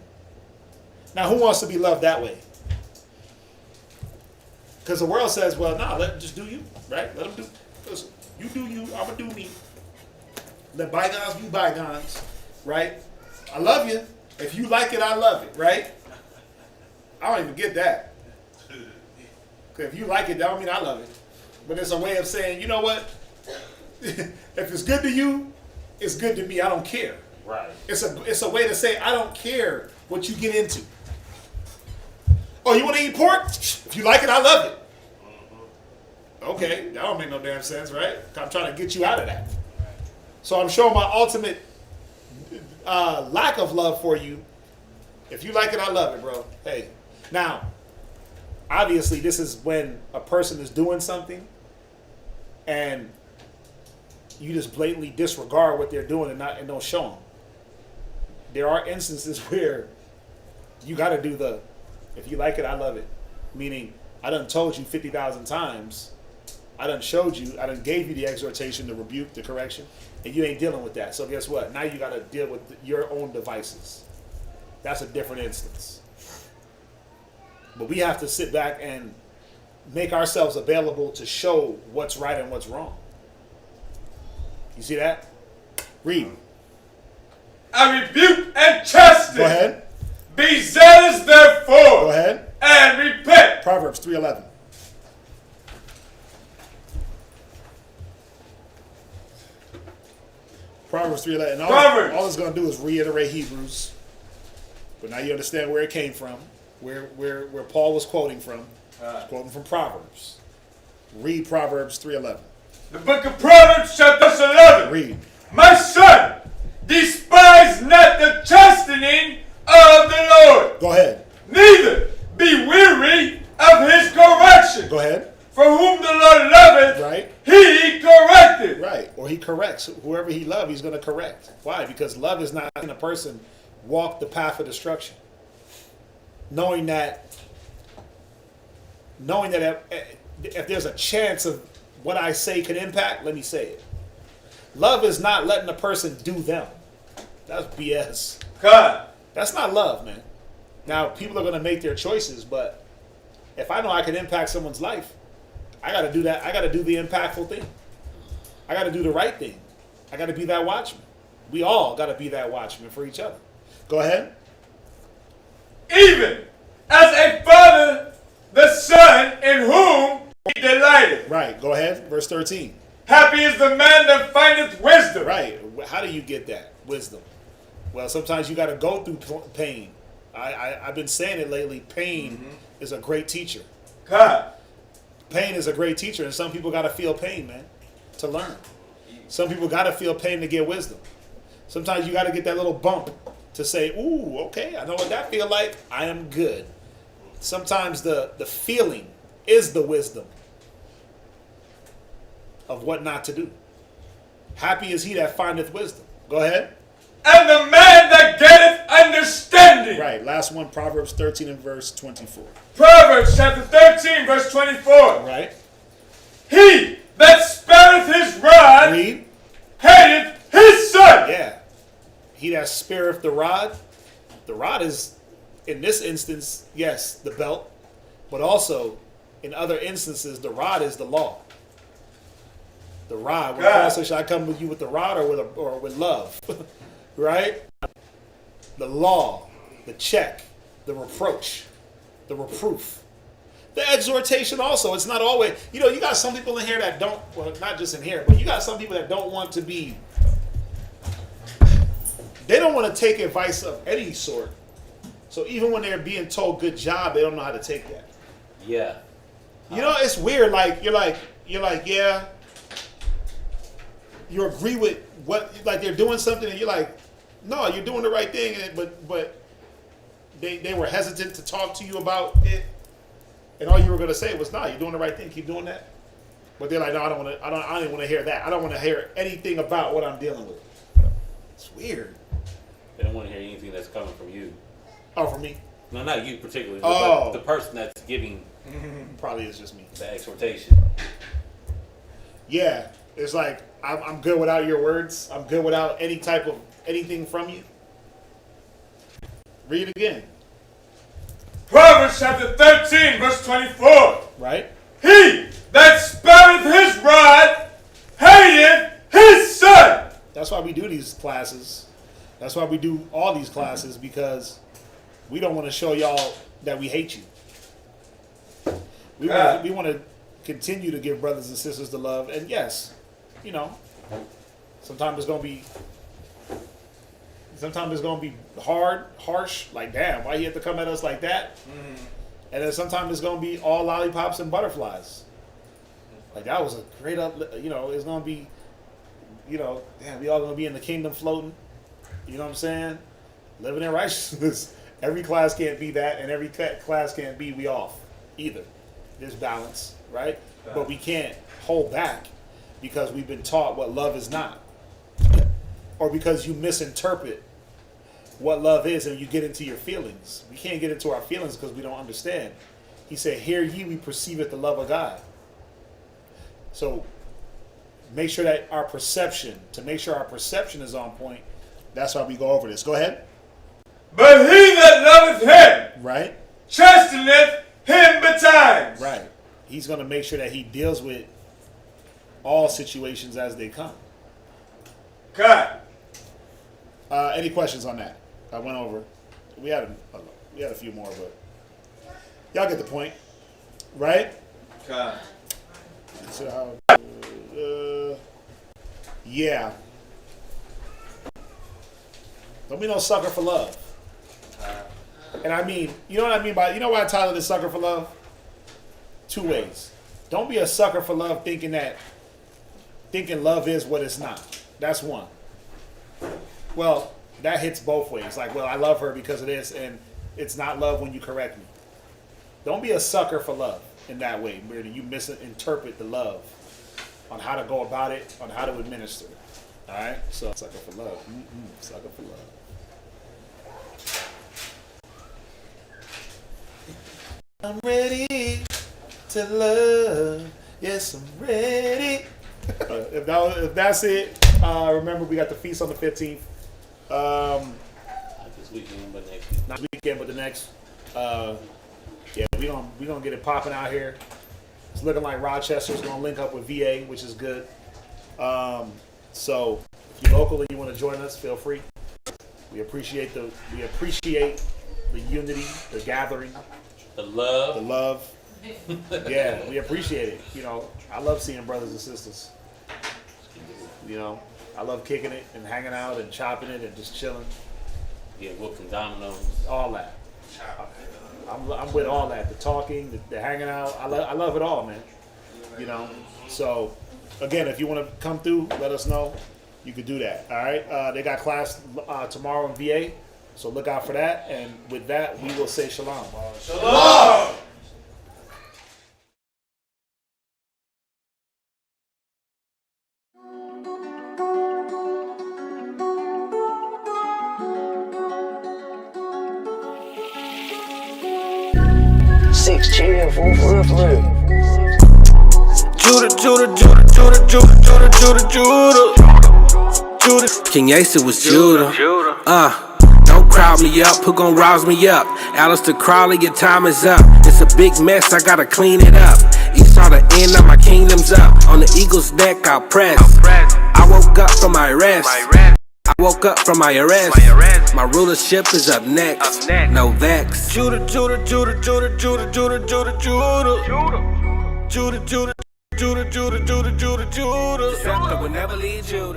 Now, who wants to be loved that way? Because the world says, well, nah, let them just do you, right? Let them do, listen, you do you, I'm going to do me. Let bygones be bygones, right? I love you. If you like it, I love it, right? I don't even get that. Because if you like it, that don't mean I love it. But it's a way of saying, you know what? If it's good to you, it's good to me. I don't care. Right. It's a way to say, I don't care what you get into. Oh, you want to eat pork? If you like it, I love it. Okay, that don't make no damn sense, right? I'm trying to get you out of that. So I'm showing my ultimate lack of love for you. If you like it, I love it, bro. Hey, now, obviously, this is when a person is doing something and you just blatantly disregard what they're doing and don't show them. There are instances where you got to do the, if you like it, I love it. Meaning, I done told you 50,000 times. I done showed you. I done gave you the exhortation, the rebuke, the correction, and you ain't dealing with that. So guess what? Now you got to deal with your own devices. That's a different instance. But we have to sit back and make ourselves available to show what's right and what's wrong. You see that? Read. I rebuke and chasten. Go ahead. Be zealous therefore. Go ahead. And repent. Proverbs 3:11. Proverbs 3:11. All it's going to do is reiterate Hebrews. But now you understand where it came from, where Paul was quoting from. He's quoting from Proverbs. Read Proverbs 3:11. The book of Proverbs, chapter 11. Read. My son, despise not the chastening of the Lord. Go ahead. Neither be weary of his correction. Go ahead. For whom the Lord loveth, right, he corrected. Right. Or he corrects. Whoever he loves, he's going to correct. Why? Because love is not in a person walk the path of destruction. Knowing that if there's a chance of what I say can impact, let me say it. Love is not letting a person do them. That's BS. God. That's not love, man. Now, people are going to make their choices, but if I know I can impact someone's life, I got to do that. I got to do the impactful thing. I got to do the right thing. I got to be that watchman. We all got to be that watchman for each other. Go ahead. Even as a father, the son in whom delighted. Right. Go ahead. Verse 13. Happy is the man that findeth wisdom. Right. How do you get that wisdom? Well, sometimes you got to go through pain. I've been saying it lately. Pain is a great teacher. God. Pain is a great teacher, and some people got to feel pain, man, to learn. Some people got to feel pain to get wisdom. Sometimes you got to get that little bump to say, ooh, okay, I know what that feel like. I am good. Sometimes the feeling is the wisdom of what not to do. Happy is he that findeth wisdom. Go ahead. And the man that getteth understanding. Right. Last one, Proverbs 13 and verse 24. Proverbs chapter 13, verse 24. Right. He that spareth his rod Read. hateth his son. Yeah. He that spareth the rod is, in this instance, yes, the belt, but also in other instances, the rod is the law. The rod. When Paul says, shall I come with you with the rod or with love? Right? The law, the check, the reproach, the reproof. The exhortation also. It's not always, you got some people in here that don't, well, not just in here, but you got some people that don't want to be, they don't want to take advice of any sort. So even when they're being told good job, they don't know how to take that. Yeah. It's weird. Like, you're like, yeah. You agree with what, like they're doing something and you're like, no, you're doing the right thing. But they were hesitant to talk to you about it. And all you were going to say was, no, you're doing the right thing. Keep doing that. But they're like, no, I don't want to hear that. I don't want to hear anything about what I'm dealing with. It's weird. They don't want to hear anything that's coming from you. Oh, from me? No, not you particularly. Oh. But the person that's giving probably is just me. The exhortation. Yeah. It's like, I'm good without your words. I'm good without any type of anything from you. Read it again. Proverbs chapter 13, verse 24. Right? He that spareth his rod hateth his son. That's why we do these classes. That's why we do all these classes, because we don't want to show y'all that we hate you. We want to continue to give brothers and sisters the love. And yes, sometimes it's going to be hard, harsh, like, damn, why you have to come at us like that? And then sometimes it's going to be all lollipops and butterflies. Like, that was a great it's going to be, damn, we all going to be in the kingdom floating. You know what I'm saying? Living in righteousness. Every class can't be that, and every class can't be we off either. There's balance, right? But we can't hold back because we've been taught what love is not. Or because you misinterpret what love is and you get into your feelings. We can't get into our feelings because we don't understand. He said, hear ye, we perceiveth the love of God. So make sure that our perception is on point. That's why we go over this. Go ahead. But he that loveth him, right, chasteneth him betimes. Right. He's going to make sure that he deals with all situations as they come. God. Any questions on that? I went over. We had a few more, but y'all get the point, right? God. So yeah. Don't be no sucker for love. And I mean, you know what I mean by, why I titled this Sucker for Love? Two ways. Don't be a sucker for love thinking love is what it's not. That's one. Well, that hits both ways. Like, well, I love her because of this, and it's not love when you correct me. Don't be a sucker for love in that way, where you misinterpret the love on how to go about it, on how to administer it. All right? So, sucker for love. Sucker for love. I'm ready to love. Yes, I'm ready. If that's it, remember we got the feast on the 15th. Not this weekend, but next week. Not weekend, but the next. Yeah, we gonna get it popping out here. It's looking like Rochester's gonna link up with VA, which is good. So if you're local and you want to join us, feel free. We appreciate the unity, the gathering, the love. Yeah, we appreciate it. You know, I love seeing brothers and sisters. You know, I love kicking it and hanging out and chopping it and just chilling. Yeah, whooping dominoes. All that. I'm with all that. The talking, the hanging out. I love it all, man. You know. So, again, if you want to come through, let us know. You could do that. All right. They got class tomorrow in VA, so look out for that. And with that, we will say shalom. Shalom! Six chill, for real. Judah. King Asa was Judah. Don't crowd me up, who gon' rouse me up? Alistair Crowley, your time is up. It's a big mess, I gotta clean it up. Esau, the end of my kingdom's up. On the eagle's neck, I'll press. I woke up from my rest. I woke up from my arrest. My rulership is up next. No vex. Judah. Scepter will never leave Judah.